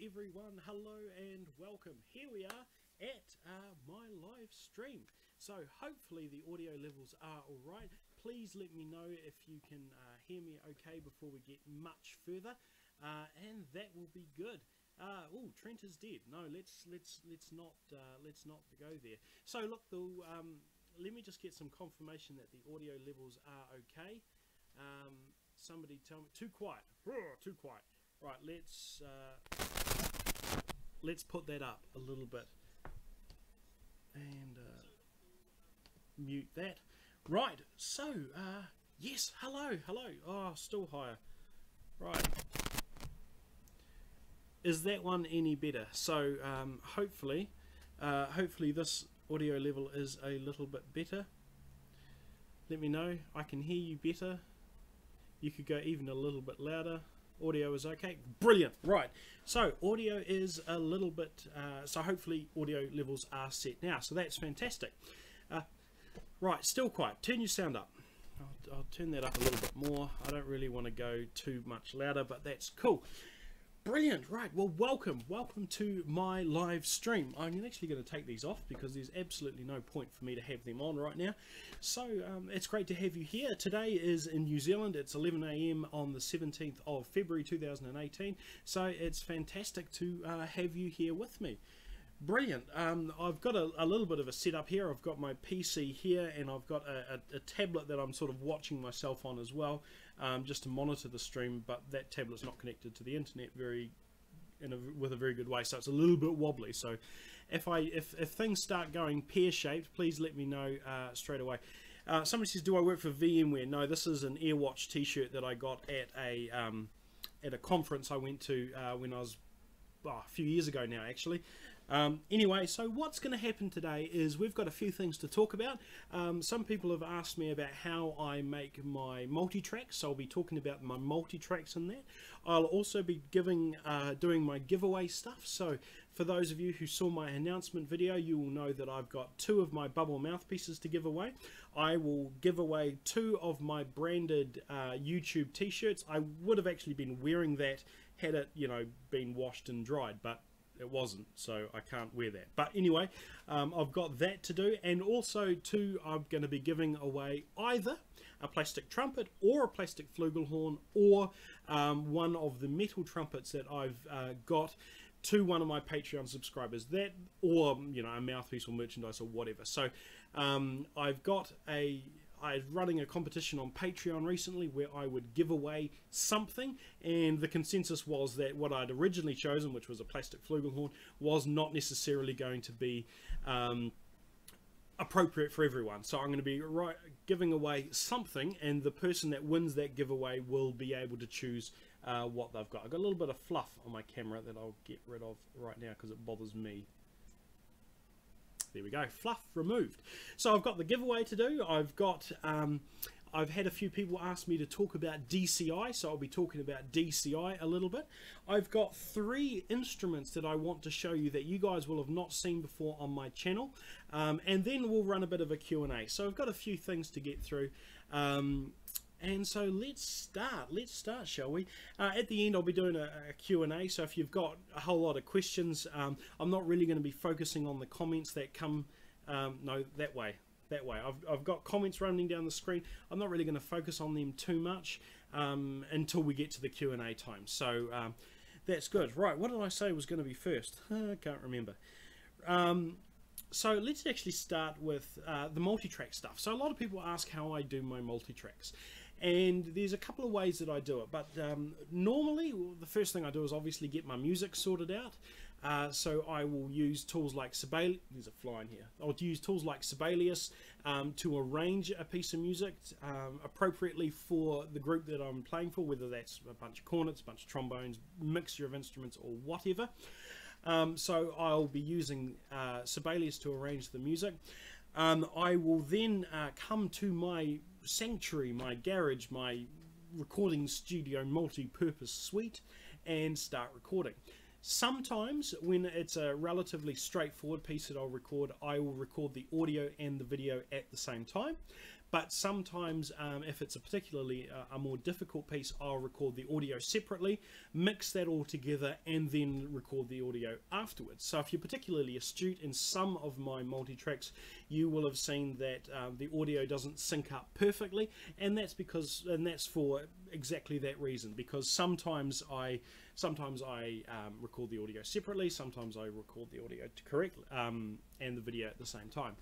everyone, hello and welcome. Here we are at my live stream. So hopefully the audio levels are alright. Please let me know if you can hear me okay before we get much further, and that will be good. Oh, Trent is dead. No, let's not go there. So look, let me just get some confirmation that the audio levels are okay. Somebody tell me. Too quiet. Too quiet. Right, let's put that up a little bit and mute that. Right, so yes, hello. Oh, still higher. Right, is that one any better? So hopefully this audio level is a little bit better. Let me know. I can hear you better. You could go even a little bit louder. Audio is okay. Brilliant. Right, so audio is a little bit so hopefully audio levels are set now, so that's fantastic. Right, still quiet. Turn your sound up. I'll turn that up a little bit more. I don't really want to go too much louder, but that's cool. Brilliant. Right, well, welcome to my live stream. I'm actually going to take these off because there's absolutely no point for me to have them on right now. So it's great to have you here. Today is in New Zealand. It's 11 AM on the 17th of February 2018, so it's fantastic to have you here with me. Brilliant. I've got a little bit of a setup here. I've got my PC here, and I've got a tablet that I'm sort of watching myself on as well, just to monitor the stream, but that tablet's not connected to the internet with a very good way, so it's a little bit wobbly. So if things start going pear-shaped, please let me know straight away. Somebody says, do I work for VMware? No, this is an Airwatch t-shirt that I got at a conference I went to when I was a few years ago now, actually. Anyway, so what's going to happen today is we've got a few things to talk about. Some people have asked me about how I make my multi-tracks, so I'll be talking about my multi-tracks in that. I'll also be doing my giveaway stuff. So for those of you who saw my announcement video, you will know that I've got 2 of my bubble mouthpieces to give away. I will give away 2 of my branded YouTube t-shirts. I would have actually been wearing that had it, been washed and dried, but it wasn't, so I can't wear that. But anyway, I've got that to do, and also I'm going to be giving away either a plastic trumpet or a plastic flugelhorn, or one of the metal trumpets that I've got to one of my Patreon subscribers, that, or a mouthpiece or merchandise or whatever. So I was running a competition on Patreon recently where I would give away something, and the consensus was that what I'd originally chosen, which was a plastic flugelhorn, was not necessarily going to be appropriate for everyone. So I'm going to be giving away something, and the person that wins that giveaway will be able to choose what they've got. I've got a little bit of fluff on my camera that I'll get rid of right now because it bothers me. There we go, fluff removed. So I've got the giveaway to do. I've had a few people ask me to talk about DCI, so I'll be talking about DCI a little bit. I've got 3 instruments that I want to show you that you guys will have not seen before on my channel, and then we'll run a bit of a Q&A. So I've got a few things to get through. And so let's start, shall we? At the end I'll be doing a Q&A, so if you've got a whole lot of questions, I'm not really going to be focusing on the comments that come, no, that way. I've got comments running down the screen. I'm not really going to focus on them too much until we get to the Q&A time. So that's good. Right, what did I say was going to be first? I can't remember. So let's actually start with the multi-track stuff. So a lot of people ask how I do my multi-tracks. And there's a couple of ways that I do it, but normally the first thing I do is obviously get my music sorted out. So I will use tools like Sibelius. There's a fly in here. I'll use tools like Sibelius to arrange a piece of music appropriately for the group that I'm playing for, whether that's a bunch of cornets, a bunch of trombones, mixture of instruments, or whatever. So I'll be using Sibelius to arrange the music. I will then come to my sanctuary, my garage, my recording studio multi-purpose suite, and start recording. Sometimes when it's a relatively straightforward piece that I'll record, I will record the audio and the video at the same time. but sometimes if it's a particularly a more difficult piece, I'll record the audio separately, mix that all together, and then record the audio afterwards. So if you're particularly astute in some of my multi-tracks, you will have seen that the audio doesn't sync up perfectly, and that's for exactly that reason, because sometimes I record the audio separately, sometimes I record the audio correctly and the video at the same time.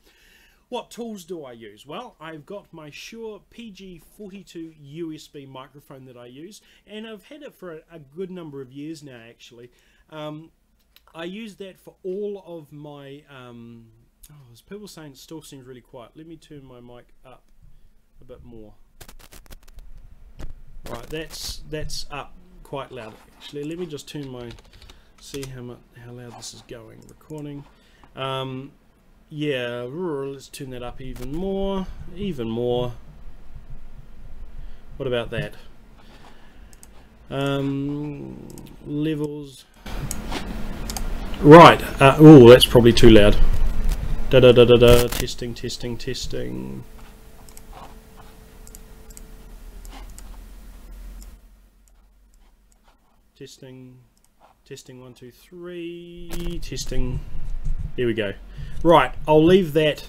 What tools do I use? Well, I've got my Shure PG42 USB microphone that I use, and I've had it for a good number of years now, actually. I use that for all of my... there's people saying it still seems really quiet. Let me turn my mic up a bit more. Right, that's up quite loud, actually. Let me just turn my... see how loud this is going. Recording. Yeah, let's turn that up even more. What about that? Levels. Right. Oh, that's probably too loud. Da da da da da. Testing. Testing 1 2 3. Testing. Here we go. Right, I'll leave that.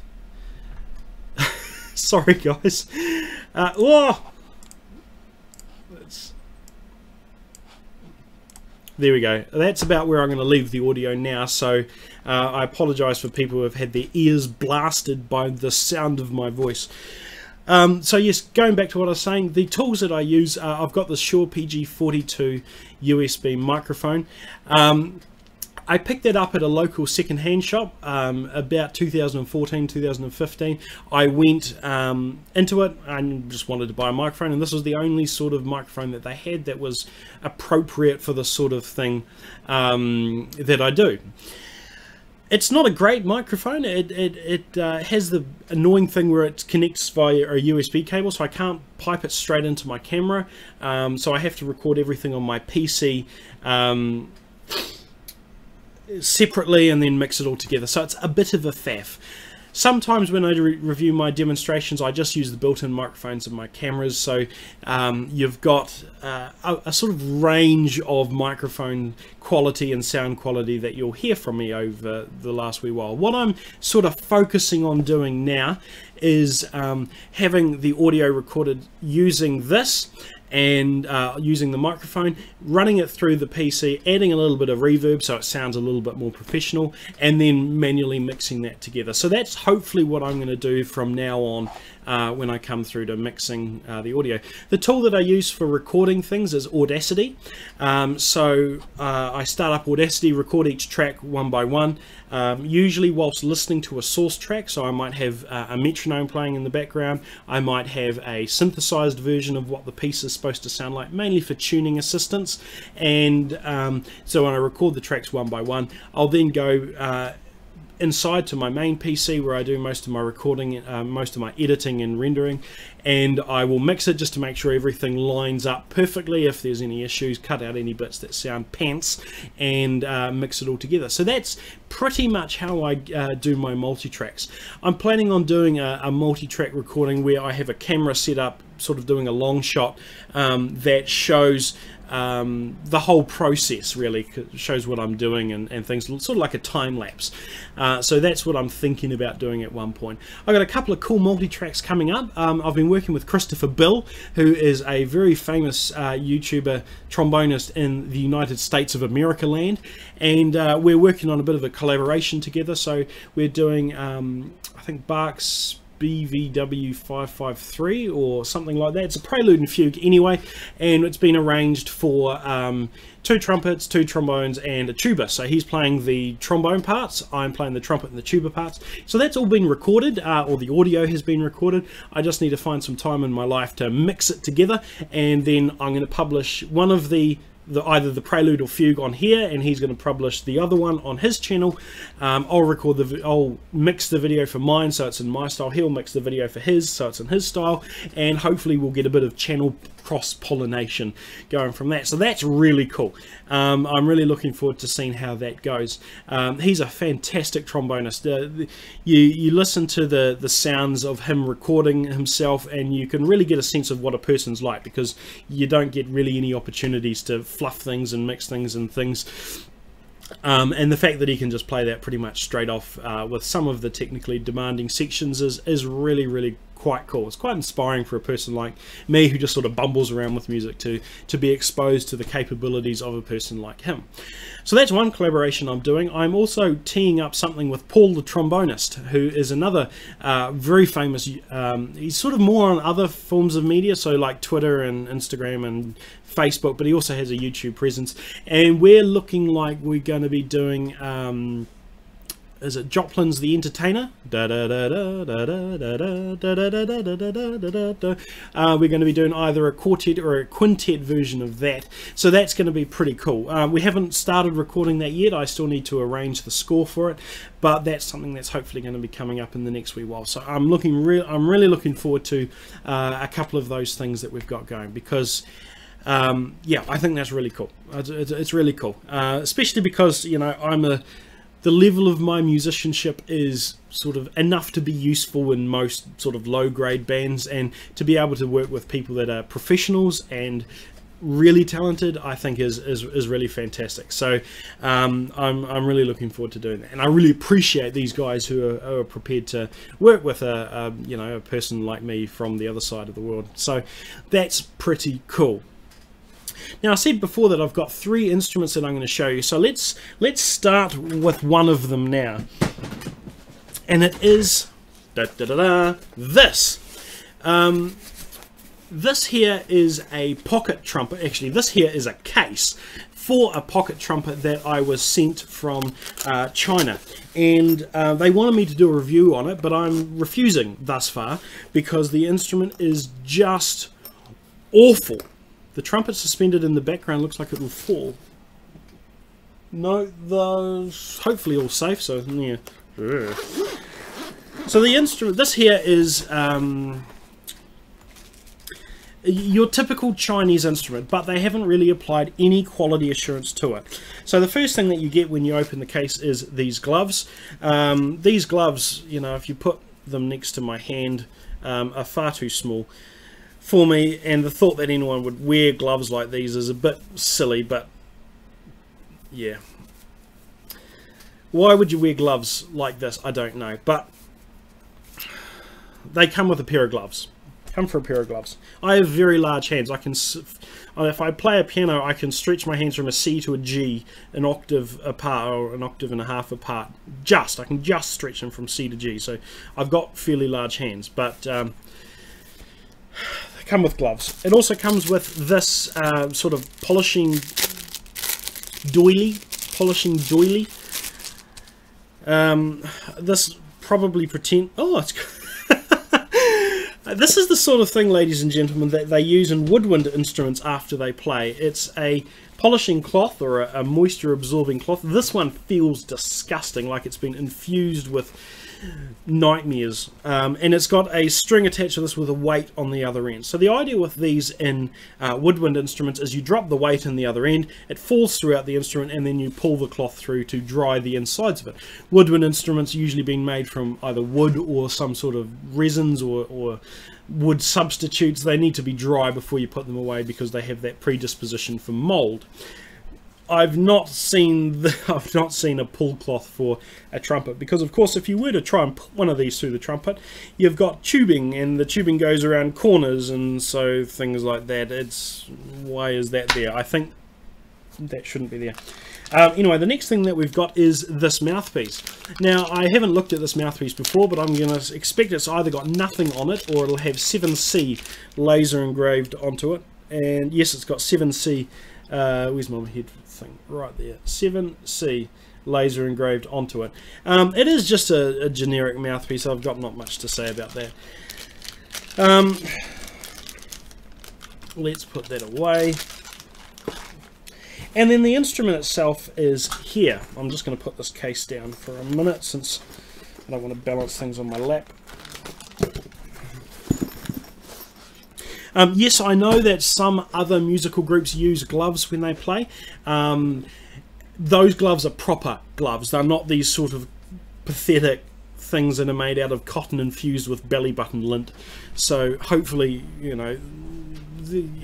Sorry, guys. There we go. That's about where I'm going to leave the audio now. So I apologise for people who have had their ears blasted by the sound of my voice. So yes, going back to what I was saying, the tools that I use, I've got the Shure PG42 USB microphone. I picked that up at a local second-hand shop about 2014, 2015. I went into it and just wanted to buy a microphone, and this was the only sort of microphone that they had that was appropriate for the sort of thing that I do. It's not a great microphone. It has the annoying thing where it connects via a USB cable, so I can't pipe it straight into my camera. So I have to record everything on my PC separately and then mix it all together. So it's a bit of a faff. Sometimes when I review my demonstrations, I just use the built-in microphones in my cameras, so you've got a sort of range of microphone quality and sound quality that you'll hear from me over the last wee while. What I'm sort of focusing on doing now is having the audio recorded using this, and using the microphone, running it through the PC, adding a little bit of reverb so it sounds a little bit more professional, and then manually mixing that together. So that's hopefully what I'm going to do from now on when I come through to mixing the audio. The tool that I use for recording things is Audacity. So I start up Audacity, record each track one by one, usually whilst listening to a source track. So I might have a metronome playing in the background, I might have a synthesized version of what the piece is supposed to sound like, mainly for tuning assistance. And so when I record the tracks one by one, I'll then go inside to my main PC where I do most of my recording, most of my editing and rendering, and I will mix it just to make sure everything lines up perfectly. If there's any issues, cut out any bits that sound pants, and mix it all together. So that's pretty much how I do my multi-tracks. I'm planning on doing a multi-track recording where I have a camera set up, sort of doing a long shot that shows the whole process, really shows what I'm doing and things, sort of like a time lapse. So that's what I'm thinking about doing at one point. I've got a couple of cool multi-tracks coming up. I've been working with Christopher Bill, who is a very famous YouTuber trombonist in the United States of America land, and we're working on a bit of a collaboration together. So we're doing I think Bach's BVW 553 or something like that. It's a prelude and fugue anyway, and it's been arranged for 2 trumpets, 2 trombones, and a tuba. So he's playing the trombone parts, I'm playing the trumpet and the tuba parts. So that's all been recorded, or the audio has been recorded. I just need to find some time in my life to mix it together, and then I'm going to publish one of either the prelude or fugue on here, and he's going to publish the other one on his channel. I'll mix the video for mine so it's in my style, he'll mix the video for his so it's in his style, and hopefully we'll get a bit of channel cross-pollination going from that. So that's really cool. I'm really looking forward to seeing how that goes. He's a fantastic trombonist. You listen to the sounds of him recording himself, and you can really get a sense of what a person's like, because you don't get really any opportunities to fluff things and mix things and things. And the fact that he can just play that pretty much straight off with some of the technically demanding sections is really, really quite cool. It's quite inspiring for a person like me, who just sort of bumbles around with music, to be exposed to the capabilities of a person like him. So that's one collaboration I'm doing. I'm also teeing up something with Paul the trombonist, who is another very famous, he's sort of more on other forms of media, so like Twitter and Instagram and Facebook, but he also has a YouTube presence, and we're looking like we're going to be doing is it Joplin's The Entertainer? We're going to be doing either a quartet or a quintet version of that, so that's going to be pretty cool. We haven't started recording that yet. I still need to arrange the score for it, but that's something that's hopefully going to be coming up in the next wee while. So I'm really looking forward to a couple of those things that we've got going, because yeah, I think that's really cool. It's really cool, especially because, you know, the level of my musicianship is sort of enough to be useful in most sort of low-grade bands, and to be able to work with people that are professionals and really talented, I think is really fantastic. So I'm really looking forward to doing that, and I really appreciate these guys who are prepared to work with a you know, a person like me from the other side of the world. So that's pretty cool. Now, I said before that I've got 3 instruments that I'm going to show you, so let's start with one of them now, and it is this. This here is a pocket trumpet. Actually, this here is a case for a pocket trumpet that I was sent from China, and they wanted me to do a review on it, but I'm refusing thus far, because the instrument is just awful. The trumpet suspended in the background looks like it will fall. No, those hopefully all safe. So yeah. So the instrument, this here is your typical Chinese instrument, but they haven't really applied any quality assurance to it. So the first thing that you get when you open the case is these gloves. These gloves, you know, if you put them next to my hand, are far too small for me, and the thought that anyone would wear gloves like these is a bit silly, but yeah. Why would you wear gloves like this? I don't know, but they come with a pair of gloves. Come for a pair of gloves. I have very large hands. I can, if I play a piano, I can stretch my hands from a C to a G an octave apart, or an octave and a half apart. I can just stretch them from C to G, so I've got fairly large hands, but come with gloves. It also comes with this sort of polishing doily. This probably pretend. Oh, it's. This is the sort of thing, ladies and gentlemen, that they use in woodwind instruments after they play. It's a polishing cloth, or a moisture absorbing cloth. This one feels disgusting, like it's been infused with nightmares, and it's got a string attached to this with a weight on the other end. So the idea with these in woodwind instruments is you drop the weight in the other end, it falls throughout the instrument, and then you pull the cloth through to dry the insides of it. Woodwind instruments usually being made from either wood or some sort of resins or wood substitutes. They need to be dry before you put them away, because they have that predisposition for mold. I've not seen a pull cloth for a trumpet, because of course if you were to try and put one of these through the trumpet, you've got tubing, and the tubing goes around corners, and so things like that. Why is that there? I think that shouldn't be there. Anyway, the next thing that we've got is this mouthpiece. Now, I haven't looked at this mouthpiece before, but I'm going to expect it's either got nothing on it, or it'll have 7C laser engraved onto it. And yes, it's got 7C. Where's my head thing? Right there. 7C laser engraved onto it. It is just a generic mouthpiece. I've got not much to say about that. Let's put that away. And then the instrument itself is here. I'm just going to put this case down for a minute, since I don't want to balance things on my lap. Yes, I know that some other musical groups use gloves when they play. Those gloves are proper gloves. They're not these sort of pathetic things that are made out of cotton infused with belly button lint. So hopefully, you know,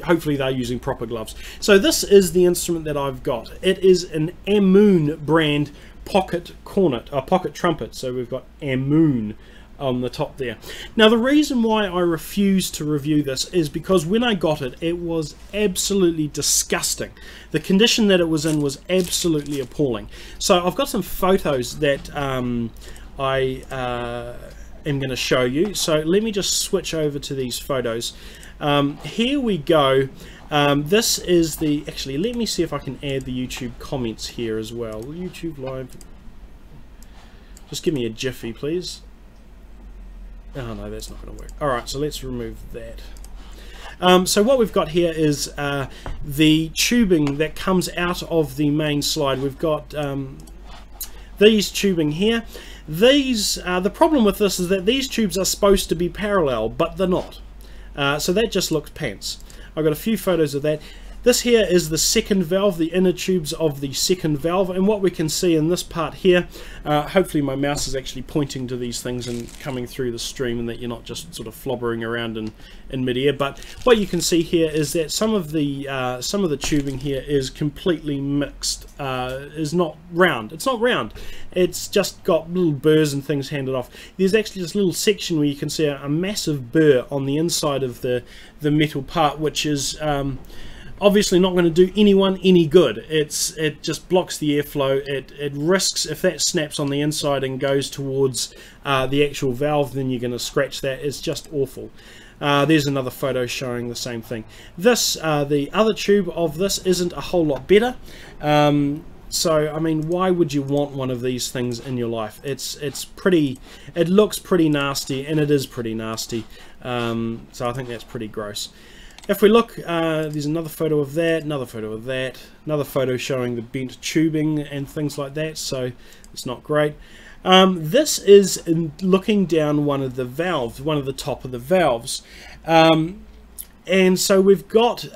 hopefully they're using proper gloves. So this is the instrument that I've got. It is an Ammoon brand pocket cornet, a pocket trumpet. So we've got Ammoon on the top there. Now the reason why I refuse to review this is because when I got it, it was absolutely disgusting. The condition that it was in was absolutely appalling. So I've got some photos that I am going to show you. So let me just switch over to these photos. Here we go. This is the, actually let me see if I can add the YouTube comments here as well. YouTube live, just give me a jiffy please. Oh no, that's not going to work. Alright, so let's remove that. So what we've got here is the tubing that comes out of the main slide. We've got these tubing here. These, the problem with this is that these tubes are supposed to be parallel, but they're not. So that just looks pants. I've got a few photos of that. This here is the second valve, the inner tubes of the second valve, and what we can see in this part here, hopefully my mouse is actually pointing to these things and coming through the stream and that you're not just sort of flobbering around in mid-air, but what you can see here is that some of the tubing here is completely mixed, is not round. It's not round. It's just got little burrs and things handed off. There's actually this little section where you can see a massive burr on the inside of the metal part, which is obviously not going to do anyone any good. It just blocks the airflow. It risks, if that snaps on the inside and goes towards the actual valve, then you're going to scratch that. It's just awful. There's another photo showing the same thing. This, the other tube of this isn't a whole lot better. So I mean, why would you want one of these things in your life? It's pretty, it looks pretty nasty, and it is pretty nasty. So I think that's pretty gross. If we look, there's another photo of that, another photo of that, another photo showing the bent tubing and things like that, so it's not great. This is looking down one of the valves, one of the top of the valves. And so we've got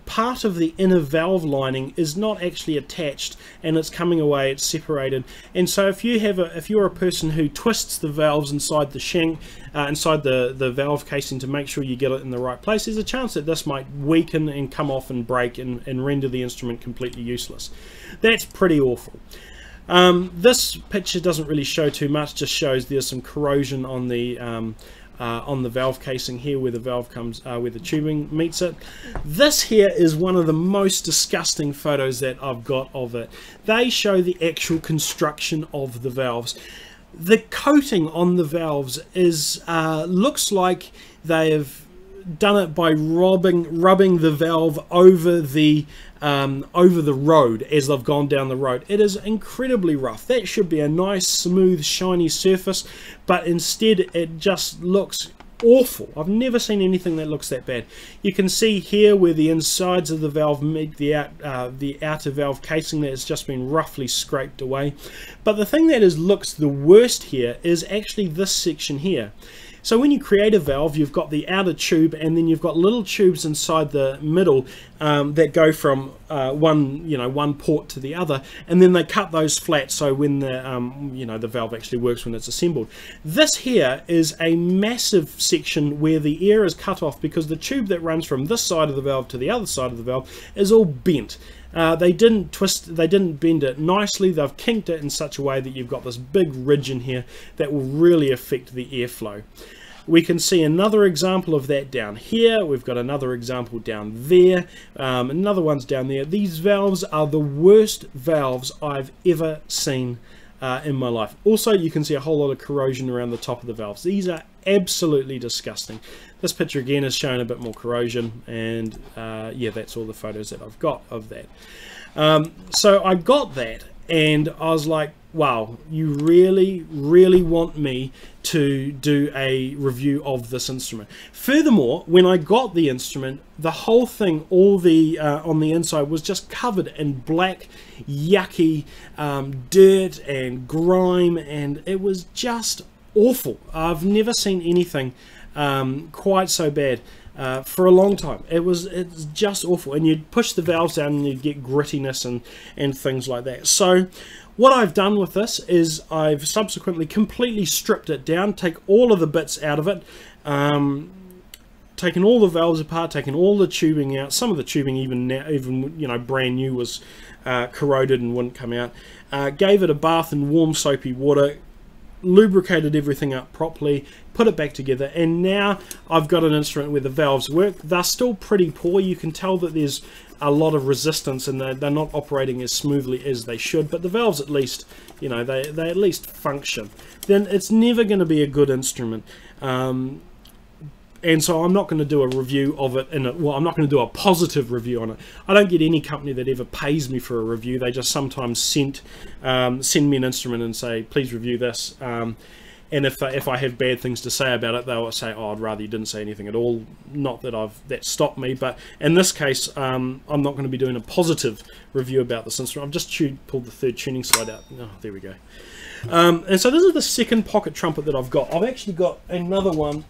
part of the inner valve lining is not actually attached, and it's coming away, it's separated. And so if you're a person who twists the valves inside the shank, inside the valve casing to make sure you get it in the right place, there's a chance that this might weaken and come off and break and render the instrument completely useless. That's pretty awful. This picture doesn't really show too much, just shows there's some corrosion on the valve casing here where the valve comes, where the tubing meets it. This here is one of the most disgusting photos that I've got of it. They show the actual construction of the valves. The coating on the valves is looks like they have done it by rubbing the valve over the road as they've gone down the road. It is incredibly rough. That should be a nice, smooth, shiny surface, but instead it just looks awful. I've never seen anything that looks that bad. You can see here where the insides of the valve meet the outer valve casing that has just been roughly scraped away. But the thing that looks the worst here is actually this section here. So when you create a valve, you've got the outer tube, and then you've got little tubes inside the middle that go from one port to the other, and then they cut those flat so when the valve actually works when it's assembled. This here is a massive section where the air is cut off because the tube that runs from this side of the valve to the other side of the valve is all bent. They didn't bend it nicely. They've kinked it in such a way that you've got this big ridge in here that will really affect the airflow. We can see another example of that down here. We've got another example down there. Another one's down there. These valves are the worst valves I've ever seen in my life. Also, you can see a whole lot of corrosion around the top of the valves. These are absolutely disgusting. This picture again is showing a bit more corrosion, and yeah, that's all the photos that I've got of that. So I got that, and I was like, wow, you really want me to do a review of this instrument. Furthermore, when I got the instrument, the whole thing, all the on the inside was just covered in black, yucky dirt and grime, and it was just awful. I've never seen anything quite so bad. for a long time. It's just awful, and you'd push the valves down and you'd get grittiness and things like that. So what I've done with this is I've subsequently completely stripped it down, take all of the bits out of it, taken all the valves apart, taken all the tubing out. Some of the tubing even you know, brand new was corroded and wouldn't come out. Gave it a bath in warm soapy water, lubricated everything up properly, put it back together, and now I've got an instrument where the valves work. They're still pretty poor. You can tell that there's a lot of resistance and they're not operating as smoothly as they should, but the valves at least, you know, they at least function. Then it's never going to be a good instrument. And so I'm not going to do a review of it well, I'm not going to do a positive review on it. I don't get any company that ever pays me for a review. They just sometimes send me an instrument and say, please review this. And if I have bad things to say about it, they'll say, oh, I'd rather you didn't say anything at all. Not that that stopped me, but in this case, I'm not going to be doing a positive review about this instrument. I've just pulled the third tuning slide out. Oh, there we go. And so this is the second pocket trumpet that I've got. I've actually got another one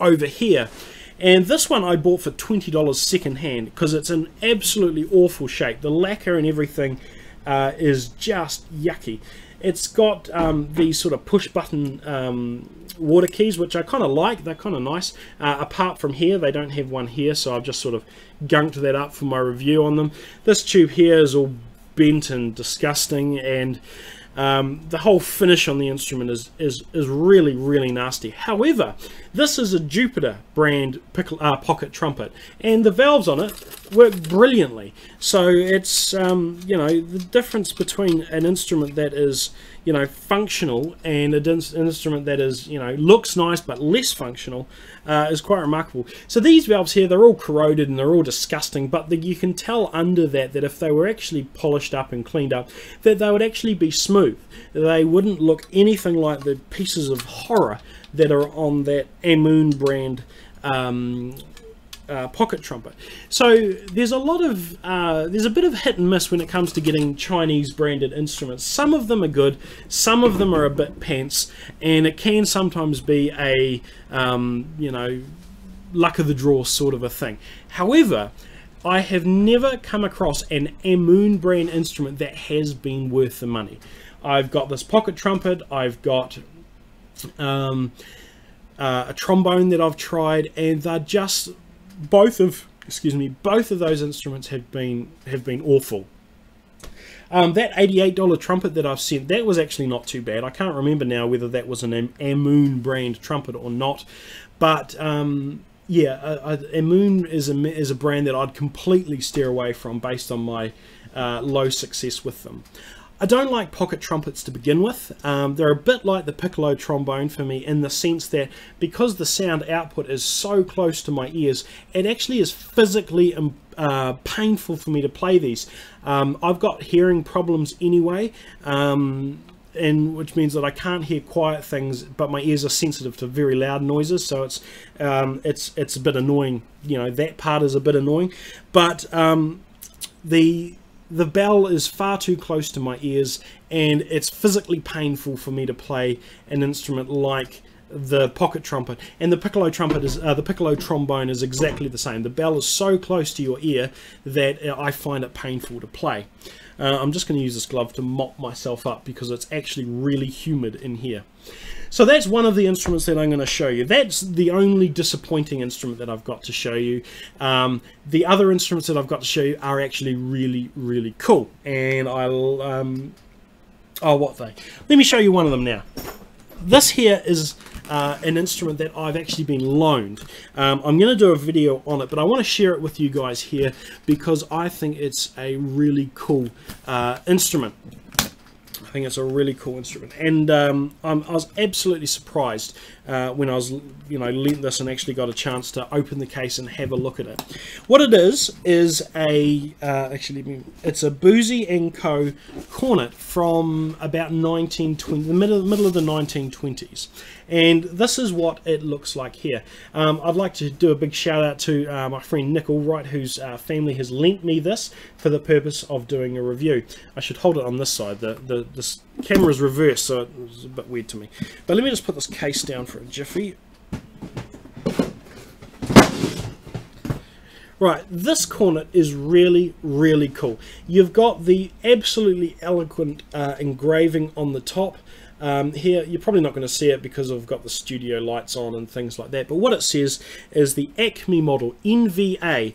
over here, and this one I bought for $20 second hand because it's in absolutely awful shape. The lacquer and everything is just yucky. It's got these sort of push button water keys, which I kind of like. They're kind of nice. Apart from here, they don't have one here, so I've just sort of gunked that up for my review on them. This tube here is all bent and disgusting, and the whole finish on the instrument is really, really nasty. However, this is a Jupiter brand pocket trumpet, and the valves on it work brilliantly. So it's you know, the difference between an instrument that is, you know, functional and an instrument that is, you know, looks nice but less functional is quite remarkable. So these valves here, they're all corroded and they're all disgusting, but you can tell under that if they were actually polished up and cleaned up, that they would actually be smooth. They wouldn't look anything like the pieces of horror that are on that Ammoon brand pocket trumpet. So there's a bit of hit and miss when it comes to getting Chinese branded instruments. Some of them are good, some of them are a bit pants, and it can sometimes be a you know, luck of the draw sort of a thing. However, I have never come across an Ammoon brand instrument that has been worth the money. I've got this pocket trumpet, I've got a trombone that I've tried, and they're just both of those instruments have been awful. That $88 trumpet that I've sent, that was actually not too bad. I can't remember now whether that was an Ammoon brand trumpet or not, but yeah, Ammoon is a brand that I'd completely steer away from based on my low success with them. I don't like pocket trumpets to begin with. They're a bit like the piccolo trombone for me, in the sense that because the sound output is so close to my ears, it actually is physically painful for me to play these. I've got hearing problems anyway, and which means that I can't hear quiet things, but my ears are sensitive to very loud noises, so it's a bit annoying. You know, that part is a bit annoying, but the bell is far too close to my ears, and it's physically painful for me to play an instrument like the pocket trumpet. And the piccolo trumpet is the piccolo trombone is exactly the same. The bell is so close to your ear that I find it painful to play. I'm just going to use this glove to mop myself up because it's actually really humid in here. So that's one of the instruments that I'm going to show you. That's the only disappointing instrument that I've got to show you. The other instruments that I've got to show you are actually really, really cool. And I'll... oh, what they? Let me show you one of them now. This here is an instrument that I've actually been loaned. I'm going to do a video on it, but I want to share it with you guys here because I think it's a really cool instrument. I think it's a really cool instrument, and I was absolutely surprised when I was, lent this and actually got a chance to open the case and have a look at it. What it is a it's a Boosey and Co Cornet from about 1920, the middle of the 1920s, and this is what it looks like here. I'd like to do a big shout out to my friend Nick Allwright, whose family has lent me this for the purpose of doing a review. I should hold it on this side. This camera's reversed, so it was a bit weird to me. But let me just put this case down for a jiffy. Right, this cornet is really, really cool. You've got the absolutely eloquent engraving on the top. Here, you're probably not going to see it because I've got the studio lights on and things like that. But what it says is the Acme model, NVA.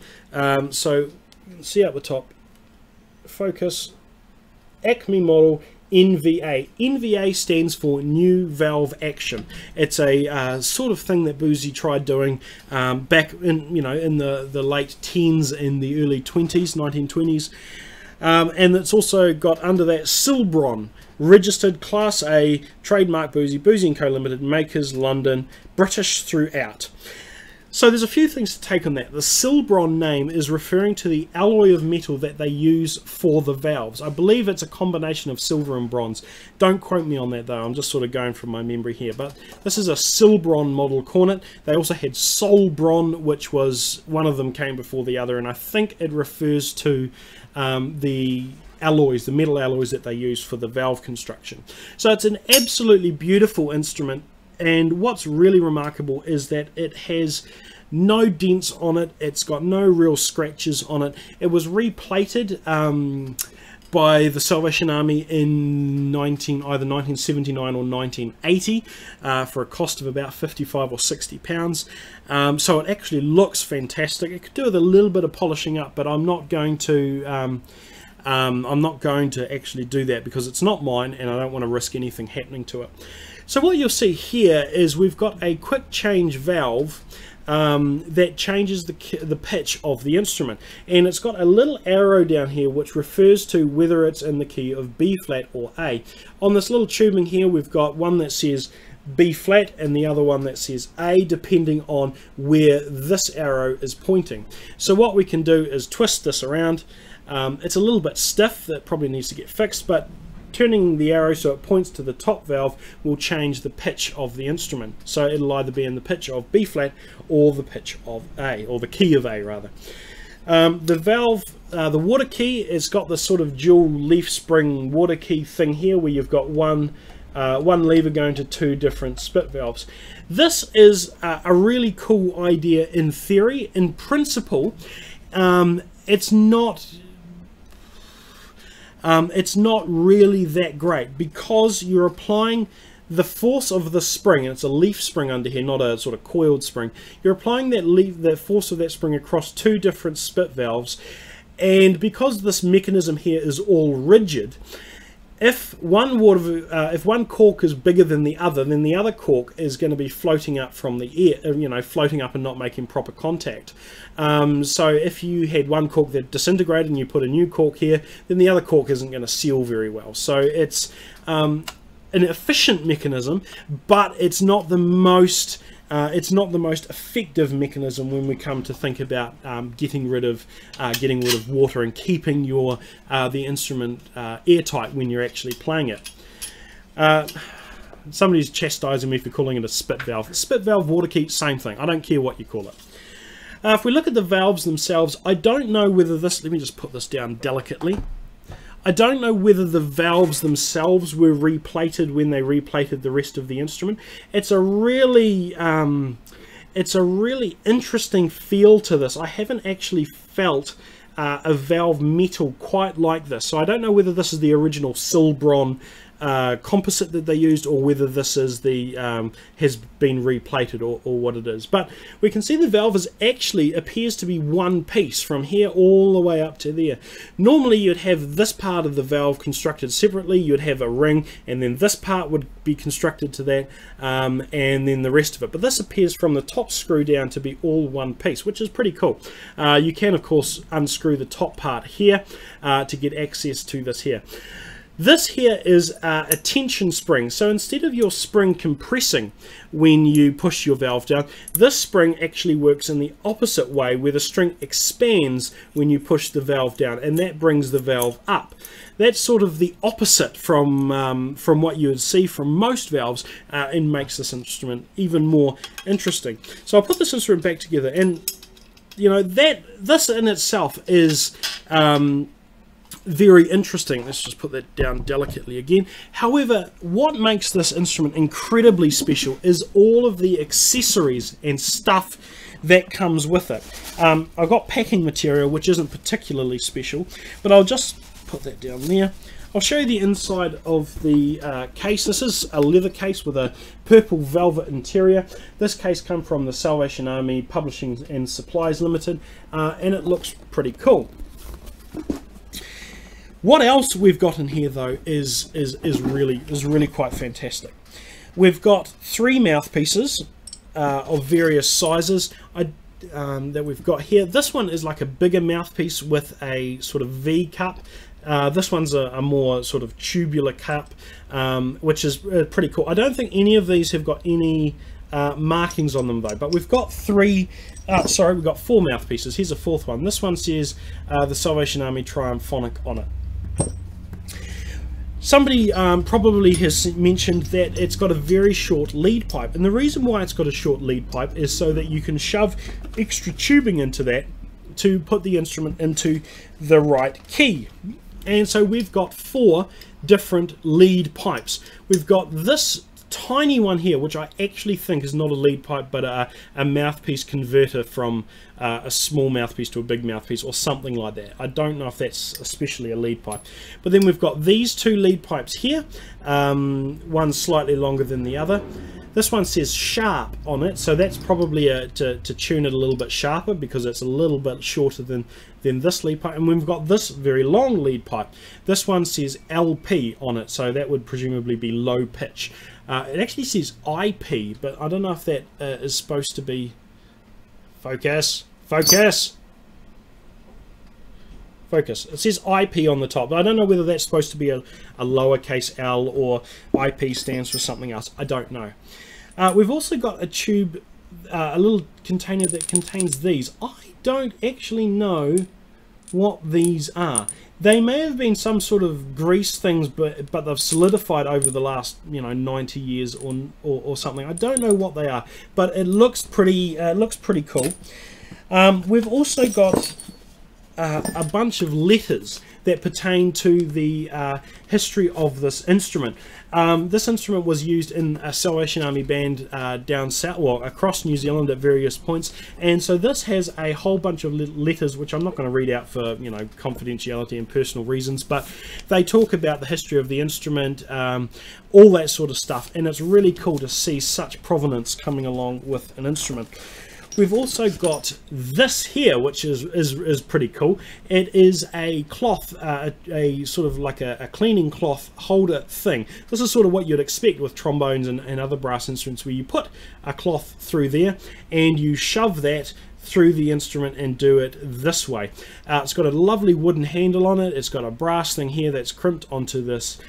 So you can see up the top, focus, Acme model, NVA. NVA stands for New Valve Action. It's a sort of thing that Boosey tried doing back in in the late 10s and the early 20s, 1920s, and it's also got under that Silbron, registered Class A, trademark Boosey, Boosey & Co Limited, makers London, British throughout. So there's a few things to take on that. The Silbron name is referring to the alloy of metal that they use for the valves. I believe it's a combination of silver and bronze. Don't quote me on that though, I'm just sort of going from my memory here. But this is a Silbron model cornet. They also had Solbron, which was, one of them came before the other, and I think it refers to the alloys, the metal alloys that they use for the valve construction. So it's an absolutely beautiful instrument. And what's really remarkable is that it has no dents on it. It's got no real scratches on it. It was replated by the Salvation Army in either 1979 or 1980 for a cost of about 55 or 60 pounds. So it actually looks fantastic. It could do with a little bit of polishing up, but I'm not going to actually do that because it's not mine and I don't want to risk anything happening to it. So what you'll see here is we've got a quick change valve that changes the pitch of the instrument, and it's got a little arrow down here which refers to whether it's in the key of B flat or A. On this little tubing here we've got one that says B flat and the other one that says A, depending on where this arrow is pointing. So what we can do is twist this around. It's a little bit stiff, that probably needs to get fixed, but turning the arrow so it points to the top valve will change the pitch of the instrument. So it'll either be in the pitch of B flat or the pitch of A, or the key of A rather. The valve, the water key, it's got this sort of dual leaf spring water key thing here where you've got one lever going to two different spit valves. This is a really cool idea in theory. In principle, it's not really that great because you're applying the force of the spring, and it's a leaf spring under here, not a sort of coiled spring. You're applying the force of that spring across two different spit valves, and because this mechanism here is all rigid, if one cork is bigger than the other, then the other cork is going to be floating up from the air, floating up and not making proper contact. So if you had one cork that disintegrated and you put a new cork here, then the other cork isn't going to seal very well. So it's an efficient mechanism, but it's not the most effective mechanism when we come to think about getting rid of water and keeping the instrument airtight when you're actually playing it. Somebody's chastising me for calling it a spit valve. Spit valve, water key, same thing. I don't care what you call it. If we look at the valves themselves, I don't know whether this, let me just put this down delicately. I don't know whether the valves themselves were replated when they replated the rest of the instrument. It's a really interesting feel to this. I haven't actually felt a valve metal quite like this, so I don't know whether this is the original Silbron composite that they used, or whether this is the has been replated, or what it is. But we can see the valve is actually appears to be one piece from here all the way up to there. Normally you'd have this part of the valve constructed separately, you'd have a ring, and then this part would be constructed to that, and then the rest of it. But this appears from the top screw down to be all one piece, which is pretty cool. You can of course unscrew the top part here to get access to this here. This here is a tension spring, so instead of your spring compressing when you push your valve down, this spring actually works in the opposite way, where the string expands when you push the valve down, and that brings the valve up. That's sort of the opposite from what you would see from most valves, and makes this instrument even more interesting. So I'll put this instrument back together, and this in itself is very interesting. Let's just put that down delicately again. However, what makes this instrument incredibly special is all of the accessories and stuff that comes with it. I've got packing material which isn't particularly special, but I'll just put that down there. I'll show you the inside of the case. This is a leather case with a purple velvet interior. This case comes from the Salvation Army Publishing and Supplies Limited, and it looks pretty cool. What else we've got in here though is really quite fantastic. We've got 3 mouthpieces of various sizes that we've got here. This one is like a bigger mouthpiece with a sort of V cup. This one's a more sort of tubular cup, which is pretty cool. I don't think any of these have got any markings on them though, but we've got 4 mouthpieces. Here's a 4th one. This one says the Salvation Army Triumphonic on it. Somebody probably has mentioned that it's got a very short lead pipe, and the reason why it's got a short lead pipe is so that you can shove extra tubing into that to put the instrument into the right key. And so we've got 4 different lead pipes. We've got this tiny one here, which I actually think is not a lead pipe but a mouthpiece converter from a small mouthpiece to a big mouthpiece or something like that. I don't know if that's especially a lead pipe. But then we've got these 2 lead pipes here, one slightly longer than the other. This one says sharp on it, so that's probably to tune it a little bit sharper because it's a little bit shorter than this lead pipe. And we've got this very long lead pipe. This one says LP on it, so that would presumably be low pitch. It actually says IP, but I don't know if that is supposed to be... Focus! Focus! Focus. It says IP on the top, but I don't know whether that's supposed to be a lowercase l or IP stands for something else. I don't know. We've also got a tube, a little container that contains these. I don't actually know what these are. They may have been some sort of grease things, but they've solidified over the last 90 years or something. I don't know what they are, but it looks pretty cool. We've also got a bunch of letters that pertain to the history of this instrument. This instrument was used in a Salvation Army band down south, well, across New Zealand at various points, and so this has a whole bunch of letters which I'm not going to read out for confidentiality and personal reasons, but they talk about the history of the instrument, all that sort of stuff, and it's really cool to see such provenance coming along with an instrument. We've also got this here, which is pretty cool. It is a cloth, a sort of like a cleaning cloth holder thing. This is sort of what you'd expect with trombones and other brass instruments, where you put a cloth through there and you shove that through the instrument and do it this way. It's got a lovely wooden handle on it. It's got a brass thing here that's crimped onto this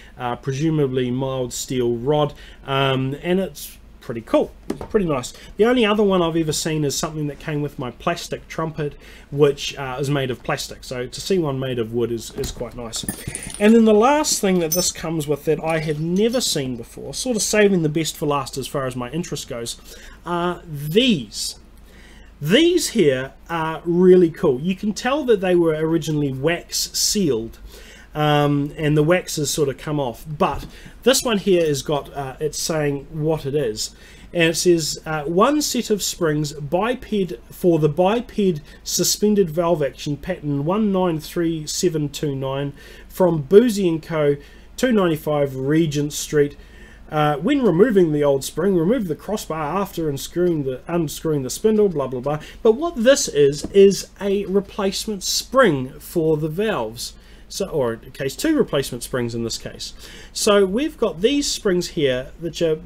presumably mild steel rod, and it's pretty cool. It's pretty nice. The only other one I've ever seen is something that came with my plastic trumpet, which is made of plastic, so to see one made of wood is quite nice. And then the last thing that this comes with that I have never seen before, sort of saving the best for last as far as my interest goes, are these. These here are really cool. You can tell that they were originally wax sealed, and the wax has sort of come off, but this one here has got it's saying what it is, and it says 1 set of springs biped for the biped suspended valve action pattern 193729 from Boosey & Co 295 Regent Street. When removing the old spring, remove the crossbar after unscrewing the spindle, blah blah blah. But what this is a replacement spring for the valves. So, or in case 2 replacement springs in this case. So we've got these springs here which are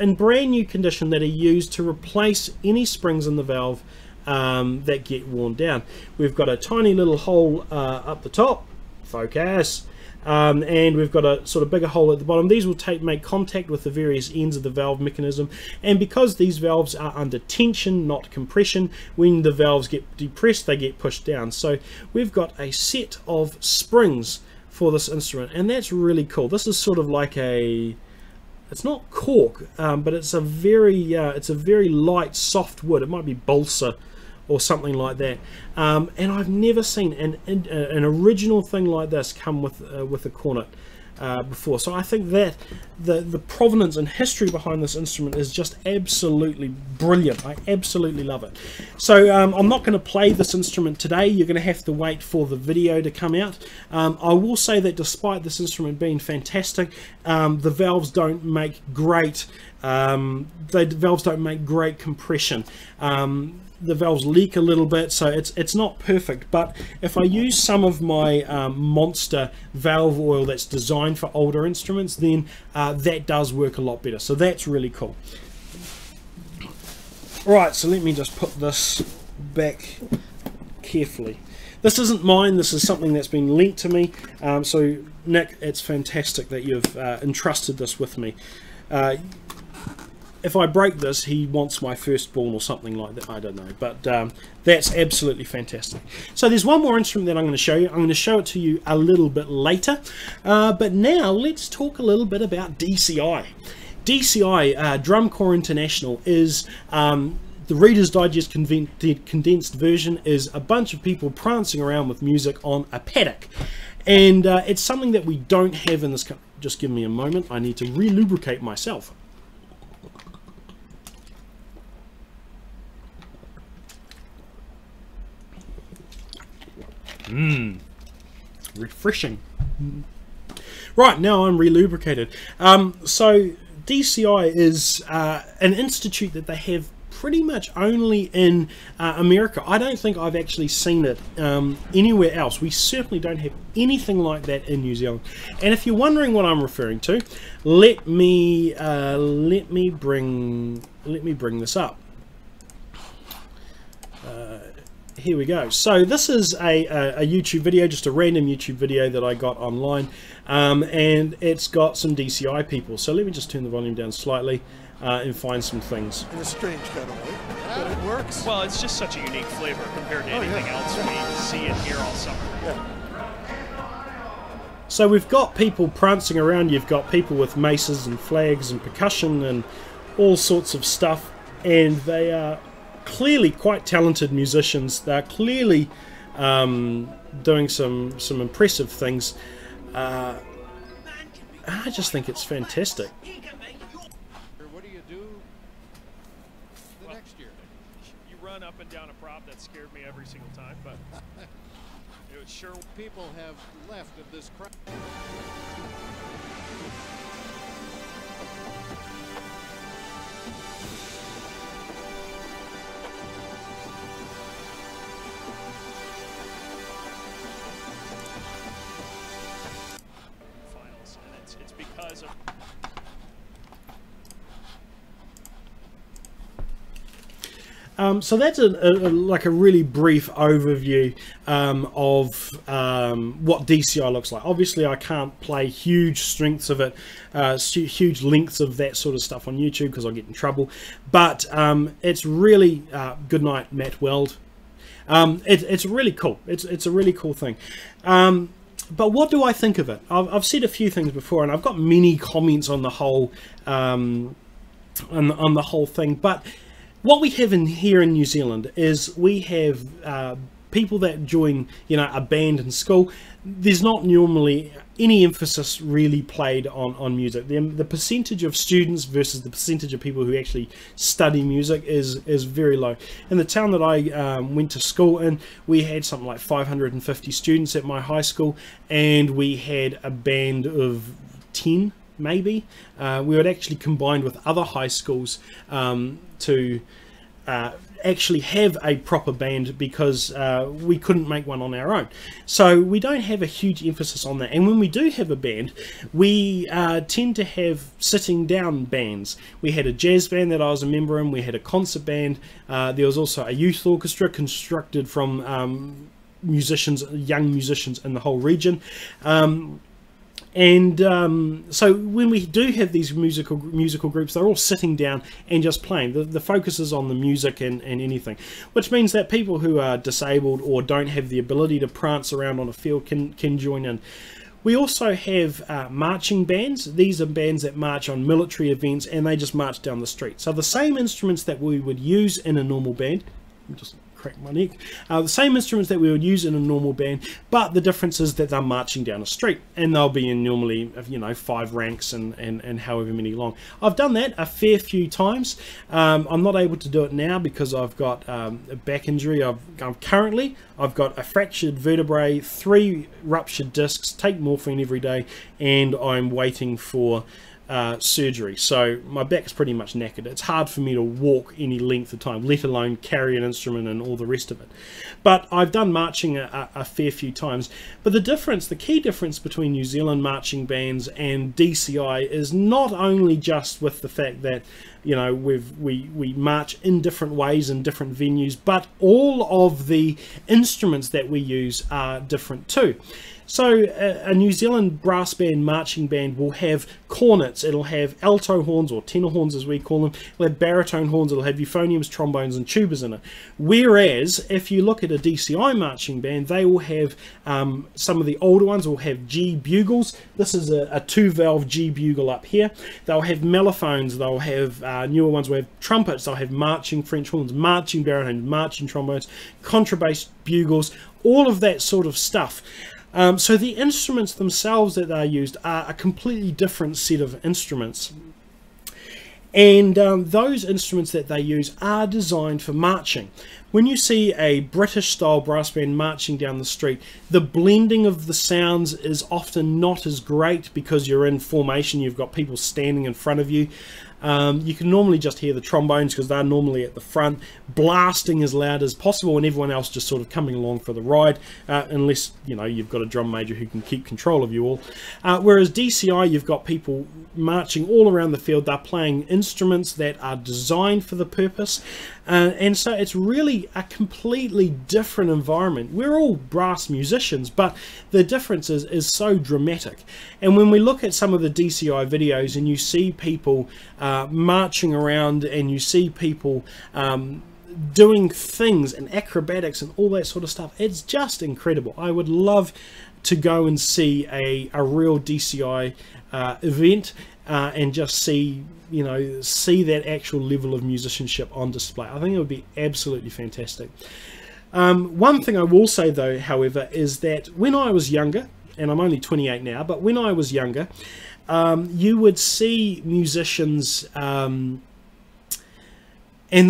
in brand new condition, that are used to replace any springs in the valve that get worn down. We've got a tiny little hole up the top, focus, and we've got a sort of bigger hole at the bottom. These will make contact with the various ends of the valve mechanism, and because these valves are under tension, not compression, when the valves get depressed they get pushed down. So we've got a set of springs for this instrument, and that's really cool. This is sort of like it's not cork, but it's a very light soft wood. It might be balsa or something like that, and I've never seen an original thing like this come with a cornet. before. So I think that the provenance and history behind this instrument is just absolutely brilliant. I absolutely love it. So I'm not going to play this instrument today. You're going to have to wait for the video to come out. I will say that despite this instrument being fantastic, the valves don't make great compression. The valves leak a little bit, so it's not perfect. But if I use some of my monster valve oil that's designed for older instruments, then that does work a lot better. So that's really cool. Right, so let me just put this back carefully. This isn't mine, this is something that's been lent to me. So Nick, it's fantastic that you've entrusted this with me. If I break this, he wants my firstborn or something like that. I don't know, but that's absolutely fantastic. So there's one more instrument that I'm going to show you. I'm going to show it to you a little bit later. But now let's talk a little bit about DCI. DCI, Drum Corps International, is the Reader's Digest condensed version, is a bunch of people prancing around with music on a paddock. And it's something that we don't have in this country. Just give me a moment. I need to re-lubricate myself. Refreshing. Right, now I'm relubricated. So DCI is an institute that they have pretty much only in America. I don't think I've actually seen it anywhere else. We certainly don't have anything like that in New Zealand. And if you're wondering what I'm referring to, let me bring this up. Here we go. So this is a YouTube video, just a random YouTube video that I got online, and it's got some DCI people. So let me just turn the volume down slightly and find some things. In a strange kind of way, but it works. Well, it's just such a unique flavor compared to anything else we see and hear all summer. Yeah. So we've got people prancing around. You've got people with maces and flags and percussion and all sorts of stuff, and they are clearly quite talented musicians. They're clearly doing some impressive things. I just think it's fantastic. What do you do the next year? You run up and down a prop that scared me every single time, but it was sure. People have left of this crowd. It's because of so that's like a really brief overview of what DCI looks like. Obviously, I can't play huge strengths of it, huge lengths of that sort of stuff on YouTube because I'll get in trouble. But it's really good night, Matt Weld. It's really cool. It's a really cool thing. But what do I think of it? I've said a few things before, and I've got many comments on the whole on the whole thing. But what we have here in New Zealand is we have people that join, a band in school. There's not normally any emphasis really played on music. The percentage of students versus the percentage of people who actually study music is very low. In the town that I went to school in, we had something like 550 students at my high school, and we had a band of 10 maybe. We would actually combined with other high schools to actually have a proper band because we couldn't make one on our own. So we don't have a huge emphasis on that. And when we do have a band, we tend to have sitting down bands. We had a jazz band that I was a member in. We had a concert band. There was also a youth orchestra constructed from young musicians in the whole region. So when we do have these musical groups, they're all sitting down and just playing. The focus is on the music and anything, which means that people who are disabled or don't have the ability to prance around on a field can join in. We also have marching bands. These are bands that march on military events, and they just march down the street. So the same instruments that we would use in a normal band, just crack my neck. The same instruments that we would use in a normal band, but the difference is that they're marching down a street, and they'll be in normally, you know, 5 ranks and however many long. I've done that a fair few times. I'm not able to do it now because I've got a back injury. I've got a fractured vertebrae, 3 ruptured discs, take morphine every day, and I'm waiting for surgery, so my back's pretty much knackered. It's hard for me to walk any length of time, let alone carry an instrument and all the rest of it. But I've done marching a fair few times. But the key difference between New Zealand marching bands and DCI is not only just with the fact that, you know, we march in different ways in different venues, but all of the instruments that we use are different too. So a New Zealand brass band, marching band, will have cornets, it'll have alto horns, or tenor horns as we call them, it'll have baritone horns, it'll have euphoniums, trombones and tubas in it. Whereas if you look at a DCI marching band, they will have, some of the older ones will have G bugles. This is a 2-valve G bugle up here. They'll have mellophones, they'll have newer ones will have trumpets, they'll have marching French horns, marching baritones, marching trombones, contrabass bugles, all of that sort of stuff. So the instruments themselves that are used are a completely different set of instruments. And those instruments that they use are designed for marching. When you see a British style brass band marching down the street, the blending of the sounds is often not as great because you're in formation, you've got people standing in front of you. You can normally just hear the trombones because they're normally at the front, blasting as loud as possible, and everyone else just sort of coming along for the ride, unless, you know, you've got a drum major who can keep control of you all. Whereas DCI, you've got people marching all around the field. They're playing instruments that are designed for the purpose, and so it's really a completely different environment. We're all brass musicians, but the difference is so dramatic. And when we look at some of the DCI videos and you see people marching around, and you see people doing things and acrobatics and all that sort of stuff, it's just incredible. I would love to go and see a real DCI event and just see, you know, see that actual level of musicianship on display. I think it would be absolutely fantastic. One thing I will say though, however, is that when I was younger, and I'm only 28 now, but when I was younger, you would see musicians, and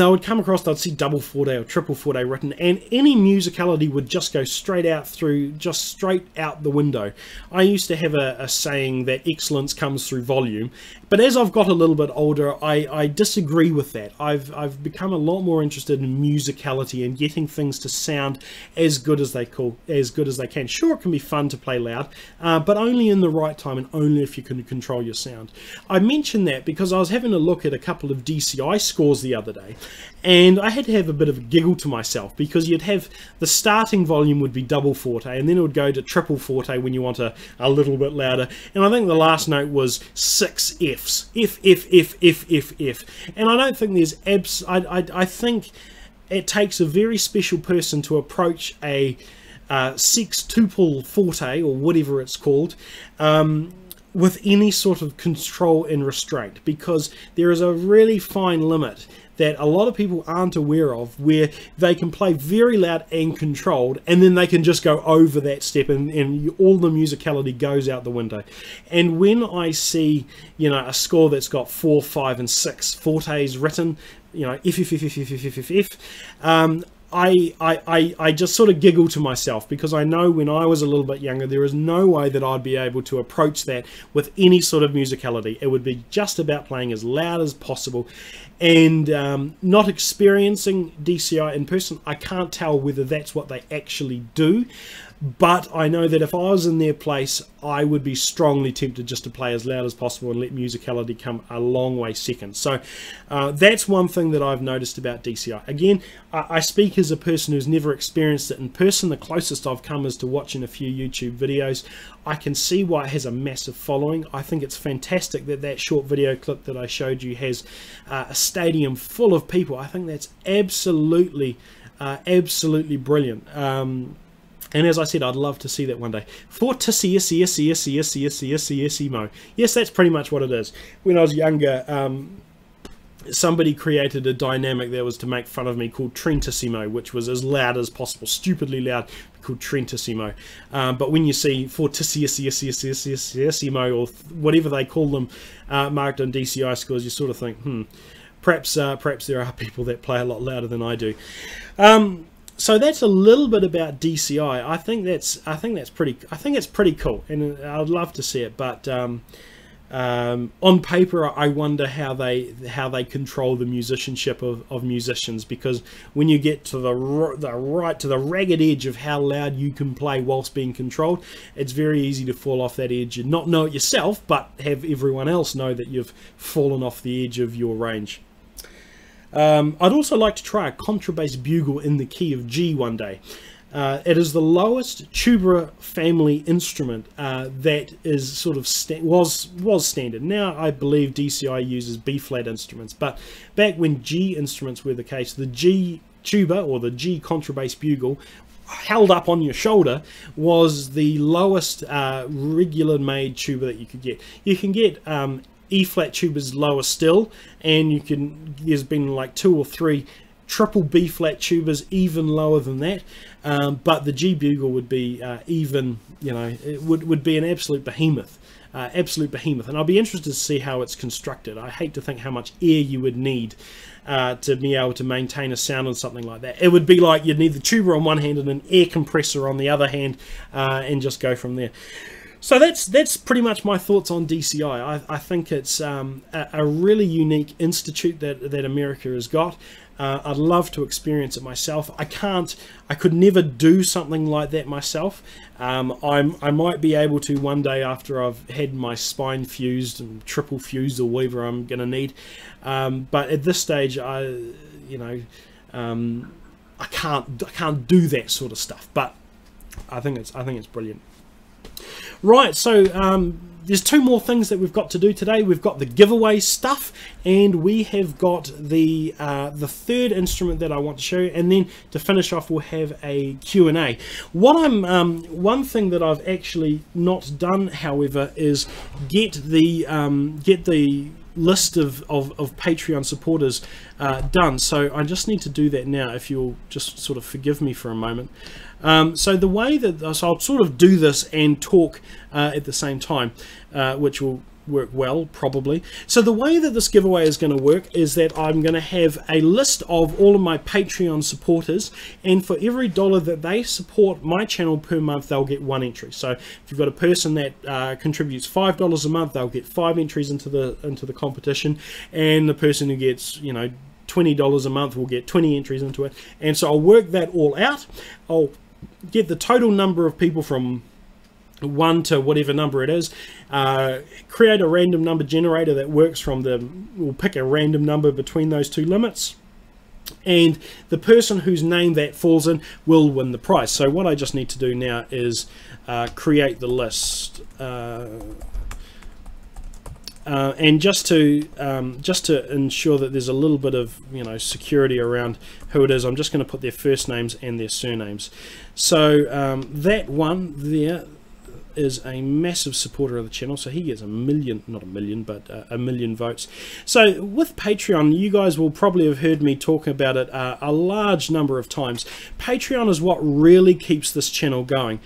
they would come across, they'd see double forte or triple forte written, and any musicality would just go straight out the window. I used to have a saying that excellence comes through volume, but as I've got a little bit older, I disagree with that. I've become a lot more interested in musicality and getting things to sound as good as they can. Sure, it can be fun to play loud, but only in the right time and only if you can control your sound. I mention that because I was having a look at a couple of DCI scores the other day, and I had to have a bit of a giggle to myself, because you'd have the starting volume would be double forte, and then it would go to triple forte when you want a little bit louder, and I think the last note was 6 Fs. F, F, F, F, F, F. And I don't think there's I think it takes a very special person to approach a sextuple forte, or whatever it's called, with any sort of control and restraint, because there is a really fine limit that a lot of people aren't aware of, where they can play very loud and controlled, and then they can just go over that step, and all the musicality goes out the window. And when I see, you know, a score that's got 4, 5 and 6 fortes written, you know, F, F, F, F, F, F, F, F, I just sort of giggle to myself, because I know when I was a little bit younger, there is no way that I'd be able to approach that with any sort of musicality. It would be just about playing as loud as possible. And not experiencing DCI in person, I can't tell whether that's what they actually do. But I know that if I was in their place, I would be strongly tempted just to play as loud as possible and let musicality come a long way second. So that's one thing that I've noticed about DCI. Again, I speak as a person who's never experienced it in person. The closest I've come is to watching a few YouTube videos. I can see why it has a massive following. I think it's fantastic that that short video clip that I showed you has a stadium full of people. I think that's absolutely brilliant. And as I said, I'd love to see that one day. Fortissimo. Yes, that's pretty much what it is. When I was younger, somebody created a dynamic that was to make fun of me called Trentissimo, which was as loud as possible, stupidly loud, called Trentissimo. But when you see Fortissimo or whatever they call them marked on DCI scores, you sort of think, perhaps there are people that play a lot louder than I do. So that's a little bit about DCI. I think it's pretty cool, and I'd love to see it. But on paper, I wonder how they control the musicianship of musicians, because when you get to the ragged edge of how loud you can play whilst being controlled, it's very easy to fall off that edge and not know it yourself, but have everyone else know that you've fallen off the edge of your range. I'd also like to try a contrabass bugle in the key of G one day. It is the lowest tuba family instrument that is sort of was standard. Now I believe DCI uses B flat instruments, but back when G instruments were the case, the G tuba or the G contrabass bugle held up on your shoulder was the lowest regular made tuba that you could get. You can get E flat tubas lower still, and there's been like 2 or 3 triple B flat tubas even lower than that, but the G bugle would be even, it would be an absolute behemoth, and I'll be interested to see how it's constructed. I hate to think how much air you would need to be able to maintain a sound on something like that. It would be like you'd need the tuba on one hand and an air compressor on the other hand, and just go from there. So that's pretty much my thoughts on DCI. I think it's a really unique institute that America has got. I'd love to experience it myself. I could never do something like that myself. I might be able to one day after I've had my spine fused and triple fused or whatever I'm going to need. But at this stage, I can't do that sort of stuff. But I think it's brilliant. Right, so there's 2 more things that we've got to do today. We've got the giveaway stuff, and we have got the 3rd instrument that I want to show you, and then to finish off we'll have a Q&A. One thing that I've actually not done, however, is get the list of Patreon supporters done. So I just need to do that now, if you'll just sort of forgive me for a moment. So the way that I'll sort of do this and talk at the same time, which will work well, probably. So the way that this giveaway is going to work is that I'm going to have a list of all of my Patreon supporters, and for every $1 that they support my channel per month, they'll get 1 entry. So if you've got a person that contributes $5 a month, they'll get 5 entries into the competition, and the person who gets, $20 a month will get 20 entries into it. And so I'll work that all out. I'll get the total number of people from 1 to whatever number it is, create a random number generator that works from we'll pick a random number between those 2 limits, and the person whose name that falls in will win the prize. So what I just need to do now is create the list, and just to ensure that there's a little bit of security around who it is, I'm just going to put their first names and their surnames. So that one there is a massive supporter of the channel, so he gets a million votes. So with Patreon, you guys will probably have heard me talk about it a large number of times. Patreon is what really keeps this channel going.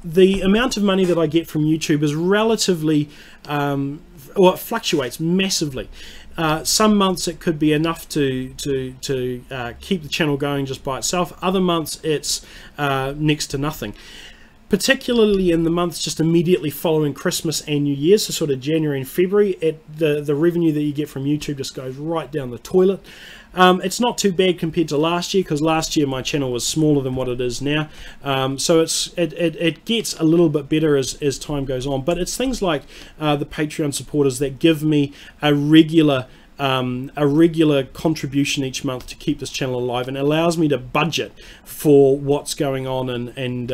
The amount of money that I get from YouTube is relatively, it fluctuates massively. Some months it could be enough to keep the channel going just by itself. Other months it's next to nothing. Particularly in the months just immediately following Christmas and New Year's, so sort of January and February, the revenue that you get from YouTube just goes right down the toilet. It's not too bad compared to last year, because last year my channel was smaller than what it is now. So it gets a little bit better as time goes on. But it's things like the Patreon supporters that give me a regular contribution each month to keep this channel alive, and allows me to budget for what's going on and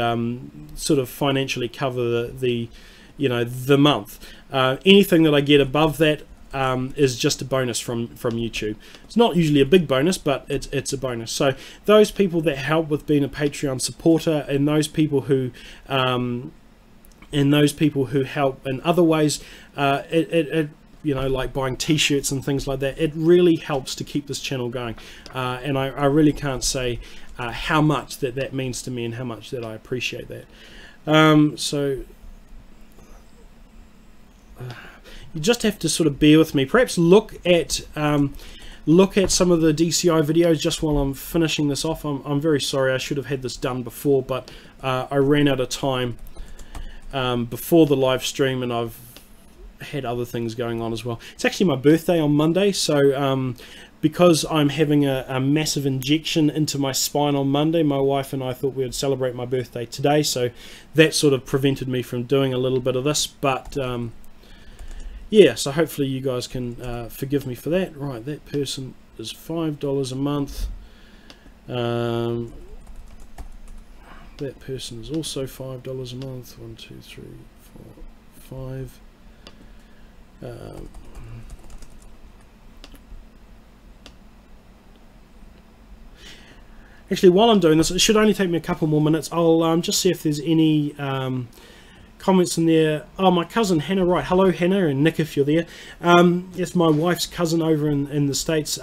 sort of financially cover the month. Anything that I get above that is just a bonus from YouTube. It's not usually a big bonus, but it's a bonus. So those people that help with being a Patreon supporter, and those people who help in other ways, you know, like buying t-shirts and things like that. It really helps to keep this channel going, and I really can't say how much that means to me and how much that I appreciate that. So you just have to sort of bear with me. Perhaps look at some of the DCI videos just while I'm finishing this off. I'm very sorry, I should have had this done before, but I ran out of time before the live stream, and I've had other things going on as well. It's actually my birthday on Monday, so because I'm having a massive injection into my spine on Monday, my wife and I thought we would celebrate my birthday today, so that sort of prevented me from doing a little bit of this, but yeah, so hopefully you guys can forgive me for that. Right, that person is $5 a month. That person is also $5 a month. 1, 2, 3, 4, 5. Actually, while I'm doing this, it should only take me a couple more minutes. I'll just see if there's any comments in there. Oh, my cousin Hannah, right. Hello Hannah, and Nick if you're there. It's my wife's cousin over in the States.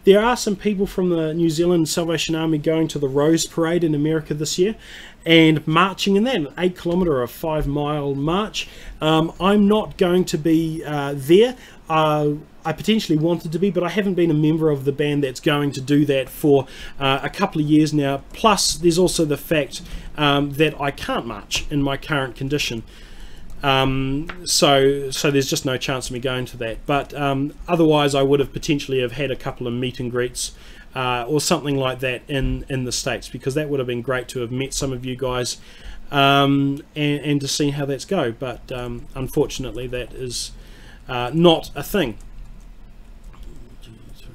There are some people from the New Zealand Salvation Army going to the Rose Parade in America this year and marching in that, an 8-kilometre or a 5-mile march. I'm not going to be there. I potentially wanted to be, but I haven't been a member of the band that's going to do that for a couple of years now. Plus, there's also the fact that I can't march in my current condition. So there's just no chance of me going to that. But otherwise, I would have potentially have had a couple of meet and greets or something like that in the States, because that would have been great to have met some of you guys and to see how that's go. But unfortunately, that is not a thing. 2, 3,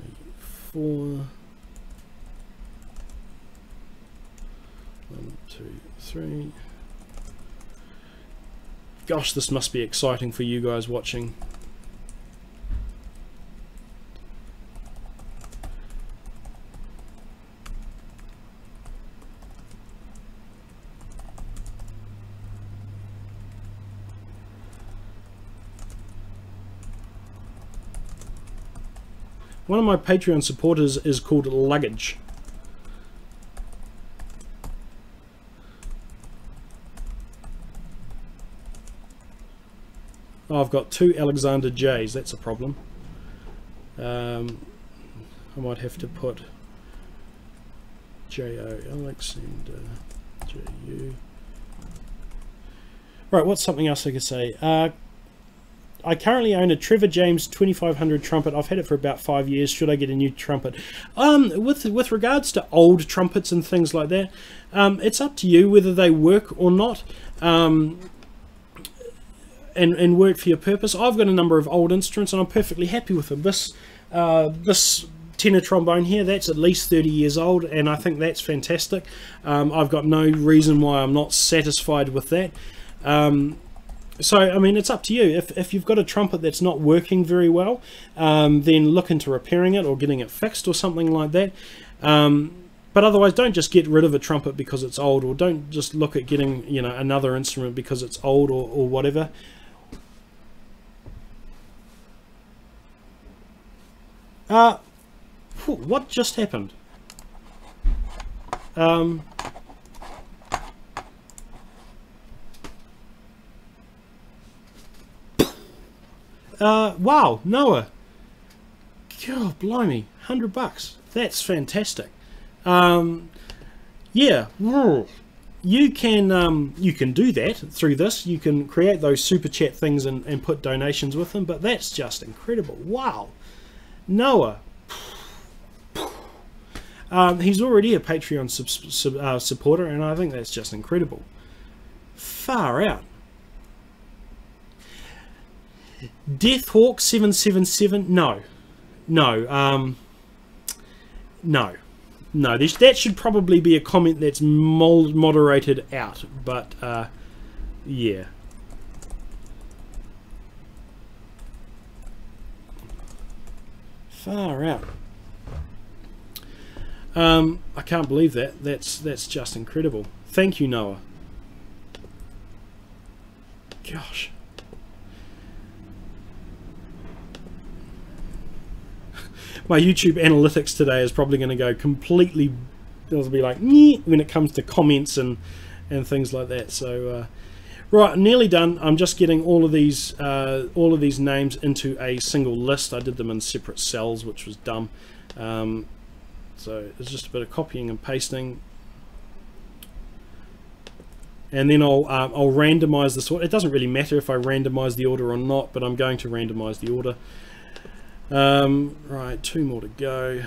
4. 1, 2, 3. Gosh, this must be exciting for you guys watching. One of my Patreon supporters is called Luggage. Oh, I've got 2 Alexander J's, that's a problem. I might have to put J-O, Alexander, J-U. Right, what's something else I could say? I currently own a Trevor James 2500 trumpet. I've had it for about 5 years. Should I get a new trumpet? With regards to old trumpets and things like that, it's up to you whether they work or not, and work for your purpose. I've got a number of old instruments and I'm perfectly happy with them. This tenor trombone here, that's at least 30 years old, and I think that's fantastic. I've got no reason why I'm not satisfied with that. So, I mean, it's up to you. If you've got a trumpet that's not working very well, then look into repairing it or getting it fixed or something like that. But otherwise, don't just get rid of a trumpet because it's old, or don't just look at getting, you know, another instrument because it's old or whatever. What just happened? Wow, Noah. God, blimey, $100. That's fantastic. Yeah, you can do that through this. You can create those super chat things and put donations with them, but that's just incredible. Wow, Noah. He's already a Patreon supporter, and I think that's just incredible. Far out. Deathhawk 777. No. That should probably be a comment that's moderated out. But yeah. Far out. I can't believe that. That's just incredible. Thank you, Noah. Gosh. my YouTube analytics today is probably going to go completely, it'll be like nyeh when it comes to comments and things like that. So right, nearly done. I'm just getting all of these names into a single list. I did them in separate cells, which was dumb. So it's just a bit of copying and pasting, and then I'll randomize this order. It doesn't really matter if I randomize the order or not, but I'm going to randomize the order. Right, 2 more to go.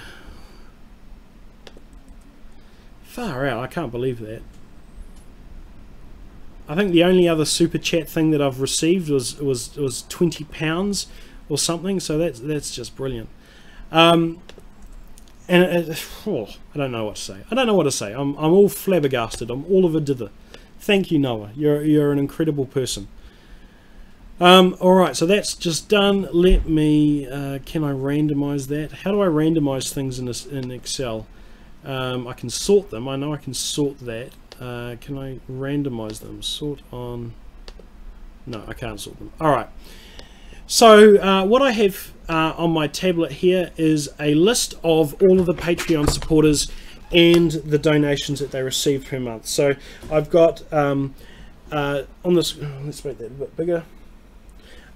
Far out, I can't believe that. I think the only other super chat thing that I've received was £20 or something, so that's just brilliant. And I don't know what to say. I don't know what to say. I'm all flabbergasted. I'm all of a dither. Thank you, Noah. You're an incredible person. Alright, so that's just done. Let me, can I randomize that? How do I randomize things in Excel? I can sort them. I know I can sort that. Can I randomize them? Sort on... No, I can't sort them. Alright. So what I have on my tablet here is a list of all of the Patreon supporters and the donations that they receive per month. So I've got on this, let's make that a bit bigger.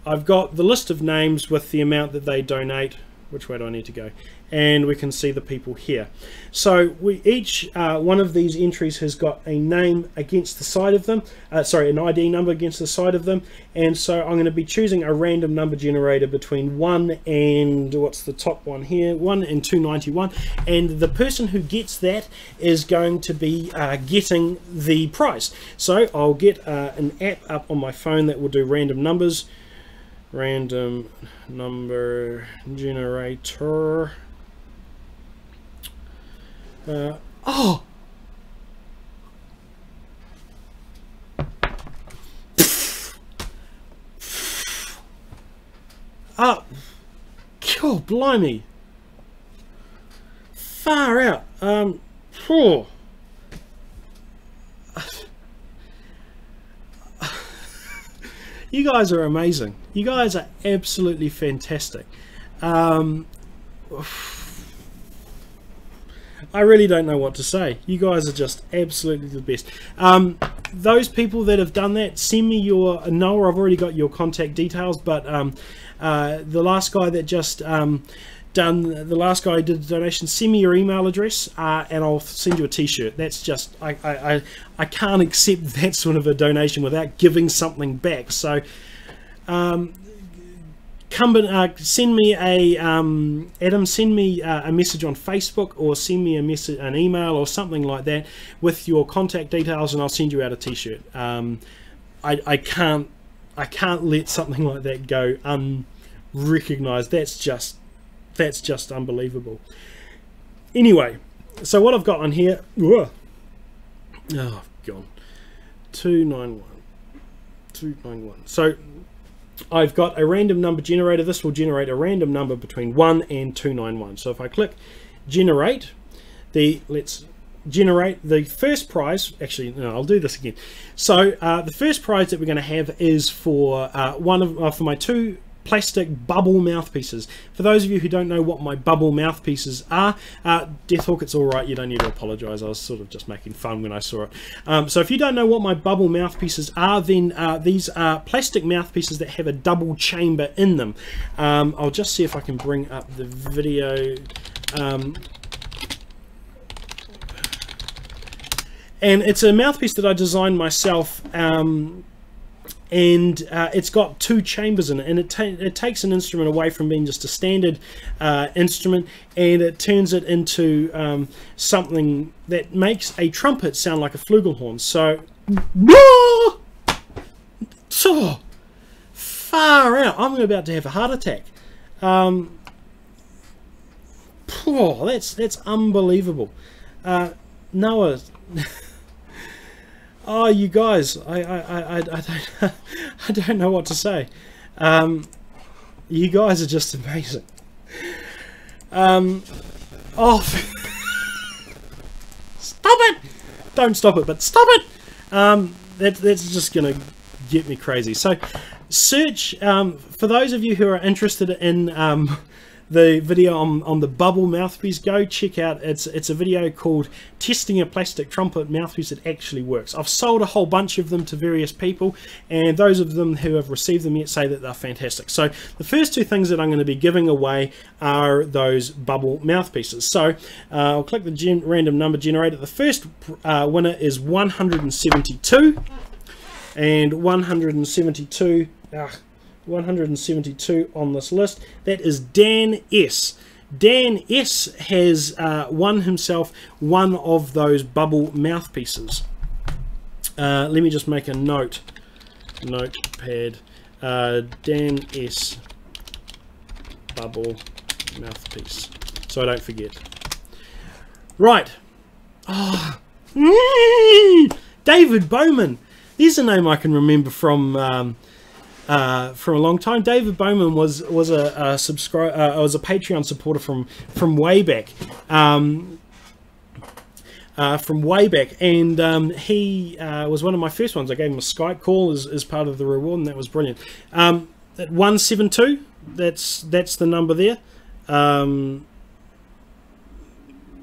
I've got the list of names with the amount that they donate. Which way do I need to go? And we can see the people here. So we each one of these entries has got a name against the side of them, sorry, an ID number against the side of them, and so I'm going to be choosing a random number generator between 1 and, what's the top one here, 1 and 291, and the person who gets that is going to be getting the prize. So I'll get an app up on my phone that will do random numbers. Random number generator. Oh! Oh! Blimey! Far out. Phew. You guys are amazing. You guys are absolutely fantastic. I really don't know what to say. You guys are just absolutely the best. Those people that have done that, send me your... Noah, I've already got your contact details, but the last guy that just the last guy who did the donation, send me your email address and I'll send you a t-shirt. That's just... I can't accept that sort of a donation without giving something back. So send me a Adam, send me a message on Facebook, or send me an email or something like that with your contact details, and I'll send you out a t-shirt. I can't let something like that go unrecognized. That's just unbelievable. Anyway, so what I've got on here, oh god, 291. So I've got a random number generator. This will generate a random number between 1 and 291. So if I click generate, let's generate the first prize. Actually, no, I'll do this again. So the first prize that we're going to have is for for my 2 plastic bubble mouthpieces. For those of you who don't know what my bubble mouthpieces are, Deathhawk, it's alright, you don't need to apologise, I was sort of just making fun when I saw it. So if you don't know what my bubble mouthpieces are, then these are plastic mouthpieces that have a double chamber in them. I'll just see if I can bring up the video. And it's a mouthpiece that I designed myself, and it's got 2 chambers in it, and it takes an instrument away from being just a standard instrument, and it turns it into something that makes a trumpet sound like a flugelhorn. So, so far out, I'm about to have a heart attack. That's unbelievable. Noah. Oh, you guys, I don't know what to say. You guys are just amazing. Oh, stop it! Don't stop it, but stop it! That's just gonna get me crazy. So, search for those of you who are interested in the video on the bubble mouthpiece, go check out. It's a video called Testing a Plastic Trumpet Mouthpiece That Actually Works. I've sold a whole bunch of them to various people, and those of them who have received them yet say that they're fantastic. So the first two things that I'm going to be giving away are those bubble mouthpieces. So I'll click the random number generator. The first winner is 172, and 172 on this list. That is Dan S. Dan S has won himself one of those bubble mouthpieces. Let me just make a notepad. Dan S bubble mouthpiece, so I don't forget. Right. Oh. David Bowman. There's a name I can remember from a long time. David Bowman was a Patreon supporter from way back. And he was one of my first ones. I gave him a Skype call as part of the reward, and that was brilliant. At 172, that's the number there.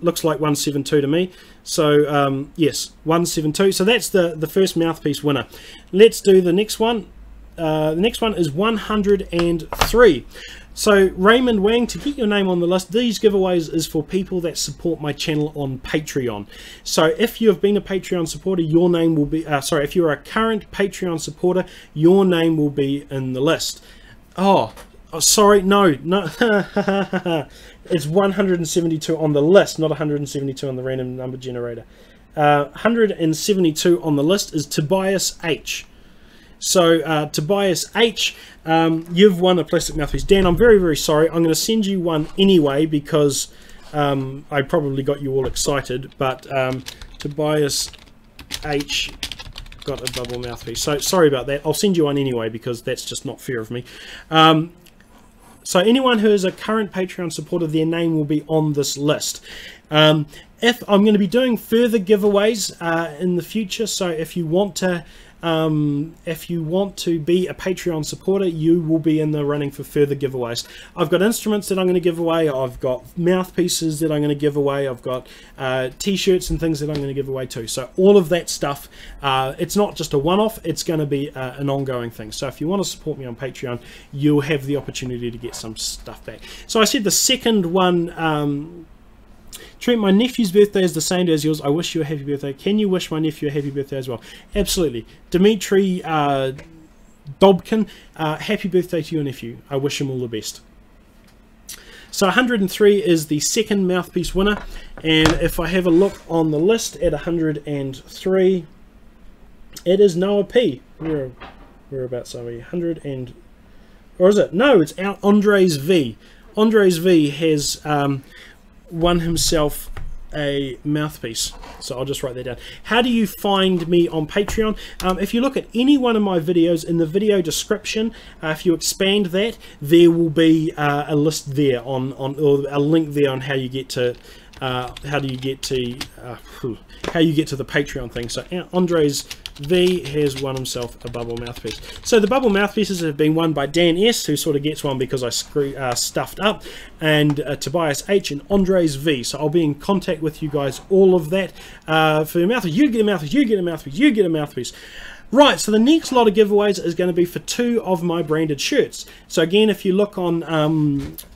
Looks like 172 to me. So yes, 172. So that's the first mouthpiece winner. Let's do the next one. The next one is 103. So Raymond Wang, to get your name on the list, these giveaways is for people that support my channel on Patreon. So if you have been a Patreon supporter, your name will be if you're a current Patreon supporter, your name will be in the list. Oh sorry, no it's 172 on the list, not 172 on the random number generator. 172 on the list is Tobias H. So Tobias H, you've won a plastic mouthpiece. Dan, I'm very, very sorry. I'm going to send you one anyway because I probably got you all excited. But Tobias H got a bubble mouthpiece. So sorry about that. I'll send you one anyway because that's just not fair of me. So anyone who is a current Patreon supporter, their name will be on this list. If I'm going to be doing further giveaways in the future, so if you want to be a Patreon supporter, you will be in the running for further giveaways. I've got instruments that I'm going to give away. I've got mouthpieces that I'm going to give away. I've got t-shirts and things that I'm going to give away too. So all of that stuff, it's not just a one-off, it's going to be an ongoing thing. So if you want to support me on Patreon, you'll have the opportunity to get some stuff back. So I said the second one, Trent, my nephew's birthday is the same day as yours. I wish you a happy birthday. Can you wish my nephew a happy birthday as well? Absolutely. Dimitri Dobkin, happy birthday to your nephew. I wish him all the best. So 103 is the second mouthpiece winner. And if I have a look on the list at 103, it is Noah P. Whereabouts are we? 100 and... Or is it? No, it's Andres V. Andres V has... won himself a mouthpiece. So I'll just write that down. How do you find me on Patreon? If you look at any one of my videos in the video description, if you expand that, there will be a list there or a link there on how you get to how you get to the Patreon thing. So Andres V has won himself a bubble mouthpiece. So the bubble mouthpieces have been won by Dan S, who sort of gets one because I stuffed up, and Tobias H and Andres V. So I'll be in contact with you guys, all of that. For your mouthpiece, you get a mouthpiece, you get a mouthpiece, you get a mouthpiece. Right, so the next lot of giveaways is going to be for 2 of my branded shirts. So again, if you look on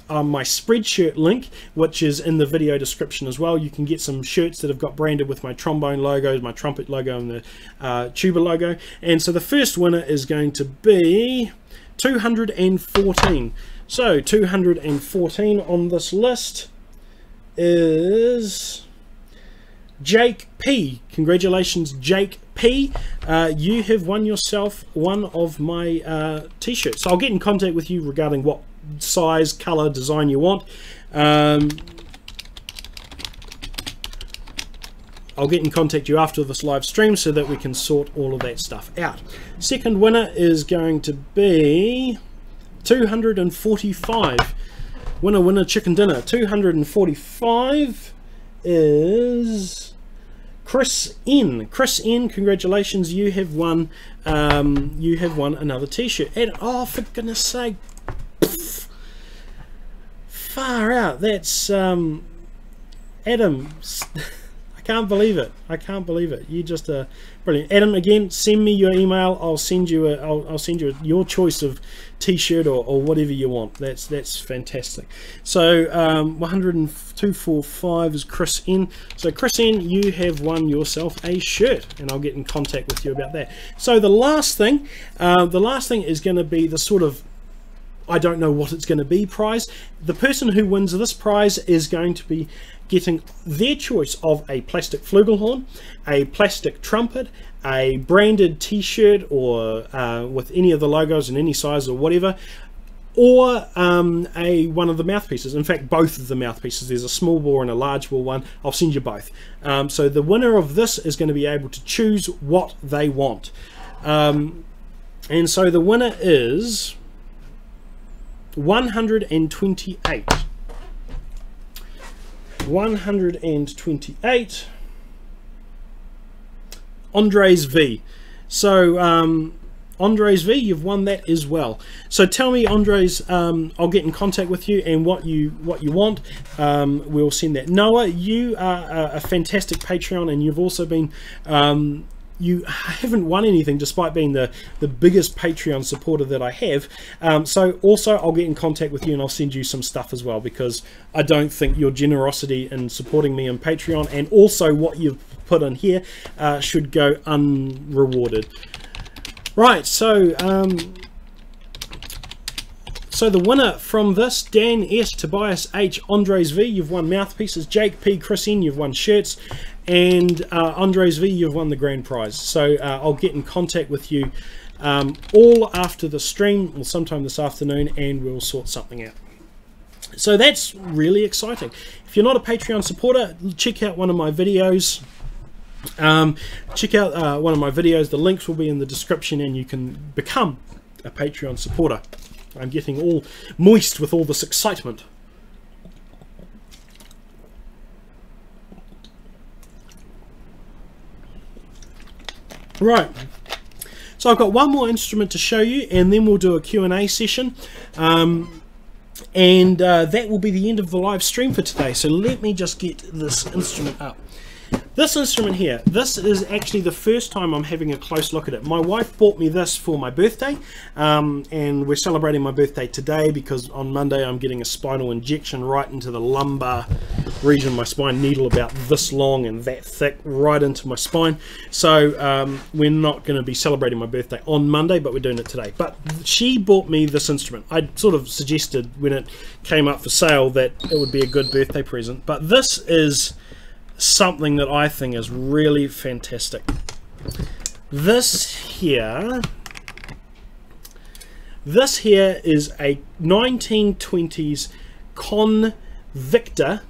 my Spreadshirt link, which is in the video description as well, you can get some shirts that have got branded with my trombone logo, my trumpet logo, and the tuba logo. And so the first winner is going to be 214. So 214 on this list is Jake P. Congratulations, Jake P. You have won yourself one of my t-shirts. So I'll get in contact with you regarding what size, color, design you want. I'll get in contact with you after this live stream so that we can sort all of that stuff out. Second winner is going to be 245. Winner, chicken dinner. 245 is Chris N. Chris N, congratulations, you have won another t-shirt. And oh, for goodness sake, Far out. That's Adam. I can't believe it. I can't believe it. You just brilliant. Adam, again, send me your email. I'll send you I'll send you your choice of t-shirt or whatever you want. That's fantastic. So 102.45 is Chris N. So Chris N, you have won yourself a shirt, and I'll get in contact with you about that. So the last thing is going to be the sort of, I don't know what it's going to be, prize. The person who wins this prize is going to be getting their choice of a plastic flugelhorn, a plastic trumpet, a branded t-shirt or with any of the logos in any size or whatever, or one of the mouthpieces. In fact, both of the mouthpieces. There's a small bore and a large bore one. I'll send you both. So the winner of this is going to be able to choose what they want. And so the winner is 128. 128. Andres V. So Andres V, you've won that as well. So tell me, Andres, I'll get in contact with you, and what you want, we'll send that. Noah, you are a fantastic Patreon, and you've also been you haven't won anything despite being the biggest Patreon supporter that I have. So also I'll get in contact with you, and I'll send you some stuff as well, because I don't think your generosity in supporting me on Patreon and also what you've put in here should go unrewarded. Right, so so the winner from this, Dan S, Tobias H, Andres V, you've won mouthpieces. Jake P, Chris N, you've won shirts, and Andres V, you've won the grand prize. So I'll get in contact with you all after the stream, or sometime this afternoon, and we'll sort something out. So that's really exciting. If you're not a Patreon supporter, check out one of my videos. Check out one of my videos. The links will be in the description, and you can become a Patreon supporter. I'm getting all moist with all this excitement. Right, so I've got one more instrument to show you, and then we'll do a Q&A session, and that will be the end of the live stream for today. So let me just get this instrument up. This instrument here, this is actually the first time I'm having a close look at it. My wife bought me this for my birthday, and we're celebrating my birthday today because on Monday I'm getting a spinal injection right into the lumbar region of my spine, needle about this long and that thick right into my spine. So we're not going to be celebrating my birthday on Monday, but we're doing it today. But she bought me this instrument. I sort of suggested when it came up for sale that it would be a good birthday present, but this is something that I think is really fantastic. This here is a 1920s Conn Victor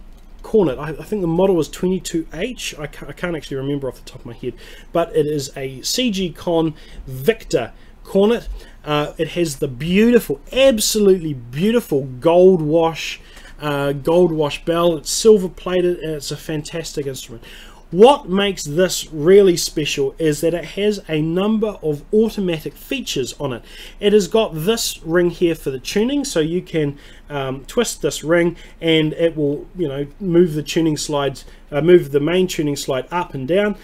Cornet. I think the model was 22H. I can't actually remember off the top of my head, but it is a CG Conn Victor Cornet. It has the beautiful, absolutely beautiful gold wash bell. It's silver plated, and it's a fantastic instrument. What makes this really special is that it has a number of automatic features on it. It has got this ring here for the tuning, so you can twist this ring and it will, you know, move the tuning slides, move the main tuning slide up and down.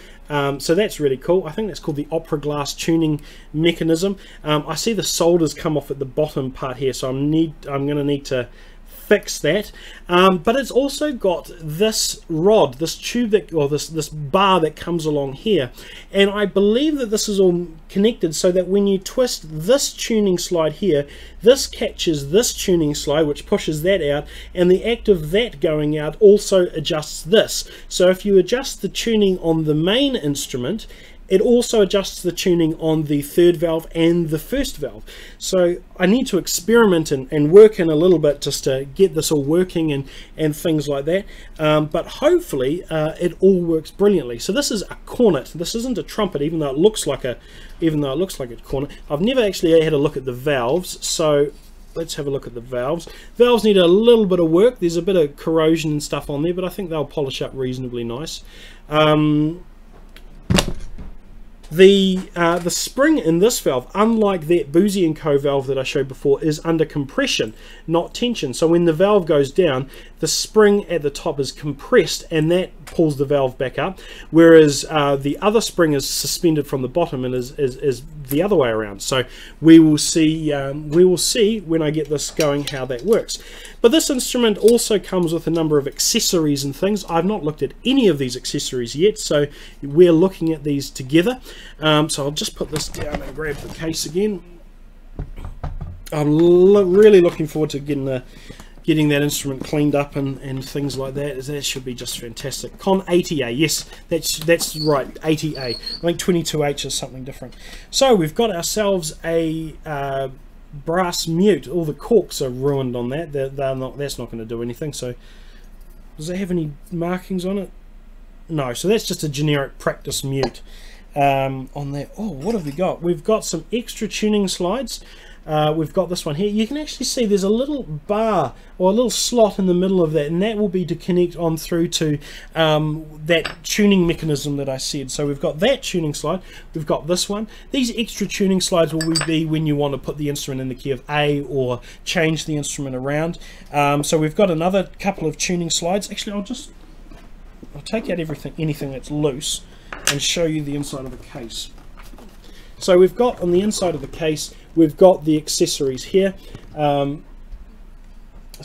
So that's really cool. I think that's called the opera glass tuning mechanism. I see the solders come off at the bottom part here, so I'm going to need to fix that. But it's also got this rod, this tube that, or this bar that comes along here, and I believe that this is all connected so that when you twist this tuning slide here, this catches this tuning slide, which pushes that out, and the act of that going out also adjusts this. So if you adjust the tuning on the main instrument, it also adjusts the tuning on the third valve and the first valve. So I need to experiment and work in a little bit just to get this all working and things like that. But hopefully it all works brilliantly. So this is a cornet. This isn't a trumpet, even though it looks like a cornet. I've never actually had a look at the valves, so let's have a look at the valves. Valves need a little bit of work. There's a bit of corrosion and stuff on there, but I think they'll polish up reasonably nice. The spring in this valve, unlike that Boosey & Co valve that I showed before, is under compression, not tension. So when the valve goes down, the spring at the top is compressed and that pulls the valve back up, whereas the other spring is suspended from the bottom and is the other way around. So we will see when I get this going how that works. But this instrument also comes with a number of accessories and things. I've not looked at any of these accessories yet, so we're looking at these together. So I'll just put this down and grab the case again. I'm really looking forward to getting that instrument cleaned up and things like that. That should be just fantastic. Conn 80A, yes, that's right, 80A. I think 22H is something different. So we've got ourselves a brass mute. All the corks are ruined on that. That's not going to do anything. So does it have any markings on it? No. So that's just a generic practice mute on there. Oh, what have we got? We've got some extra tuning slides. We've got this one here. You can actually see there's a little bar or a little slot in the middle of that, and that will be to connect on through to that tuning mechanism that I said. So we've got that tuning slide, we've got this one. These extra tuning slides will be when you want to put the instrument in the key of A or change the instrument around. So we've got another couple of tuning slides. Actually, I'll take out anything that's loose and show you the inside of the case. So we've got on the inside of the case, we've got the accessories here. So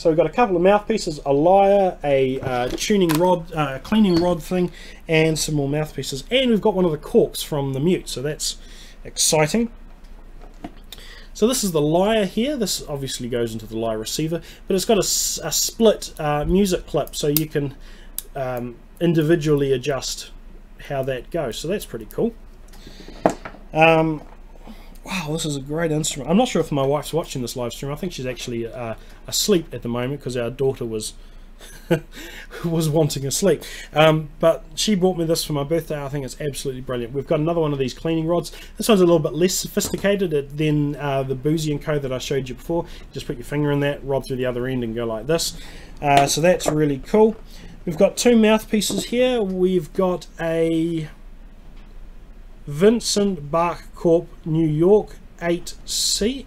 we've got a couple of mouthpieces, a lyre, a tuning rod, cleaning rod thing, and some more mouthpieces. And we've got one of the corks from the mute, so that's exciting. So this is the lyre here. This obviously goes into the lyre receiver, but it's got a split music clip, so you can individually adjust how that goes. So that's pretty cool. Wow, this is a great instrument. I'm not sure if my wife's watching this live stream. I think she's actually asleep at the moment because our daughter was was wanting a sleep. But she bought me this for my birthday. I think it's absolutely brilliant. We've got another one of these cleaning rods. This one's a little bit less sophisticated than the Boosey & Co that I showed you before. Just put your finger in that, rod through the other end and go like this. So that's really cool. We've got two mouthpieces here. We've got a Vincent Bach Corp New York 8C,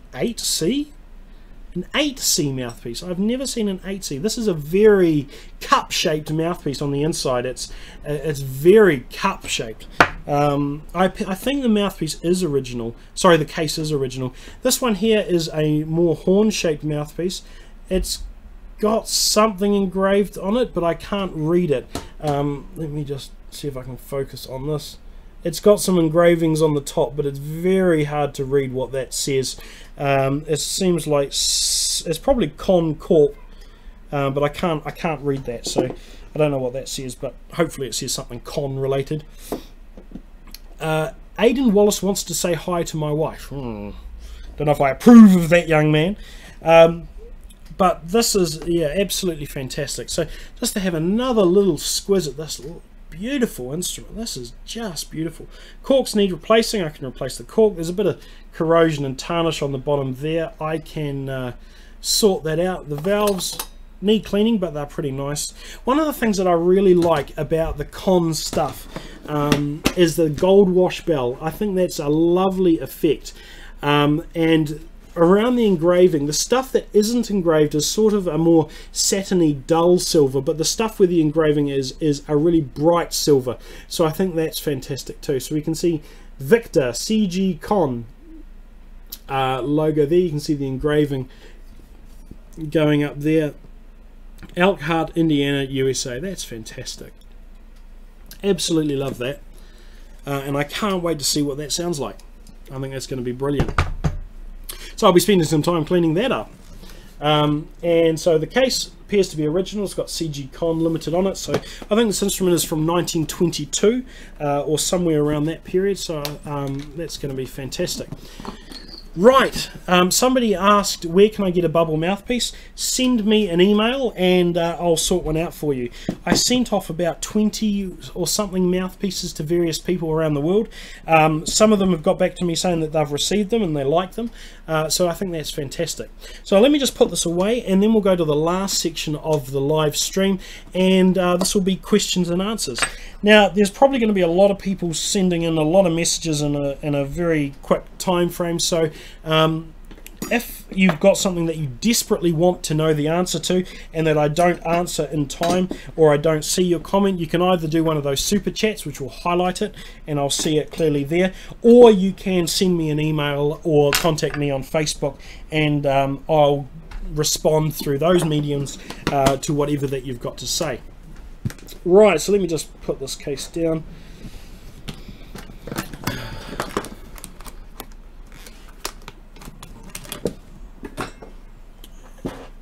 an 8C mouthpiece. I've never seen an 8C. This is a very cup-shaped mouthpiece on the inside. It's very cup-shaped. I think the mouthpiece is original. Sorry, the case is original. This one here is a more horn-shaped mouthpiece. It's got something engraved on it, but I can't read it. Let me just see if I can focus on this. It's got some engravings on the top, but it's very hard to read what that says. It seems like it's probably Conn Corp, but I can't read that, so I don't know what that says. But hopefully it says something Conn related. Aidan Wallace wants to say hi to my wife. Don't know if I approve of that young man. But this is, yeah, absolutely fantastic. So just to have another little squiz at this beautiful instrument. This is just beautiful. Corks need replacing. I can replace the cork. There's a bit of corrosion and tarnish on the bottom there. I can sort that out. The valves need cleaning, but they're pretty nice. One of the things that I really like about the Conn stuff is the gold wash bell. I think that's a lovely effect. And around the engraving, the stuff that isn't engraved is sort of a more satiny dull silver, but the stuff where the engraving is a really bright silver. So I think that's fantastic too. So we can see Victor CG Conn logo there. You can see the engraving going up there. Elkhart, Indiana, USA. That's fantastic. Absolutely love that. And I can't wait to see what that sounds like. I think that's going to be brilliant. So I'll be spending some time cleaning that up. And so the case appears to be original. It's got CG Conn Limited on it. So I think this instrument is from 1922 or somewhere around that period. So that's going to be fantastic. Right, somebody asked where can I get a bubble mouthpiece. Send me an email and I'll sort one out for you. I sent off about 20 or something mouthpieces to various people around the world. Some of them have got back to me saying that they've received them and they like them, so I think that's fantastic. So let me just put this away and then we'll go to the last section of the live stream, and this will be questions and answers. Now, there's probably going to be a lot of people sending in a lot of messages in a very quick time frame, so if you've got something that you desperately want to know the answer to and that I don't answer in time, or I don't see your comment, you can either do one of those super chats which will highlight it and I'll see it clearly there, or you can send me an email or contact me on Facebook and I'll respond through those mediums to whatever that you've got to say. Right, so let me just put this case down.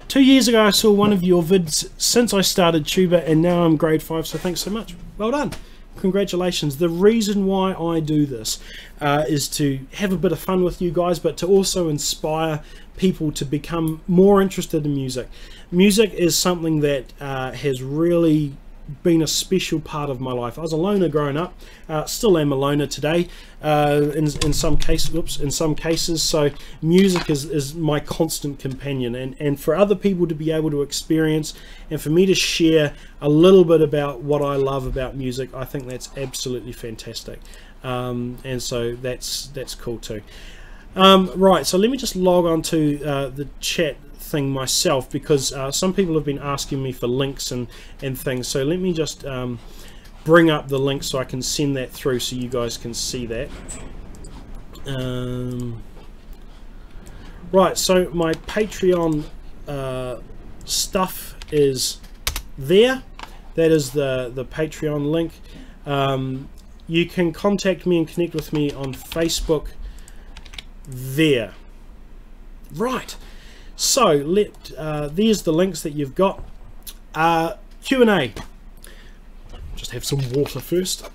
Two years ago I saw one of your vids since I started tuba and now I'm grade 5, so thanks so much. Well done. Congratulations. The reason why I do this is to have a bit of fun with you guys, but to also inspire people to become more interested in music. Music is something that has really been a special part of my life. I was a loner growing up, still am a loner today in some cases, so music is my constant companion, and for other people to be able to experience and for me to share a little bit about what I love about music, I think that's absolutely fantastic, and so that's cool too. Right, so let me just log on to the chat thing myself, because some people have been asking me for links and things, so let me just bring up the link so I can send that through so you guys can see that. Right, so my Patreon stuff is there. That is the Patreon link. You can contact me and connect with me on Facebook there. Right, so there's the links that you've got. Q&A. Just have some water first.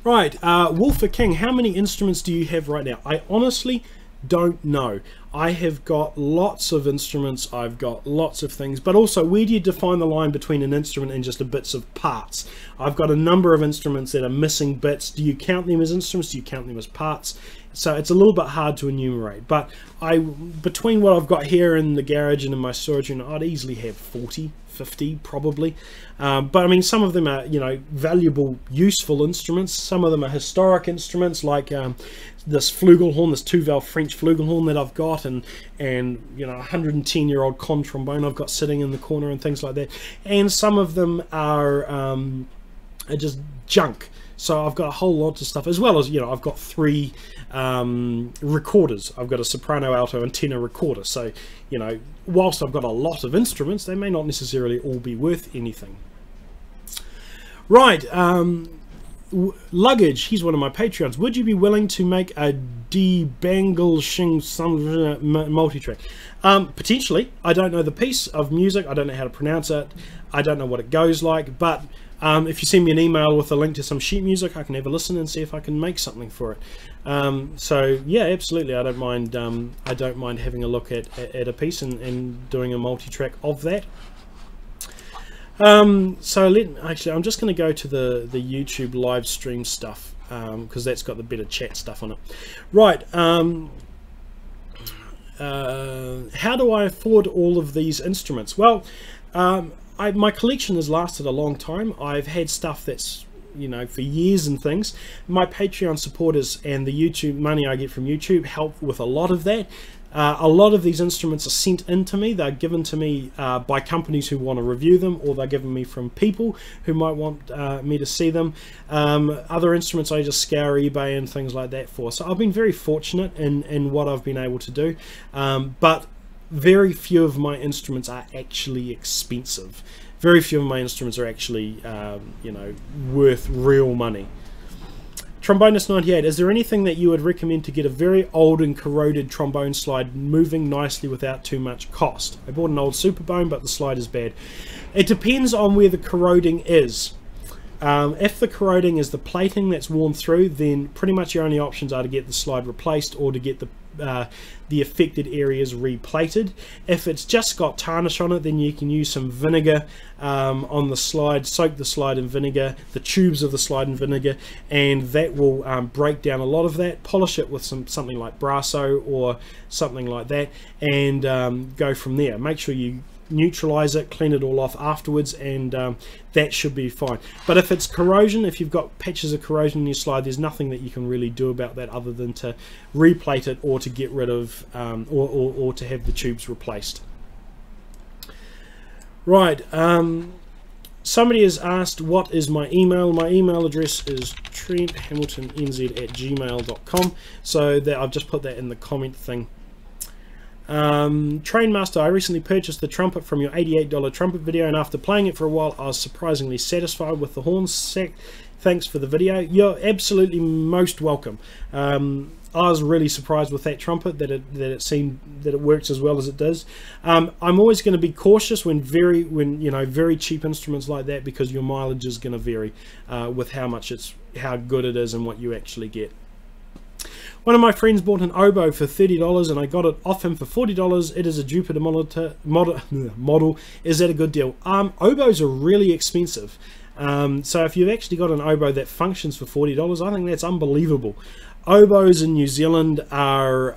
Right, Wolfer King, how many instruments do you have right now? I honestly don't know. I have got lots of instruments, I've got lots of things, but also where do you define the line between an instrument and just a bits of parts? I've got a number of instruments that are missing bits. Do you count them as instruments? Do you count them as parts? So it's a little bit hard to enumerate, but between what I've got here in the garage and in my storage unit, I'd easily have 40, 50 probably. But I mean, some of them are, you know, valuable, useful instruments. Some of them are historic instruments, like this flugelhorn, this 2-valve French flugelhorn that I've got, and you know, 110-year-old Conn trombone I've got sitting in the corner and things like that. And some of them are just junk. So I've got a whole lot of stuff, as well as, you know, I've got 3 recorders. I've got a soprano, alto and tenor recorder. So, you know, whilst I've got a lot of instruments, they may not necessarily all be worth anything. Right, Luggage, he's one of my Patreons. Would you be willing to make a debangle shing some multi-track? Potentially. I don't know the piece of music. I don't know how to pronounce it. I don't know what it goes like, but if you send me an email with a link to some sheet music, I can have a listen and see if I can make something for it. So yeah, absolutely, I don't mind having a look at a piece and doing a multi-track of that. So actually, I'm just going to go to the YouTube live stream stuff, because that's got the better chat stuff on it. Right, how do I afford all of these instruments? Well, my collection has lasted a long time. I've had stuff that's, you know, for years and things. My Patreon supporters and the YouTube money I get from YouTube help with a lot of that. A lot of these instruments are sent in to me. They're given to me by companies who want to review them, or they're given me from people who might want me to see them. Other instruments I just scour eBay and things like that for. So I've been very fortunate in what I've been able to do, but very few of my instruments are actually expensive. Very few of my instruments are actually you know, worth real money. Trombonist98, is there anything that you would recommend to get a very old and corroded trombone slide moving nicely without too much cost? I bought an old Superbone, but the slide is bad. It depends on where the corroding is. If the corroding is the plating that's worn through, then pretty much your only options are to get the slide replaced or to get the affected areas replated. If it's just got tarnish on it, then you can use some vinegar on the slide, soak the slide in vinegar, the tubes of the slide in vinegar, and that will break down a lot of that. Polish it with something like Brasso or something like that, and go from there. Make sure you neutralize it, clean it all off afterwards, and that should be fine. But if it's corrosion, if you've got patches of corrosion in your slide, there's nothing that you can really do about that other than to replate it or to get rid of or to have the tubes replaced. Right, somebody has asked what is my email. My email address is trenthamiltonnz@gmail.com, so that I've just put that in the comment thing. Trainmaster, I recently purchased the trumpet from your $88 trumpet video, and after playing it for a while I was surprisingly satisfied with the horns. Thanks for the video. You're absolutely most welcome. I was really surprised with that trumpet, that it works as well as it does. I'm always going to be cautious when very cheap instruments like that, because your mileage is going to vary with how good it is and what you actually get. One of my friends bought an oboe for $30 and I got it off him for $40. It is a Jupiter model. Is that a good deal? Oboes are really expensive. So if you've actually got an oboe that functions for $40, I think that's unbelievable. Oboes in New Zealand are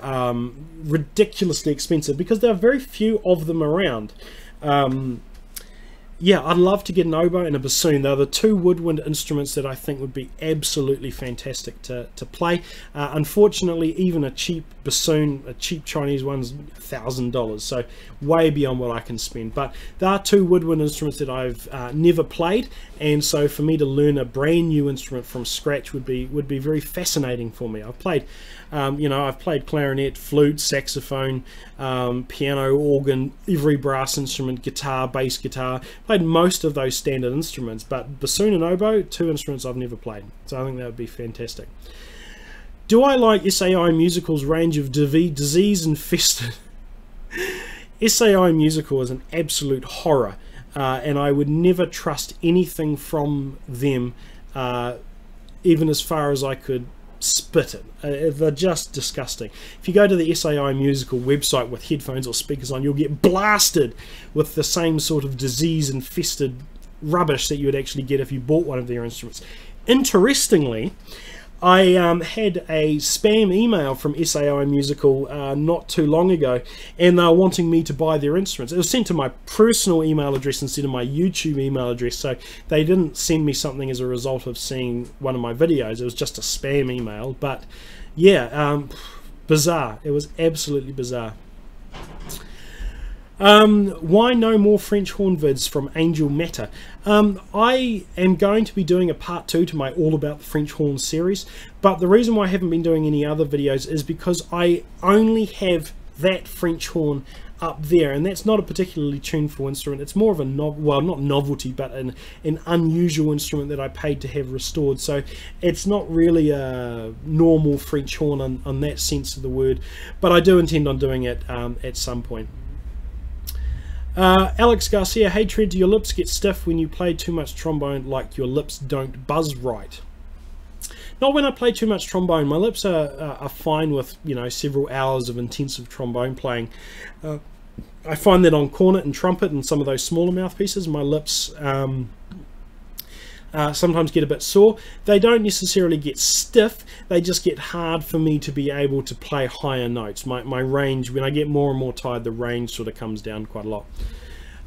ridiculously expensive because there are very few of them around. Yeah, I'd love to get an oboe and a bassoon. They're the two woodwind instruments that I think would be absolutely fantastic to play. Unfortunately, even a cheap bassoon, a cheap Chinese one's $1,000, so way beyond what I can spend. But there are two woodwind instruments that I've never played, and so for me to learn a brand new instrument from scratch would be very fascinating for me. I've played, I've played clarinet, flute, saxophone, piano, organ, every brass instrument, guitar, bass guitar. Played most of those standard instruments, but bassoon and oboe, two instruments I've never played. So I think that would be fantastic. Do I like SAI Musical's range of disease-infested? SAI Musical is an absolute horror, and I would never trust anything from them, even as far as I could spit it. They're just disgusting. If you go to the SAI Musical website with headphones or speakers on, you'll get blasted with the same sort of disease-infested rubbish that you would actually get if you bought one of their instruments. Interestingly, I had a spam email from SAI Musical not too long ago, and they were wanting me to buy their instruments. It was sent to my personal email address instead of my YouTube email address, so they didn't send me something as a result of seeing one of my videos. It was just a spam email, but yeah, bizarre. It was absolutely bizarre. Why no more French horn vids from Angel Matter? I am going to be doing a part 2 to my All About the French Horn series, but the reason why I haven't been doing any other videos is because I only have that French horn up there, and that's not a particularly tuneful instrument. It's more of a not novelty, but an unusual instrument that I paid to have restored, so it's not really a normal French horn on that sense of the word, but I do intend on doing it at some point. Alex Garcia, hey Trent, do your lips get stiff when you play too much trombone, like your lips don't buzz right? Not when I play too much trombone. My lips are fine with, several hours of intensive trombone playing. I find that on cornet and trumpet and some of those smaller mouthpieces, my lips sometimes get a bit sore. They don't necessarily get stiff, they just get hard for me to be able to play higher notes. My range, when I get more and more tired, the range sort of comes down quite a lot.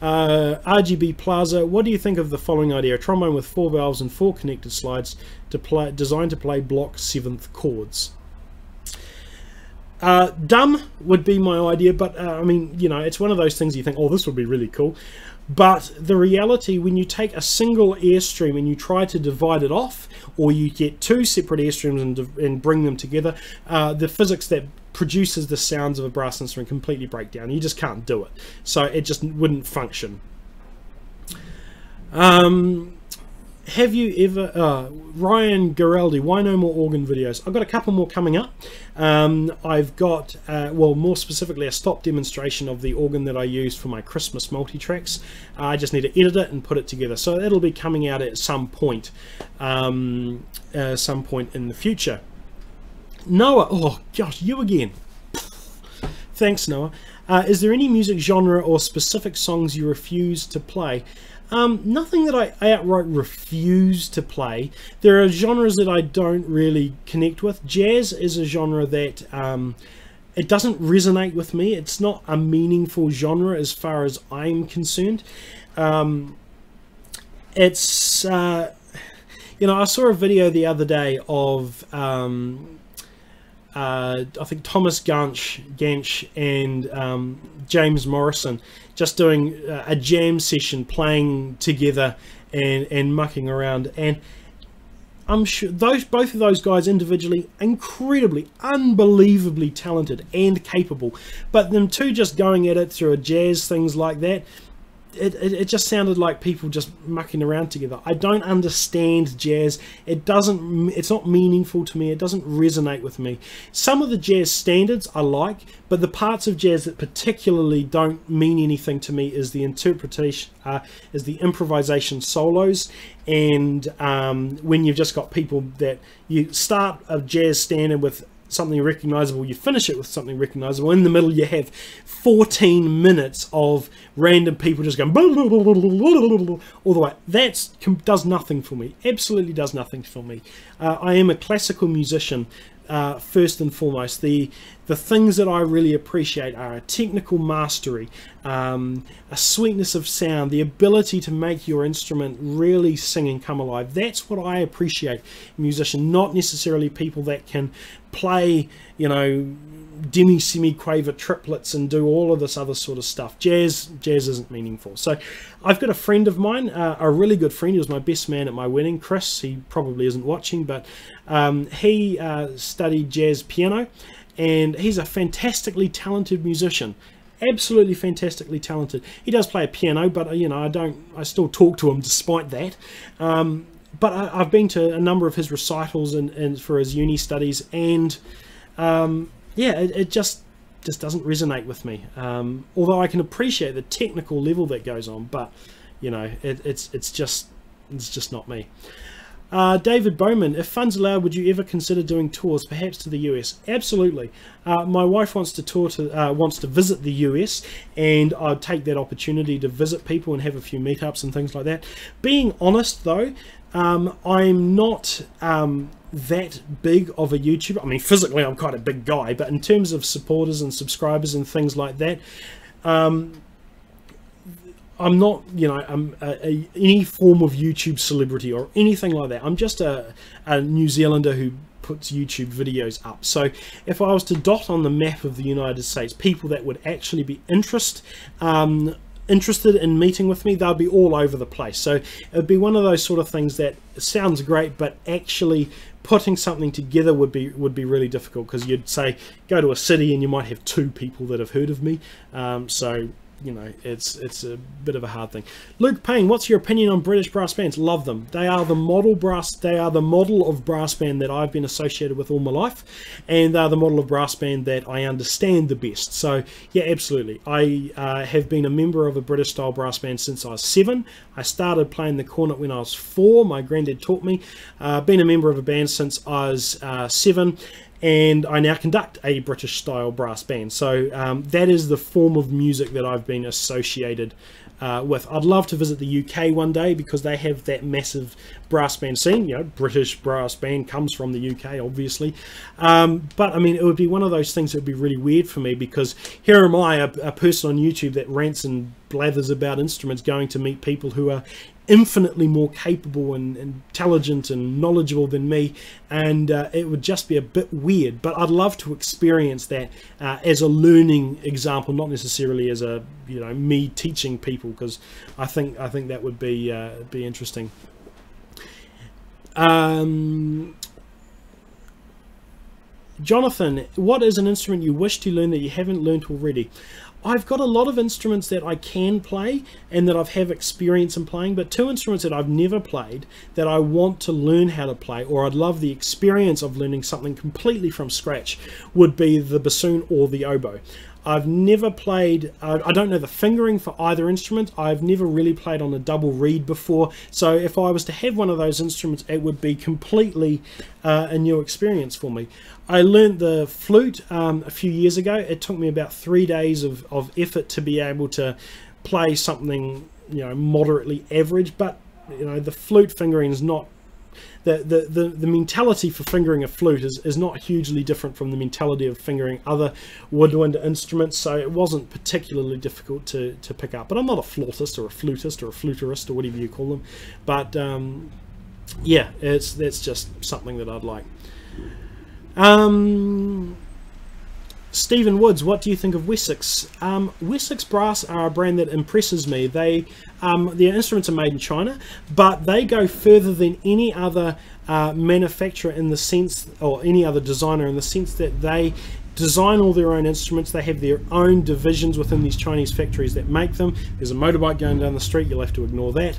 RGB Plaza, what do you think of the following idea? A trombone with 4 valves and 4 connected slides designed to play block 7th chords. Dumb would be my idea, but I mean, it's one of those things you think, oh, this would be really cool. But the reality, when you take a single airstream and you try to divide it off, or you get 2 separate airstreams and bring them together, the physics that produces the sounds of a brass instrument completely break down. You just can't do it. So it just wouldn't function. have you ever, Ryan Garaldi, why no more organ videos? I've got a couple more coming up. I've got, well, more specifically, a stop demonstration of the organ that I used for my Christmas multi-tracks. I just need to edit it and put it together. So it'll be coming out at some point in the future. Noah, oh gosh, you again. Thanks, Noah. Is there any music genre or specific songs you refuse to play? Nothing that I outright refuse to play. There are genres that I don't really connect with. Jazz is a genre that it doesn't resonate with me. It's not a meaningful genre as far as I'm concerned. It's you know, I saw a video the other day of I think Thomas Ganch and James Morrison just doing a jam session, playing together and mucking around, and I'm sure both of those guys individually incredibly, unbelievably talented and capable, but them two just going at it through a jazz, things like that, it just sounded like people just mucking around together. I don't understand jazz. It's not meaningful to me. It doesn't resonate with me. Some of the jazz standards I like, but the parts of jazz that particularly don't mean anything to me is the interpretation, is the improvisation solos, and when you've just got people that you start a jazz standard with something recognizable, you finish it with something recognizable, in the middle you have 14 minutes of random people just going all the way. That does nothing for me. Absolutely does nothing for me. I am a classical musician first and foremost. The things that I really appreciate are a technical mastery, a sweetness of sound, the ability to make your instrument really sing and come alive. That's what I appreciate in musician, not necessarily people that can play, you know, semi-quaver triplets and do all of this other sort of stuff. Jazz isn't meaningful. So I've got a friend of mine, a really good friend. He was my best man at my wedding, Chris. He probably isn't watching, but he studied jazz piano, and he's a fantastically talented musician. Absolutely fantastically talented. He does play a piano, but you know, I still talk to him despite that. But I've been to a number of his recitals and for his uni studies, and yeah, it just doesn't resonate with me. Although I can appreciate the technical level that goes on, but you know, it's just not me. David Bowman, if funds allowed, would you ever consider doing tours, perhaps to the US? Absolutely. My wife wants to visit the US, and I'd take that opportunity to visit people and have a few meetups and things like that. Being honest though, I'm not that big of a YouTuber. I mean, physically I'm quite a big guy, but in terms of supporters and subscribers and things like that, I'm not, you know, any form of YouTube celebrity or anything like that. I'm just a New Zealander who puts YouTube videos up. So if I was to dot on the map of the United States people that would actually be interested in meeting with me, they'll be all over the place. So it'd be one of those sort of things that sounds great, but actually putting something together would be really difficult, because you'd say go to a city and you might have 2 people that have heard of me. So you know, it's a bit of a hard thing. Luke Payne, what's your opinion on British brass bands? Love them. They are the model of brass band that I've been associated with all my life, and they're the model of brass band that I understand the best. So yeah, absolutely. I have been a member of a British style brass band since I was 7. I started playing the cornet when I was 4. My granddad taught me. Been a member of a band since I was 7. And I now conduct a British style brass band. So that is the form of music that I've been associated with. I'd love to visit the UK one day, because they have that massive brass band scene. You know, British brass band comes from the UK, obviously. But I mean, it would be one of those things that would be really weird for me, because here am I, a person on YouTube that rants and blathers about instruments, going to meet people who are infinitely more capable and intelligent and knowledgeable than me, and it would just be a bit weird. But I'd love to experience that as a learning example, not necessarily as a, you know, me teaching people, because I think that would be interesting. Jonathan, what is an instrument you wish to learn that you haven't learnt already? I've got a lot of instruments that I can play and that I've have experience in playing, but two instruments that I've never played that I want to learn how to play, or I'd love the experience of learning something completely from scratch, would be the bassoon or the oboe. I've never played, I don't know the fingering for either instrument. I've never really played on a double reed before, so if I was to have one of those instruments, it would be completely a new experience for me. I learned the flute a few years ago. It took me about 3 days of effort to be able to play something, you know, moderately average, but you know, the flute fingering is not, the mentality for fingering a flute is not hugely different from the mentality of fingering other woodwind instruments, so it wasn't particularly difficult to pick up. But I'm not a flautist or a flutist or a fluterist or whatever you call them, but yeah, that's just something that I'd like. Stephen Woods, what do you think of Wessex? Wessex Brass are a brand that impresses me. Their instruments are made in China, but they go further than any other manufacturer in the sense, or any other designer in the sense that they design all their own instruments. They have their own divisions within these Chinese factories that make them. There's a motorbike going down the street, you'll have to ignore that.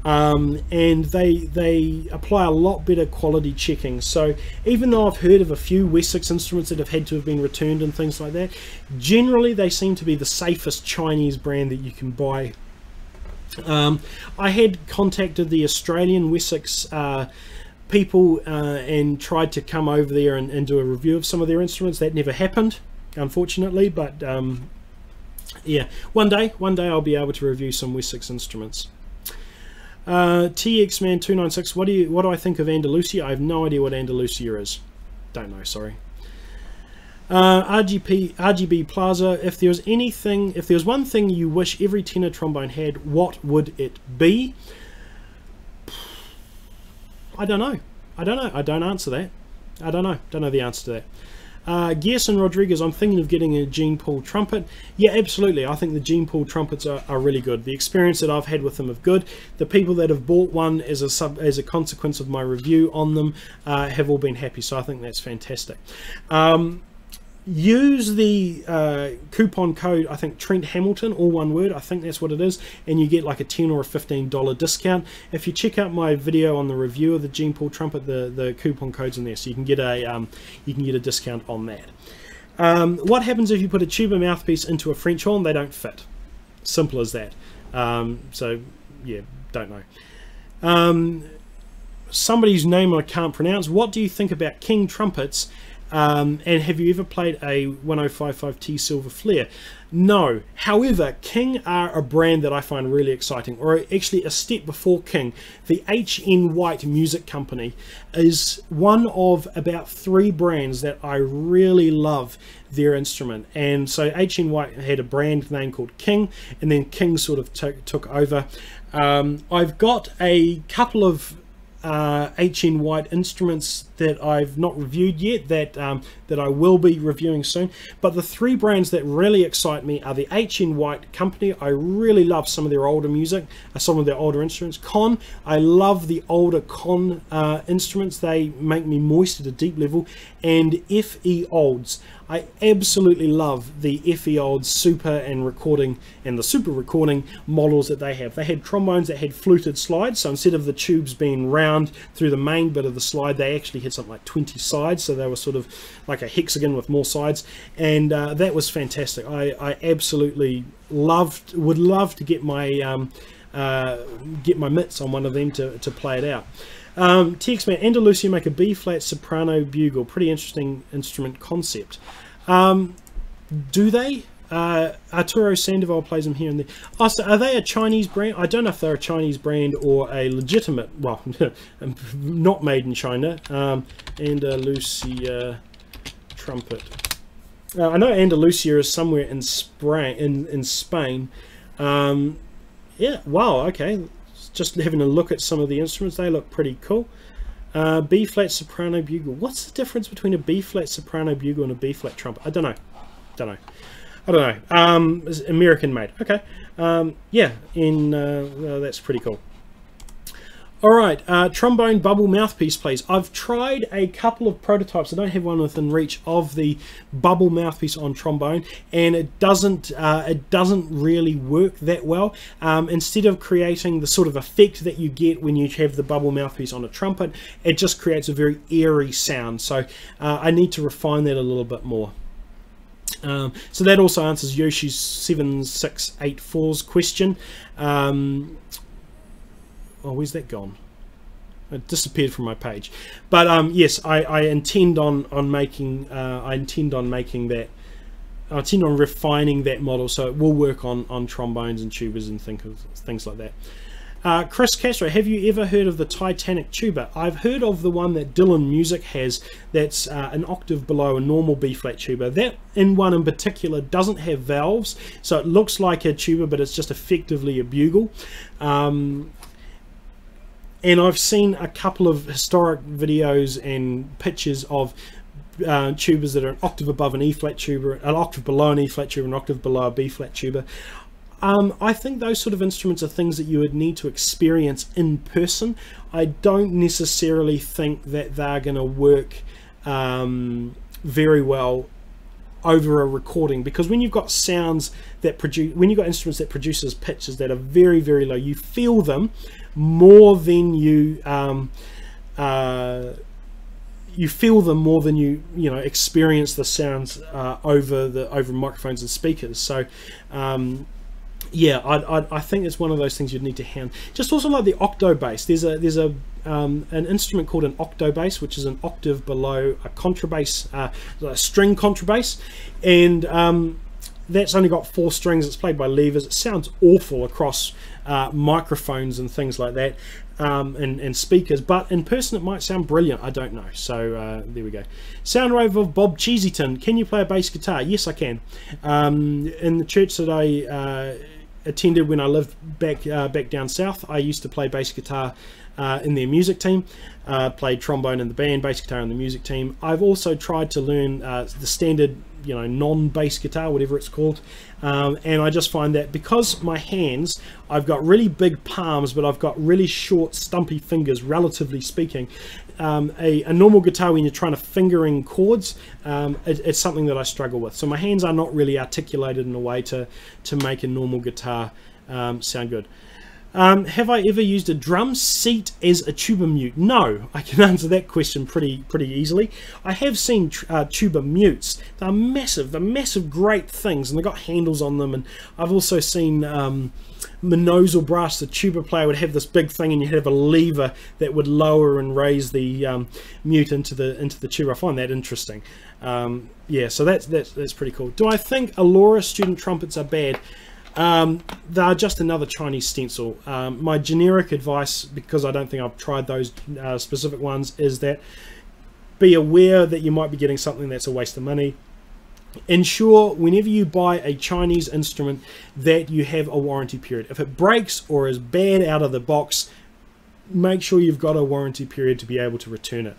And they apply a lot better quality checking. So even though I've heard of a few Wessex instruments that have had to have been returned and things like that, generally they seem to be the safest Chinese brand that you can buy. I had contacted the Australian Wessex people and tried to come over there and do a review of some of their instruments. That never happened, unfortunately, but yeah, one day I'll be able to review some Wessex instruments. TXman296, what do I think of Andalusia? I have no idea what Andalusia is. Don't know, sorry. RGB Plaza, if there was one thing you wish every tenor trombone had, what would it be? I don't know. I don't answer that. I don't know the answer to that. Gerson Rodriguez, I'm thinking of getting a Gene Paul trumpet. Yeah, absolutely. I think the Gene Paul trumpets are really good. The experience that I've had with them is good. The people that have bought one as a consequence of my review on them have all been happy, so I think that's fantastic. Use the coupon code, I think Trent Hamilton, all one word, I think that's what it is, and you get like a $10 or a $15 discount. If you check out my video on the review of the Gene Paul trumpet, the coupon code's in there, so you can get a discount on that. What happens if you put a tuba mouthpiece into a French horn? They don't fit. Simple as that. So yeah, don't know. Somebody's name I can't pronounce. What do you think about King trumpets? And have you ever played a 1055T Silver Flare? No. However, King are a brand that I find really exciting, or actually a step before King. The HN White Music Company is one of about 3 brands that I really love their instrument. And so HN White had a brand name called King, and then King sort of took over. I've got a couple of HN White instruments that I've not reviewed yet that I will be reviewing soon, but the 3 brands that really excite me are the HN White Company. I really love some of their older music, some of their older instruments. Conn, I love the older Conn instruments. They make me moist at a deep level. And FE Olds, I absolutely love the FE Olds super and recording and the super recording models that they have. They had trombones that had fluted slides, so instead of the tubes being round through the main bit of the slide, they actually had something like 20 sides, so they were sort of like a hexagon with more sides, and that was fantastic. I absolutely would love to get my mitts on one of them to play it out. TXman, Andalusia make a B-flat soprano bugle. Pretty interesting instrument concept. Do they? Arturo Sandoval plays them here and there. Oh, so are they a Chinese brand? I don't know if they're a Chinese brand or a legitimate, well, not made in China. Andalusia trumpet. I know Andalusia is somewhere in Spain. Yeah, wow, okay. Just having a look at some of the instruments, they look pretty cool. B-flat soprano bugle. What's the difference between a B-flat soprano bugle and a B-flat trumpet? I don't know. It's American made. Okay. Yeah, that's pretty cool. Alright, trombone bubble mouthpiece, please. I've tried a couple of prototypes. I don't have one within reach of the bubble mouthpiece on trombone, and it doesn't really work that well. Instead of creating the sort of effect that you get when you have the bubble mouthpiece on a trumpet, it just creates a very airy sound. So I need to refine that a little bit more. So that also answers Yoshi's 7684's question. Oh, where's that gone? It disappeared from my page. But yes, I intend on making refining that model, so it will work on trombones and tubas and things like that. Chris Castro, have you ever heard of the Titanic tuba? I've heard of the one that Dylan Music has, that's an octave below a normal B-flat tuba. That one in particular doesn't have valves, so it looks like a tuba, but it's just effectively a bugle. And I've seen a couple of historic videos and pictures of tubas that are an octave above an E-flat tuba, an octave below an E-flat tuba, an octave below a B-flat tuba. I think those sort of instruments are things that you would need to experience in person. I don't necessarily think that they're going to work very well over a recording, because when you've got sounds that when you've got instruments that produces pitches that are very, very low, you feel them more than you experience the sounds over microphones and speakers. So yeah, I think it's one of those things you'd need to hand. Just also like the octo bass. There's an instrument called an octo bass, which is an octave below a contrabass, a string contrabass, and that's only got 4 strings. It's played by levers. It sounds awful across microphones and things like that, and speakers, but in person it might sound brilliant. I don't know. So there we go. Soundwave of Bob Cheesyton, can you play a bass guitar? Yes, I can. In the church that I attended when I lived back down south, I used to play bass guitar in their music team. Played trombone in the band, bass guitar in the music team. I've also tried to learn the standard, non-bass guitar, whatever it's called, and I just find that because my hands, I've got really big palms, but I've got really short, stumpy fingers, relatively speaking. A normal guitar, when you're trying to fingering chords, it's something that I struggle with. So my hands are not really articulated in a way to make a normal guitar sound good. Have I ever used a drum seat as a tuba mute? No, I can answer that question pretty easily. I have seen tuba mutes. They're massive, great things, and they've got handles on them. And I've also seen the nasal brass. The tuba player would have this big thing, and you'd have a lever that would lower and raise the mute into the tuba. I find that interesting. Yeah, so that's pretty cool. Do I think Alora student trumpets are bad? They're just another Chinese stencil. My generic advice, because I don't think I've tried those specific ones, is that be aware that you might be getting something that's a waste of money. Ensure whenever you buy a Chinese instrument that you have a warranty period. If it breaks or is bad out of the box, make sure you've got a warranty period to be able to return it.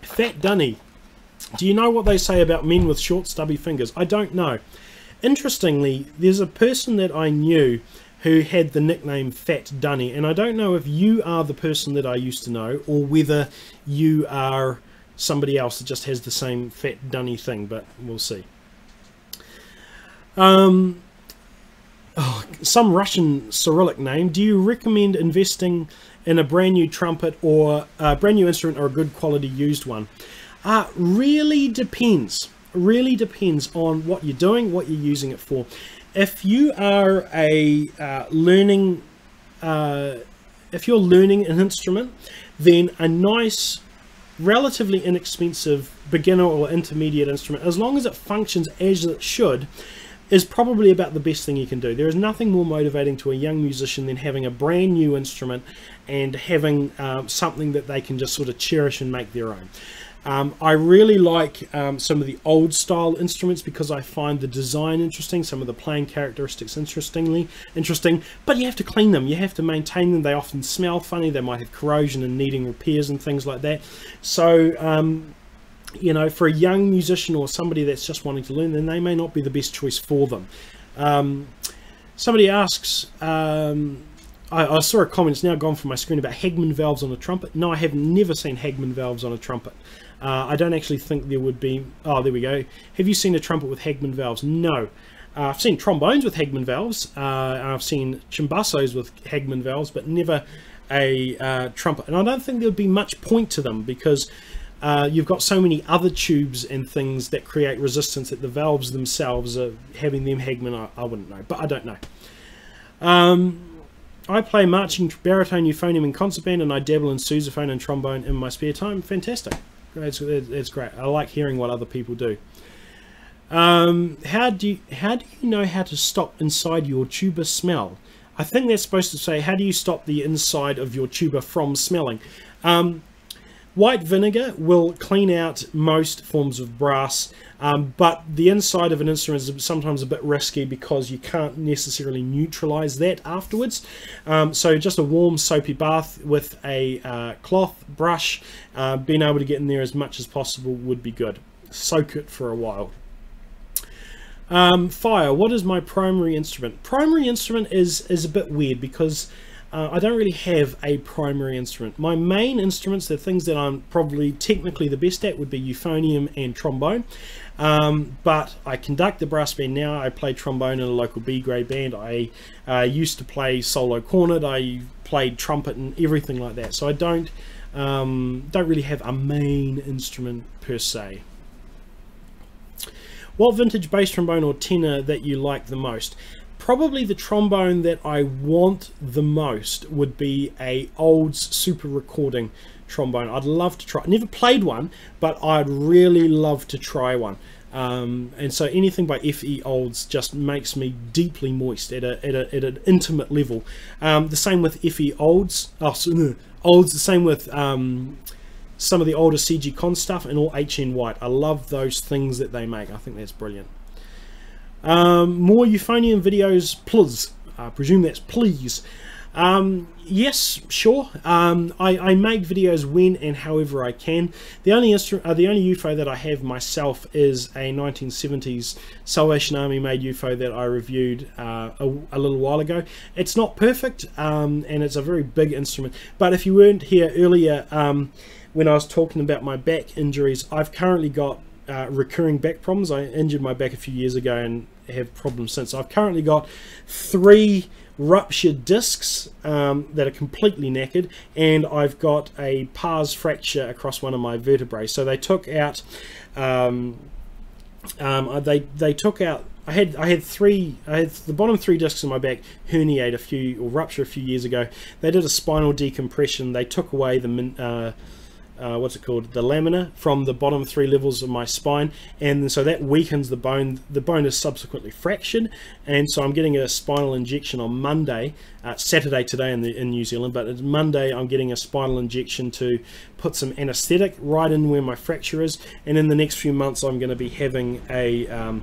Fat Dunny, do you know what they say about men with short stubby fingers? I don't know. Interestingly, there's a person that I knew who had the nickname Fat Dunny, and I don't know if you are the person that I used to know or whether you are somebody else that just has the same Fat Dunny thing, but we'll see. Some Russian Cyrillic name. Do you recommend investing in a brand new trumpet or a brand new instrument or a good quality used one? Really depends. Really depends on what you're doing, what you're using it for. If you are learning an instrument, then a nice, relatively inexpensive beginner or intermediate instrument, as long as it functions as it should, is probably about the best thing you can do. There is nothing more motivating to a young musician than having a brand new instrument and having something that they can just sort of cherish and make their own. I really like some of the old style instruments because I find the design interesting, some of the playing characteristics interesting, but you have to clean them, you have to maintain them. They often smell funny, they might have corrosion and needing repairs and things like that. So you know, for a young musician or somebody that's just wanting to learn, then they may not be the best choice for them. Somebody asks, I saw a comment, it's now gone from my screen, about Hagman valves on a trumpet. No, I have never seen Hagman valves on a trumpet. I don't actually think there would be... Oh, there we go. Have you seen a trumpet with Hagman valves? No. I've seen trombones with Hagman valves. I've seen chimbassos with Hagman valves, but never a trumpet. And I don't think there would be much point to them, because you've got so many other tubes and things that create resistance that the valves themselves, having them Hagman, I wouldn't know. But I don't know. I play marching, baritone, euphonium and concert band, and I dabble in sousaphone and trombone in my spare time. Fantastic. It's great. I like hearing what other people do. How do you know how to stop inside your tuba smell? I think that's supposed to say, how do you stop the inside of your tuba from smelling? White vinegar will clean out most forms of brass, but the inside of an instrument is sometimes a bit risky because you can't necessarily neutralize that afterwards. So just a warm soapy bath with a cloth brush, being able to get in there as much as possible would be good. Soak it for a while. Fire, what is my primary instrument? Primary instrument is a bit weird, because I don't really have a primary instrument. My main instruments, the things that I'm probably technically the best at, would be euphonium and trombone. But I conduct the brass band now. I play trombone in a local B-grade band. I used to play solo cornet. I played trumpet and everything like that. So I don't really have a main instrument per se. What vintage bass trombone or tenor that you like the most? Probably the trombone that I want the most would be a Olds super recording trombone. I'd love to try. I never played one, but I'd really love to try one. And so anything by F.E. Olds just makes me deeply moist at an intimate level. The same with F.E. Olds. Olds. The same with some of the older C.G. Conn stuff, and all H.N. White. I love those things that they make. I think that's brilliant. More euphonium videos, please. I presume that's please. Yes, sure. I make videos when and however I can. The only UFO that I have myself is a 1970s Salvation Army made UFO that I reviewed a little while ago. It's not perfect, and it's a very big instrument. But if you weren't here earlier, when I was talking about my back injuries, I've currently got recurring back problems. I injured my back a few years ago and have problems since. I've currently got 3 ruptured discs that are completely knackered, and I've got a pars fracture across one of my vertebrae. So they took out they took out, I had the bottom 3 discs in my back herniate rupture a few years ago. They did a spinal decompression. They took away the what's it called, the lamina from the bottom 3 levels of my spine, and so that weakens the bone. The bone is subsequently fractured, and so I'm getting a spinal injection on Monday. Saturday today in New Zealand, but it's Monday I'm getting a spinal injection to put some anesthetic right in where my fracture is, and in the next few months I'm going to be having a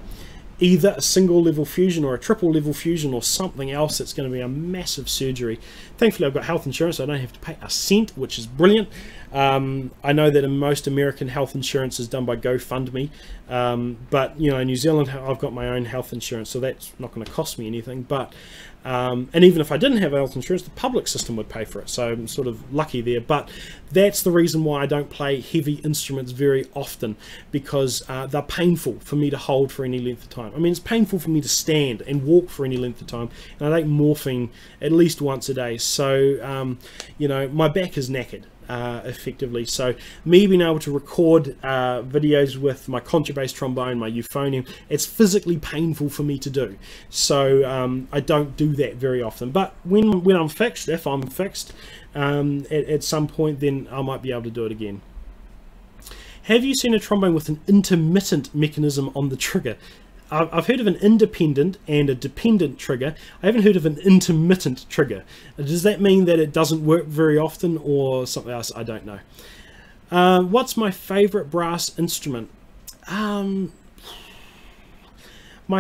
either a single level fusion or a triple level fusion or something else. It's going to be a massive surgery. Thankfully I've got health insurance, so I don't have to pay a cent, which is brilliant. I know that in most American health insurance is done by GoFundMe, but you know, in New Zealand I've got my own health insurance, so that's not going to cost me anything. But and even if I didn't have health insurance, the public system would pay for it, so I'm sort of lucky there. But that's the reason why I don't play heavy instruments very often, because they're painful for me to hold for any length of time. I mean, it's painful for me to stand and walk for any length of time, and I take morphine at least once a day. So you know, my back is knackered effectively. So me being able to record videos with my contrabass trombone, my euphonium, it's physically painful for me to do. So I don't do that very often. But when I'm fixed, if I'm fixed at some point, then I might be able to do it again. Have you seen a trombone with an intermittent mechanism on the trigger? I've heard of an independent and a dependent trigger. I haven't heard of an intermittent trigger. Does that mean that it doesn't work very often or something else? I don't know. What's my favorite brass instrument? My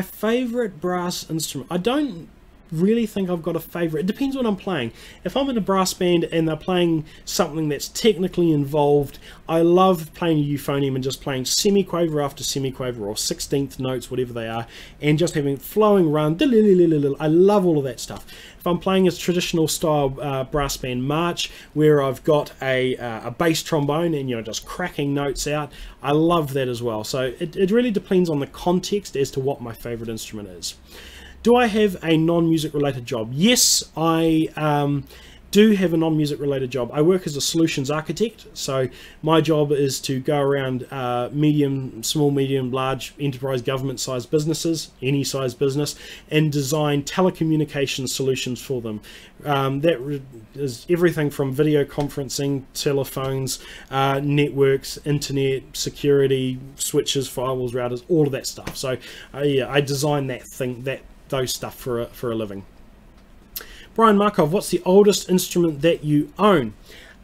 favorite brass instrument, I don't really think I've got a favourite. It depends what I'm playing. If I'm in a brass band and they're playing something that's technically involved, I love playing a euphonium and just playing semi-quaver after semi-quaver or 16th notes, whatever they are, and just having flowing run. I love all of that stuff. If I'm playing a traditional style brass band march where I've got a bass trombone and, you know, just cracking notes out, I love that as well. So it really depends on the context as to what my favourite instrument is. Do I have a non-music related job? Yes, I do have a non-music related job. I work as a solutions architect, so my job is to go around small, medium, large enterprise government sized businesses, any size business, and design telecommunication solutions for them. That is everything from video conferencing, telephones, networks, internet, security, switches, firewalls, routers, all of that stuff. So yeah, I design those stuff for a living. Brian Markov, what's the oldest instrument that you own?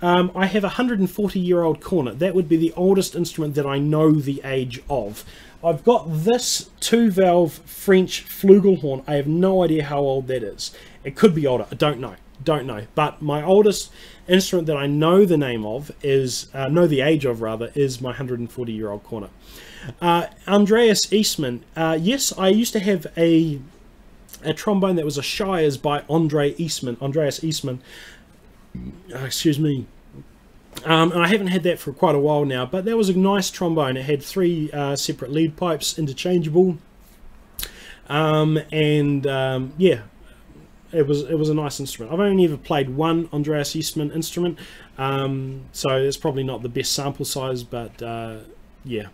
I have a 140-year-old cornet. That would be the oldest instrument that I know the age of. I've got this 2-valve French flugelhorn. I have no idea how old that is. It could be older. I don't know. But my oldest instrument that I know the name of is, know the age of rather, is my 140-year-old cornet. Andreas Eastman. Yes, I used to have a trombone that was a Shires by Andreas Eastman. Excuse me. And I haven't had that for quite a while now, but that was a nice trombone. It had 3 separate lead pipes, interchangeable, yeah, it was a nice instrument. I've only ever played one Andreas Eastman instrument, so it's probably not the best sample size, but yeah.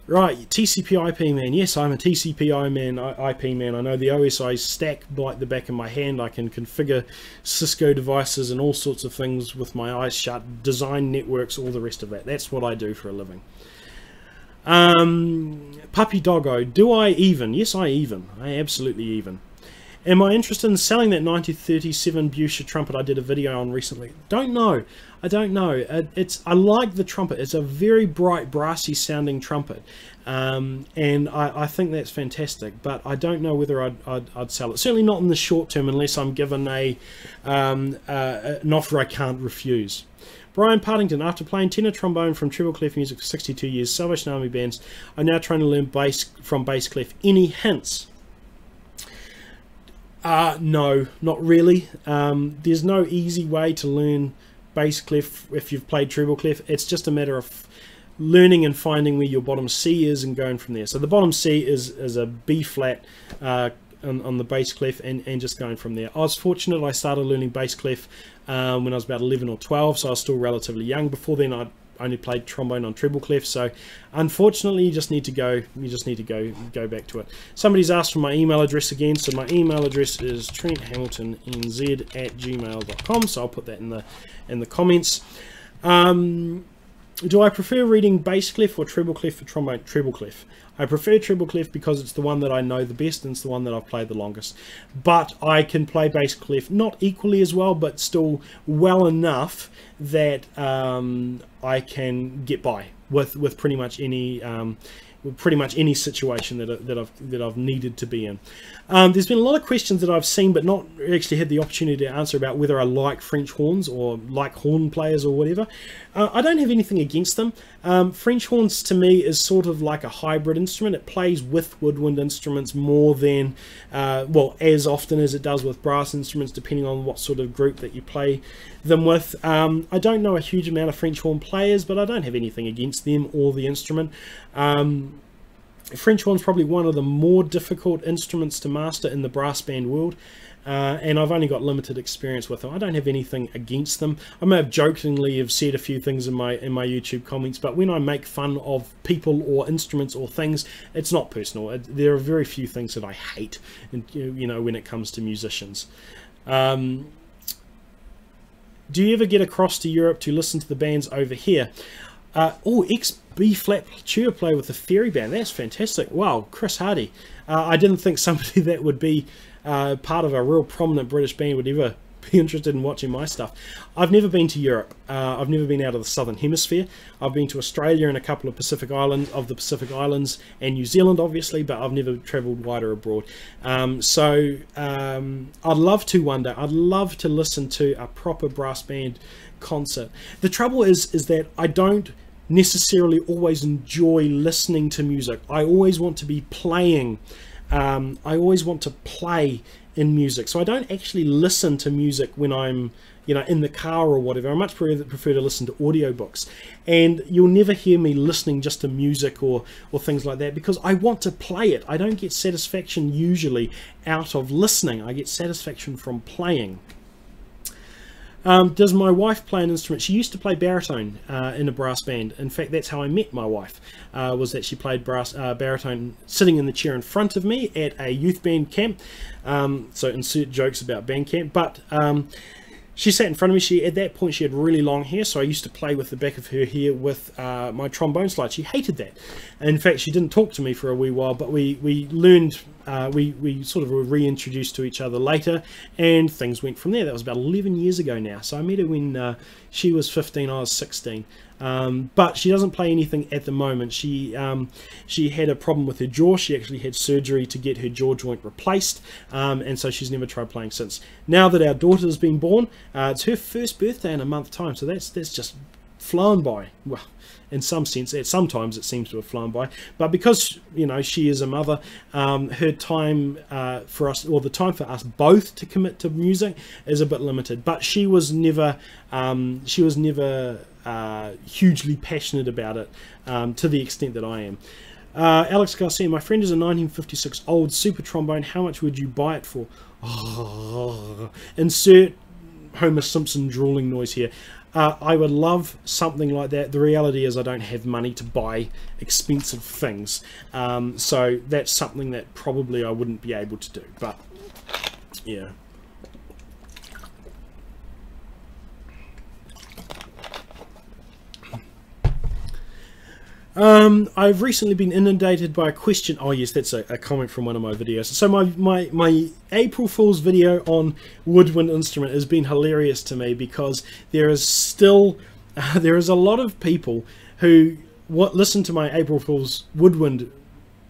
Right, TCP IP man. Yes, I'm a TCP IP man. I know the OSI stack like the back of my hand. I can configure Cisco devices and all sorts of things with my eyes shut, design networks, all the rest of that. That's what I do for a living. Puppy Doggo, do I even? Yes, I even. I absolutely even. Am I interested in selling that 1937 Boosey trumpet I did a video on recently? Don't know. I don't know. I like the trumpet. It's a very bright, brassy sounding trumpet, and I think that's fantastic. But I don't know whether I'd sell it. Certainly not in the short term, unless I'm given an offer I can't refuse. Brian Partington, after playing tenor trombone from treble clef music for 62 years, Salvation Army bands, I'm now trying to learn bass from bass clef. Any hints? No, not really. There's no easy way to learn bass clef if you've played treble clef. It's just a matter of learning and finding where your bottom C is and going from there. So the bottom C is a B flat on the bass clef, and just going from there. I was fortunate. I started learning bass clef when I was about 11 or 12, so I was still relatively young. Before then, I'd only played trombone on treble clef, so unfortunately you just need to go back to it. Somebody's asked for my email address again, so my email address is trenthamiltonnz@gmail.com, so I'll put that in the comments. Do I prefer reading bass clef or treble clef for trombone? Treble clef. I prefer treble clef because it's the one that I know the best and it's the one that I've played the longest. But I can play bass clef not equally as well, but still well enough that I can get by with pretty much any situation that I've needed to be in. There's been a lot of questions that I've seen but not actually had the opportunity to answer about whether I like French horns or like horn players or whatever. I don't have anything against them. French horns to me is sort of like a hybrid instrument. It plays with woodwind instruments more than, well, as often as it does with brass instruments, depending on what sort of group that you play them with. I don't know a huge amount of French horn players, but I don't have anything against them or the instrument. French horn's probably one of the more difficult instruments to master in the brass band world, and I've only got limited experience with them. I don't have anything against them. I may have jokingly have said a few things in my YouTube comments, but when I make fun of people or instruments or things, it's not personal. There are very few things that I hate, you know, when it comes to musicians. Do you ever get across to Europe to listen to the bands over here? Oh, ex-B-flat tuba player with the Fairy Band. That's fantastic. Wow, Chris Hardy. I didn't think somebody that would be part of a real prominent British band would ever be interested in watching my stuff. I've never been to Europe. I've never been out of the southern hemisphere. I've been to Australia and a couple of Pacific Islands and New Zealand, obviously, but I've never travelled wider abroad. I'd love to one day. I'd love to listen to a proper brass band concert. The trouble is that I don't necessarily always enjoy listening to music. I always want to be playing. I always want to play in music, so I don't actually listen to music when I'm, you know, in the car or whatever. I much prefer to listen to audiobooks, and you'll never hear me listening just to music or things like that, because I want to play it. I don't get satisfaction usually out of listening. I get satisfaction from playing. Does my wife play an instrument? She used to play baritone in a brass band. In fact, that's how I met my wife, was that she played baritone sitting in the chair in front of me at a youth band camp. So insert jokes about band camp, but she sat in front of me. At that point she had really long hair, so I used to play with the back of her hair with my trombone slide. She hated that. In fact, she didn't talk to me for a wee while, but we learned, we sort of were reintroduced to each other later, and things went from there. That was about 11 years ago now. So I met her when she was 15, I was 16. But she doesn't play anything at the moment. She had a problem with her jaw. She actually had surgery to get her jaw joint replaced, and so she's never tried playing since. Now that our daughter's been born, it's her first birthday in a month's time, so that's just flown by. Well, in some sense, sometimes it seems to have flown by, but because, you know, she is a mother, her time for us, or the time for us both to commit to music, is a bit limited. But she was never hugely passionate about it to the extent that I am. Alex Garcia, my friend is a 1956 old super trombone. How much would you buy it for? Oh, insert Homer Simpson drooling noise here. I would love something like that. The reality is I don't have money to buy expensive things, so that's something that probably I wouldn't be able to do, but yeah. I've recently been inundated by a question. Oh yes, that's a comment from one of my videos. So my April Fool's video on woodwind instrument has been hilarious to me, because there is still there is a lot of people who listen to my April Fool's woodwind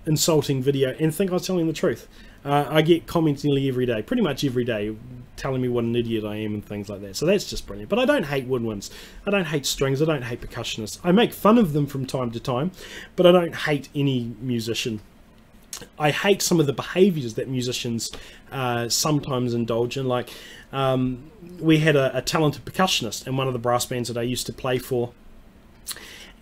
insulting video and think I was telling the truth. I get comments nearly every day, pretty much every day, telling me what an idiot I am and things like that. So that's just brilliant. But I don't hate woodwinds. I don't hate strings. I don't hate percussionists. I make fun of them from time to time, but I don't hate any musician. I hate some of the behaviours that musicians sometimes indulge in. Like, we had a talented percussionist in one of the brass bands that I used to play for.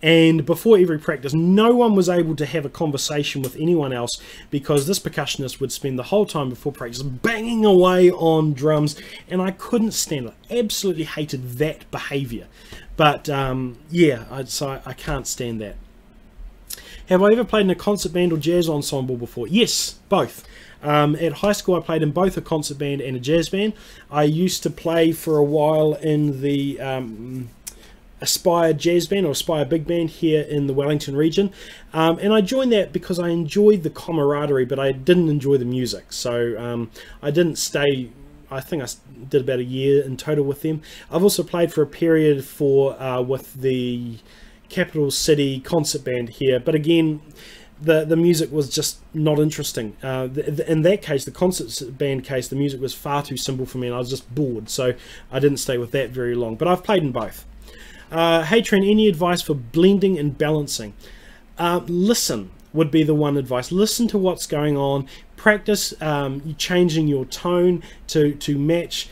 And before every practice, no one was able to have a conversation with anyone else, because this percussionist would spend the whole time before practice banging away on drums, and I couldn't stand it. I absolutely hated that behaviour. But yeah, so I can't stand that. Have I ever played in a concert band or jazz ensemble before? Yes, both. At high school I played in both a concert band and a jazz band. I used to play for a while in the Aspire Jazz Band, or Aspire Big Band, here in the Wellington region, and I joined that because I enjoyed the camaraderie, but I didn't enjoy the music, so I didn't stay. I think I did about a year in total with them. I've also played for a period with the Capital City Concert Band here, but again, the music was just not interesting. In that case, the concert band case, the music was far too simple for me, and I was just bored, so I didn't stay with that very long. But I've played in both. Hey Trent, any advice for blending and balancing? Listen would be the one advice. Listen to what's going on. Practice changing your tone to match.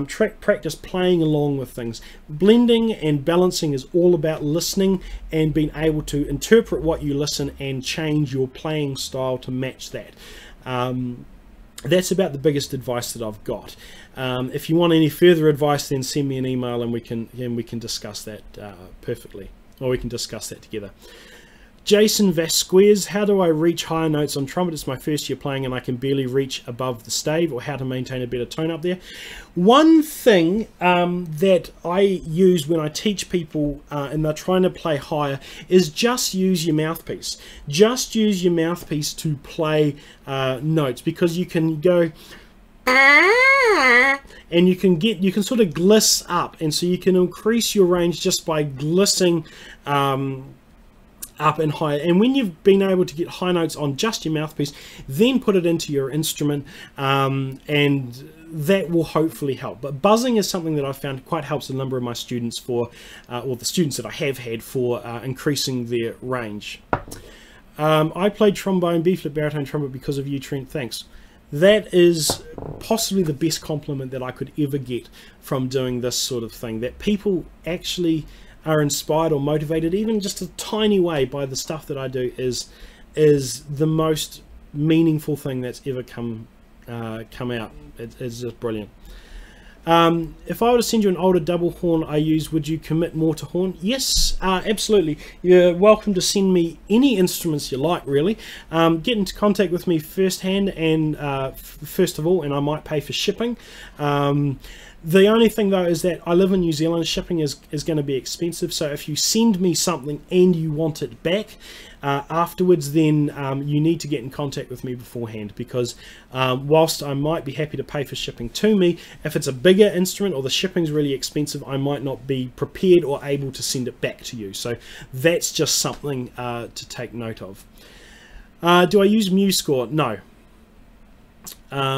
Practice playing along with things. Blending and balancing is all about listening and being able to interpret what you listen and change your playing style to match that. That's about the biggest advice that I've got. If you want any further advice, then send me an email and we can discuss that perfectly, or we can discuss that together. Jason Vasquez, how do I reach higher notes on trumpet? It's my first year playing and I can barely reach above the stave, or how to maintain a better tone up there. One thing that I use when I teach people and they're trying to play higher is just use your mouthpiece. Just use your mouthpiece to play notes, because you can go and you can sort of gliss up, and so you can increase your range just by glissing up and higher. And when you've been able to get high notes on just your mouthpiece, then put it into your instrument, and that will hopefully help. But buzzing is something that I've found quite helps a number of my students for, or the students that I have had for increasing their range. I played trombone, B-flat, baritone, trumpet because of you, Trent. Thanks. That is possibly the best compliment that I could ever get from doing this sort of thing, that people actually are inspired or motivated, even just a tiny way, by the stuff that I do is the most meaningful thing that's ever come out. It's just brilliant. If I were to send you an older double horn I use, would you commit more to horn? Yes, absolutely. You're welcome to send me any instruments you like, really. Get into contact with me firsthand, and first of all, and I might pay for shipping. The only thing though is that I live in New Zealand. Shipping is going to be expensive, so if you send me something and you want it back afterwards, then you need to get in contact with me beforehand, because whilst I might be happy to pay for shipping to me, if it's a bigger instrument or the shipping's really expensive, I might not be prepared or able to send it back to you. So that's just something to take note of. Do I use MuseScore? No.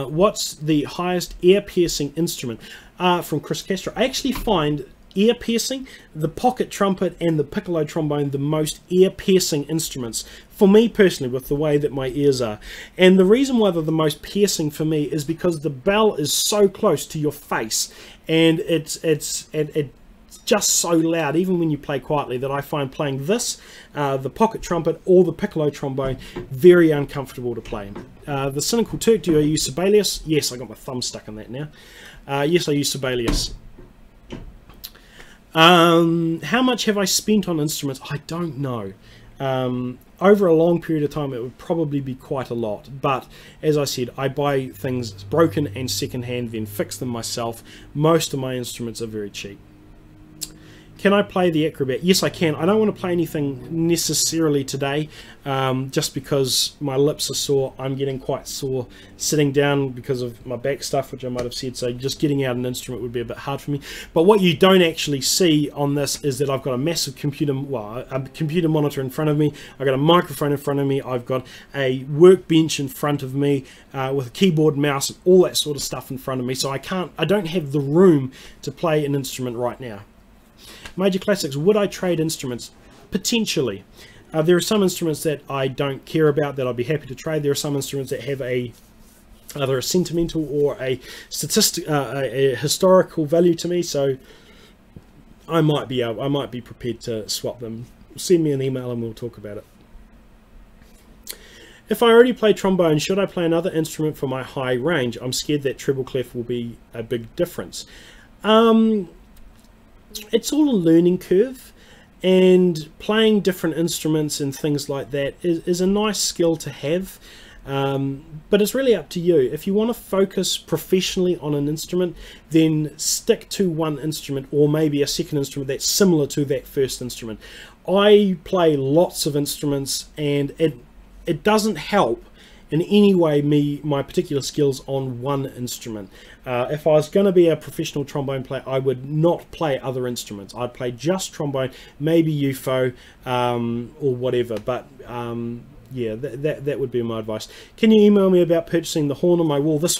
What's the highest ear piercing instrument? From Chris Castro. I actually find ear piercing, the pocket trumpet and the piccolo trombone, the most ear piercing instruments for me personally, with the way that my ears are. And the reason why they're the most piercing for me is because the bell is so close to your face, and it's just so loud, even when you play quietly, that I find playing this, the pocket trumpet or the piccolo trombone, very uncomfortable to play. The Cynical Turk, do I use Sibelius? Yes, I got my thumb stuck in that now. Yes, I use Sibelius. How much have I spent on instruments? I don't know. Over a long period of time, it would probably be quite a lot. But as I said, I buy things broken and secondhand, then fix them myself. Most of my instruments are very cheap. Can I play the Acrobat? Yes, I can. I don't want to play anything necessarily today, just because my lips are sore. I'm getting quite sore sitting down because of my back stuff, which I might have said, so just getting out an instrument would be a bit hard for me. But what you don't actually see on this is that I've got a massive computer, well, a computer monitor in front of me. I've got a microphone in front of me. I've got a workbench in front of me with a keyboard, mouse, and all that sort of stuff in front of me. So I don't have the room to play an instrument right now. Major Classics, would I trade instruments? Potentially. There are some instruments that I don't care about that I'd be happy to trade. There are some instruments that have either a sentimental or a historical value to me, so I might be prepared to swap them. Send me an email and we'll talk about it. If I already play trombone, should I play another instrument for my high range? I'm scared that treble clef will be a big difference. It's all a learning curve, and playing different instruments and things like that is a nice skill to have, but it's really up to you. If you want to focus professionally on an instrument, then stick to one instrument, or maybe a second instrument that's similar to that first instrument. I play lots of instruments, and it doesn't help in any way my particular skills on one instrument. If I was going to be a professional trombone player, I would not play other instruments. I'd play just trombone, maybe UFO, or whatever. But yeah, that would be my advice. Can you email me about purchasing the horn on my wall? This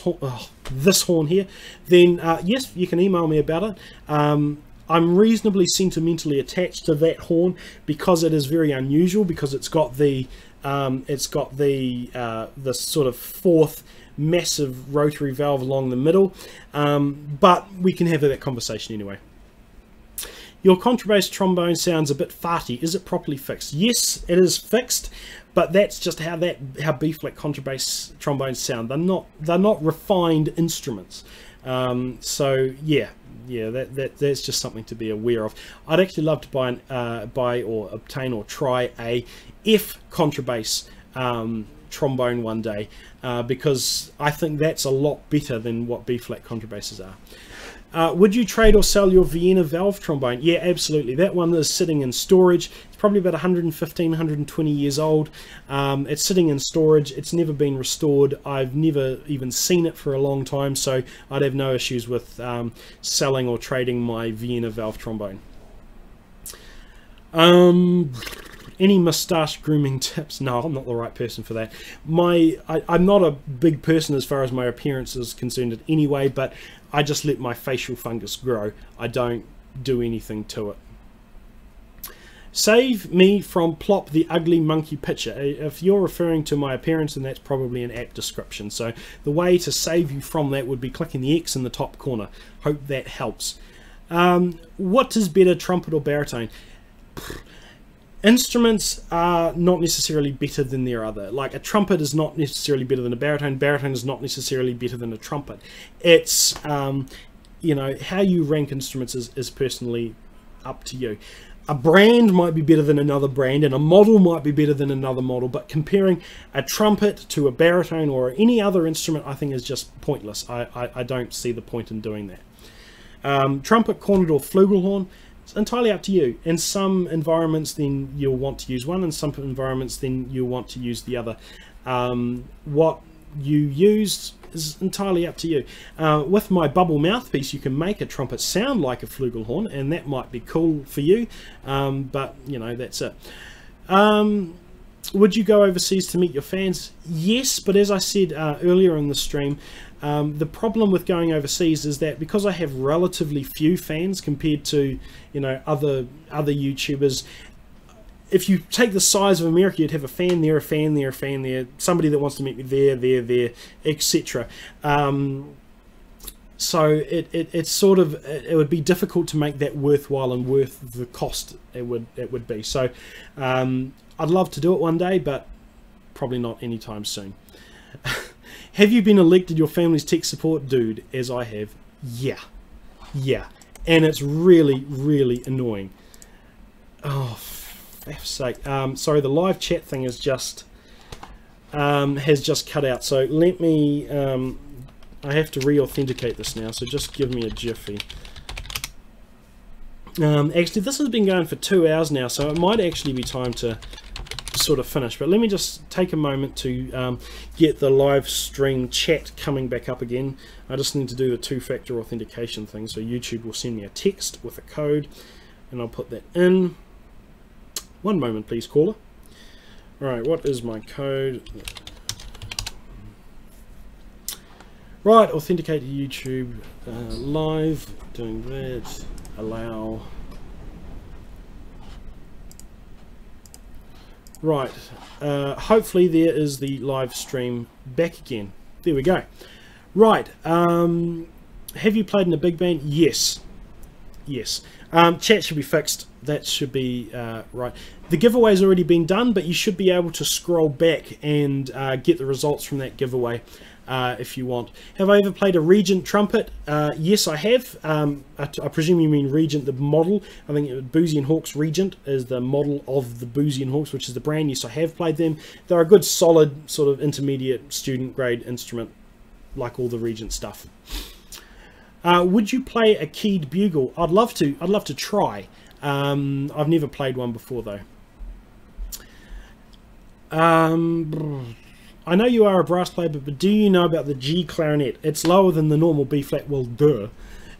horn here. Then yes, you can email me about it. I'm reasonably sentimentally attached to that horn because it is very unusual, because it's got the sort of fourth massive rotary valve along the middle, but we can have that conversation anyway. Your contrabass trombone sounds a bit farty. Is it properly fixed? Yes, it is fixed, but that's just how B-flat contrabass trombones sound. They're not refined instruments. So yeah, that's just something to be aware of. I'd actually love to buy or obtain or try a F contrabass trombone one day, because I think that's a lot better than what B-flat contrabasses are. Would you trade or sell your Vienna valve trombone? Yeah, absolutely. That one is sitting in storage. It's probably about 115, 120 years old. It's sitting in storage. It's never been restored. I've never even seen it for a long time, so I'd have no issues with selling or trading my Vienna valve trombone. Any moustache grooming tips? No, I'm not the right person for that. I'm not a big person as far as my appearance is concerned anyway, but I just let my facial fungus grow. I don't do anything to it. Save me from Plop the ugly monkey picture. If you're referring to my appearance, then that's probably an apt description. So the way to save you from that would be clicking the X in the top corner. Hope that helps. What is better, trumpet or baritone? Instruments are not necessarily better than their other. Like a trumpet is not necessarily better than a baritone. Baritone is not necessarily better than a trumpet. It's you know, how you rank instruments is personally up to you. A brand might be better than another brand, and a model might be better than another model, but comparing a trumpet to a baritone or any other instrument, I think, is just pointless. I don't see the point in doing that. Trumpet, cornet or flugelhorn, it's entirely up to you. In some environments, then you'll want to use one. In some environments, then you'll want to use the other. What you use is entirely up to you. With my bubble mouthpiece, you can make a trumpet sound like a flugelhorn, and that might be cool for you, but you know, that's it. Would you go overseas to meet your fans? Yes, but as I said earlier in the stream, the problem with going overseas is that because I have relatively few fans compared to, you know, other YouTubers. If you take the size of America, you'd have a fan there, a fan there, a fan there, somebody that wants to meet me there, etc. So it's sort of, it would be difficult to make that worthwhile and worth the cost it would be. So I'd love to do it one day, but probably not anytime soon. Have you been elected your family's tech support dude, as I have? Yeah, and it's really, really annoying. Oh, for F's sake. Sorry, the live chat thing is just has just cut out. So let me. I have to re-authenticate this now. So just give me a jiffy. Actually, this has been going for 2 hours now, so it might actually be time to sort of finish. But let me just take a moment to get the live stream chat coming back up again. I just need to do the two-factor authentication thing. So YouTube will send me a text with a code, and I'll put that in. One moment, please, caller. Alright, what is my code? Right, authenticate to YouTube live. Doing that. Allow. Right, hopefully there is the live stream back again. There we go. Right, have you played in a big band? Yes. Chat should be fixed. That should be right. The giveaway's already been done, but you should be able to scroll back and get the results from that giveaway if you want. Have I ever played a Regent trumpet? Yes, I have. I presume you mean Regent, the model. I think Boosey and Hawkes Regent is the model of the Boosey and Hawkes, which is the brand. Yes, I have played them. They're a good, solid, sort of intermediate student grade instrument, like all the Regent stuff. Would you play a keyed bugle? I'd love to. I'd love to try. I've never played one before though. I know you are a brass player, but do you know about the G clarinet? It's lower than the normal B flat. Well, duh.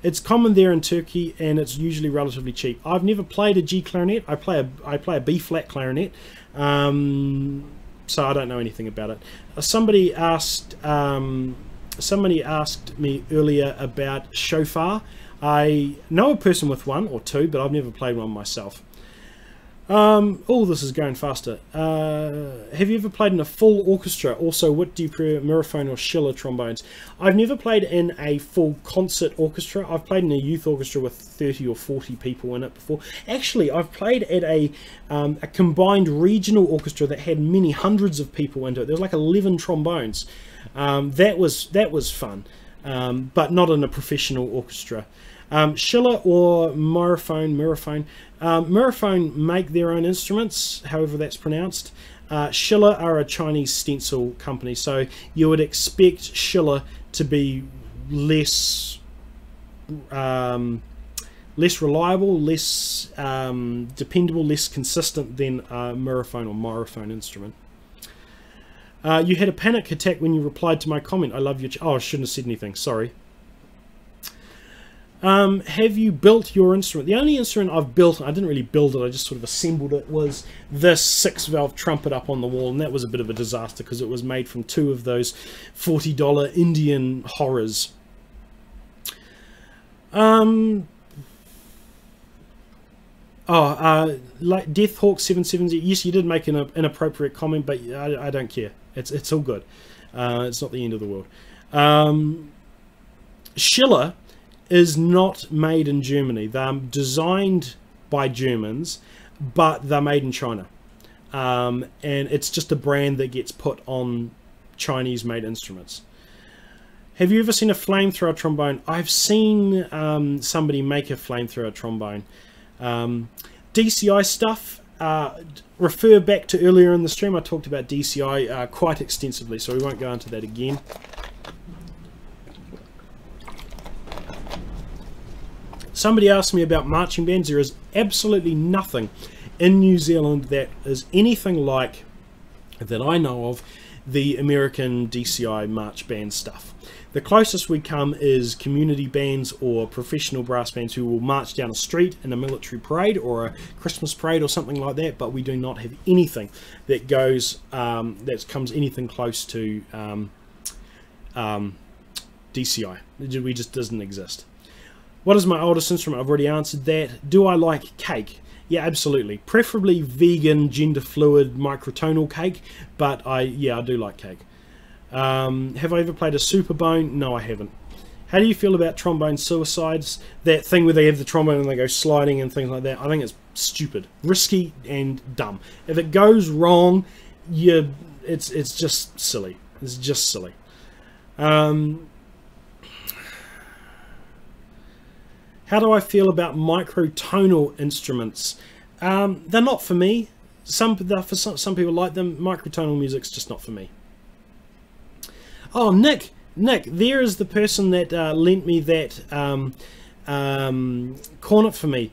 It's common there in Turkey, and it's usually relatively cheap. I've never played a G clarinet. I play a B flat clarinet, so I don't know anything about it. Somebody asked me earlier about shofar. I know a person with one or two, but I've never played one myself. Oh, this is going faster. Have you ever played in a full orchestra? Also, what do you prefer, Miraphone or Schiller trombones? I've never played in a full concert orchestra. I've played in a youth orchestra with 30 or 40 people in it before. Actually, I've played at a combined regional orchestra that had many hundreds of people into it. There was like 11 trombones. That was fun, but not in a professional orchestra. Schiller or Miraphone. Miraphone make their own instruments, however that's pronounced. Schiller are a Chinese stencil company, so you would expect Schiller to be less less reliable, less dependable, less consistent than a mirrophone or myrophone instrument. You had a panic attack when you replied to my comment. I love your... oh, I shouldn't have said anything. Sorry. Have you built your instrument? The only instrument I've built, I didn't really build it, I just sort of assembled it, was this 6-valve trumpet up on the wall, and that was a bit of a disaster because it was made from 2 of those $40 Indian horrors. Like Deathhawk770, yes, you did make an inappropriate comment, but I don't care. It's all good. It's not the end of the world. Schiller is not made in Germany. They're designed by Germans, but they're made in China. And it's just a brand that gets put on Chinese-made instruments. Have you ever seen a flamethrower trombone? I've seen somebody make a flamethrower trombone. DCI stuff, refer back to earlier in the stream. I talked about DCI quite extensively, so we won't go into that again. Somebody asked me about marching bands. There is absolutely nothing in New Zealand that is anything like, that I know of, the American DCI march band stuff. The closest we come is community bands or professional brass bands who will march down a street in a military parade or a Christmas parade or something like that, but we do not have anything that goes, that comes anything close to DCI. It just doesn't exist. What is my oldest instrument? I've already answered that. Do I like cake? Yeah, absolutely. Preferably vegan, gender fluid, microtonal cake, but I do like cake. Have I ever played a superbone? No, I haven't. How do you feel about trombone suicides? That thing where they have the trombone and they go sliding and things like that. I think it's stupid, risky, and dumb. If it goes wrong, it's just silly. It's just silly. How do I feel about microtonal instruments? They're not for me. Some people like them. Microtonal music's just not for me. Oh, Nick, there is the person that lent me that cornet for me.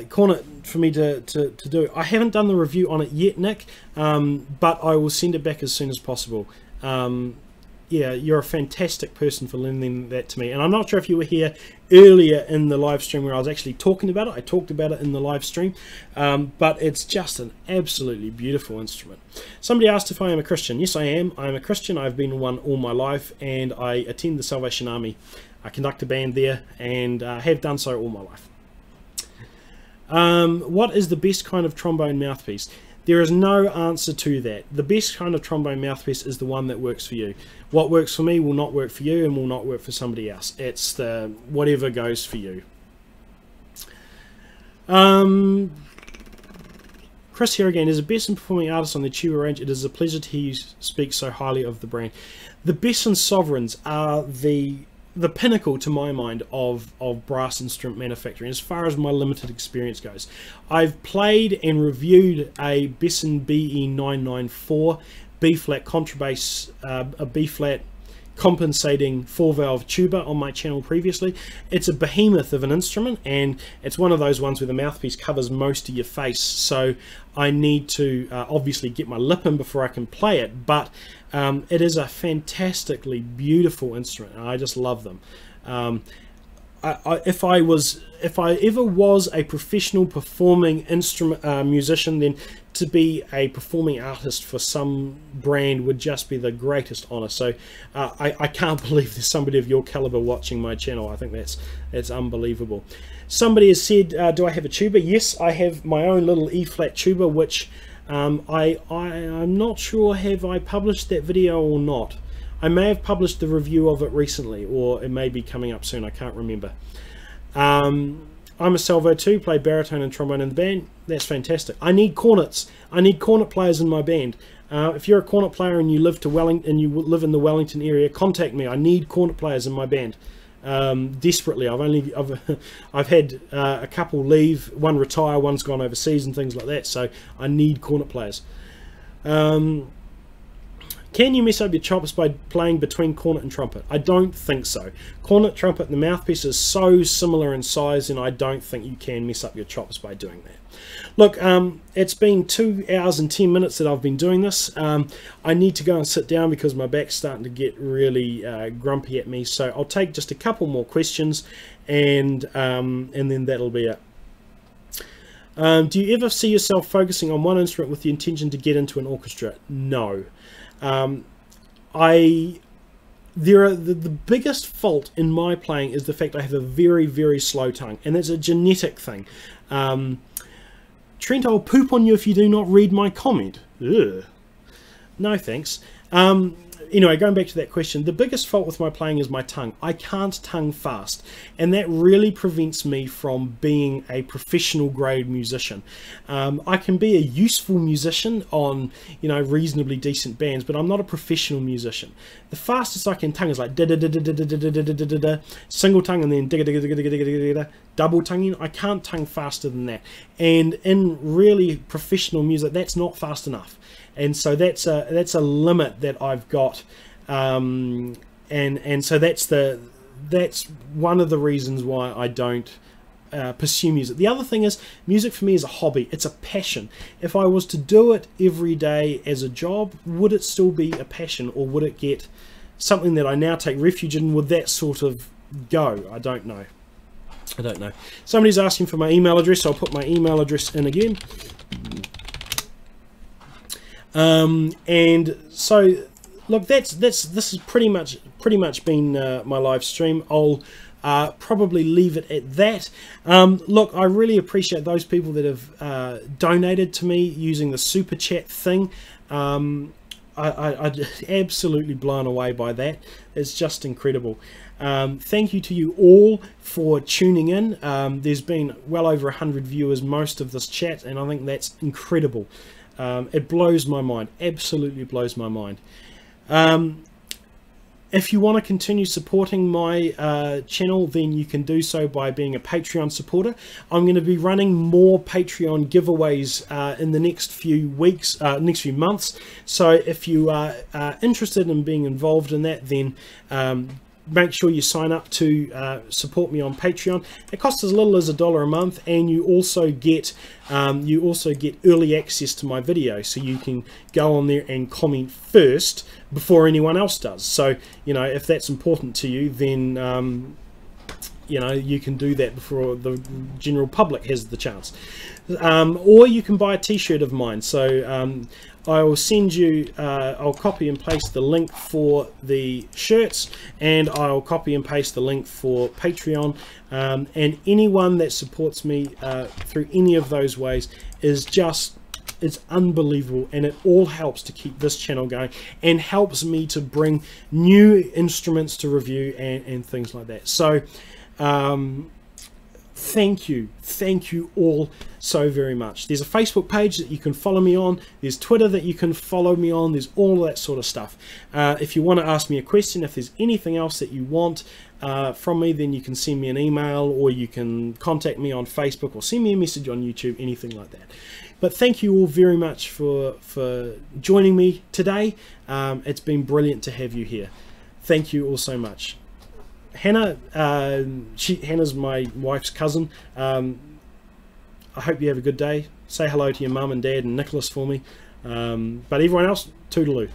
Cornet for me to do. I haven't done the review on it yet, Nick, but I will send it back as soon as possible. Yeah, you're a fantastic person for lending that to me. And I'm not sure if you were here earlier in the live stream where I was actually talking about it. I talked about it in the live stream, but it's just an absolutely beautiful instrument. Somebody asked if I am a Christian. Yes, I am. I am a Christian. I've been one all my life, and I attend the Salvation Army. I conduct a band there, and have done so all my life. What is the best kind of trombone mouthpiece? There is no answer to that. The best kind of trombone mouthpiece is the one that works for you. What works for me will not work for you and will not work for somebody else. It's the whatever goes for you. Chris here again. As a Besson performing artist on the tuba range, it is a pleasure to hear you speak so highly of the brand. The Besson Sovereigns are the pinnacle, to my mind, of brass instrument manufacturing as far as my limited experience goes. I've played and reviewed a Besson BE994 B-flat contrabass, a B-flat compensating 4-valve tuba on my channel previously. It's a behemoth of an instrument, and it's one of those ones where the mouthpiece covers most of your face, so I need to obviously get my lip in before I can play it, but it is a fantastically beautiful instrument, and I just love them. If I ever was a professional performing instrument musician, then to be a performing artist for some brand would just be the greatest honor. So I can't believe there's somebody of your caliber watching my channel. I think that's unbelievable. Somebody has said, do I have a tuba? Yes, I have my own little E-flat tuba, which I'm not sure have I published that video or not. I may have published the review of it recently, or it may be coming up soon. I can't remember. I'm a salvo too, play baritone and trombone in the band. That's fantastic. I need cornets. I need cornet players in my band. If you're a cornet player and you live in the Wellington area, contact me. I need cornet players in my band desperately. I've had a couple leave, one retire, one's gone overseas and things like that. So I need cornet players. Can you mess up your chops by playing between cornet and trumpet? I don't think so. Cornet, trumpet, and the mouthpiece is so similar in size, and I don't think you can mess up your chops by doing that. Look, it's been 2 hours and 10 minutes that I've been doing this. I need to go and sit down because my back's starting to get really grumpy at me. So I'll take just a couple more questions, and then that'll be it. Do you ever see yourself focusing on one instrument with the intention to get into an orchestra? No. The biggest fault in my playing is the fact I have a very, very slow tongue, and it's a genetic thing. Trent, I'll poop on you if you do not read my comment. Ugh. No thanks. Anyway, going back to that question, the biggest fault with my playing is my tongue. I can't tongue fast, and that really prevents me from being a professional grade musician. I can be a useful musician on, reasonably decent bands, but I'm not a professional musician. The fastest I can tongue is like da da da da da da da da da da da, single tongue, and then digga digga digga digga digga digga, double tonguing. I can't tongue faster than that, and in really professional music, that's not fast enough. And so that's a limit that I've got, and so that's one of the reasons why I don't pursue music. The other thing is, music for me is a hobby. It's a passion. If I was to do it every day as a job, would it still be a passion, or would it get something that I now take refuge in? Would that sort of go? I don't know. I don't know. Somebody's asking for my email address, so I'll put my email address in again. And so look, this has pretty much been my live stream. I'll probably leave it at that. Look, I really appreciate those people that have donated to me using the super chat thing. I'm absolutely blown away by that. It's just incredible. Thank you to you all for tuning in. There's been well over 100 viewers most of this chat, and I think that's incredible. It blows my mind, absolutely blows my mind. If you want to continue supporting my channel, then you can do so by being a Patreon supporter. I'm going to be running more Patreon giveaways in the next few weeks, next few months. So if you are interested in being involved in that, then make sure you sign up to support me on Patreon. It costs as little as $1 a month, and you also get early access to my video, so you can go on there and comment first before anyone else does. So if that's important to you, then you can do that before the general public has the chance. Or you can buy a t-shirt of mine. So I will send you, I'll copy and paste the link for the shirts, and I'll copy and paste the link for Patreon, and anyone that supports me through any of those ways it's unbelievable, and it all helps to keep this channel going and helps me to bring new instruments to review and things like that. So thank you all so very much. There's a Facebook page that you can follow me on, there's Twitter that you can follow me on, there's all that sort of stuff. If you want to ask me a question, if there's anything else that you want from me, then you can send me an email, or you can contact me on Facebook, or send me a message on YouTube, anything like that. But thank you all very much for joining me today. It's been brilliant to have you here. Thank you all so much. Hannah, Hannah's my wife's cousin. I hope you have a good day. Say hello to your mum and dad and Nicholas for me. But everyone else, toodaloo.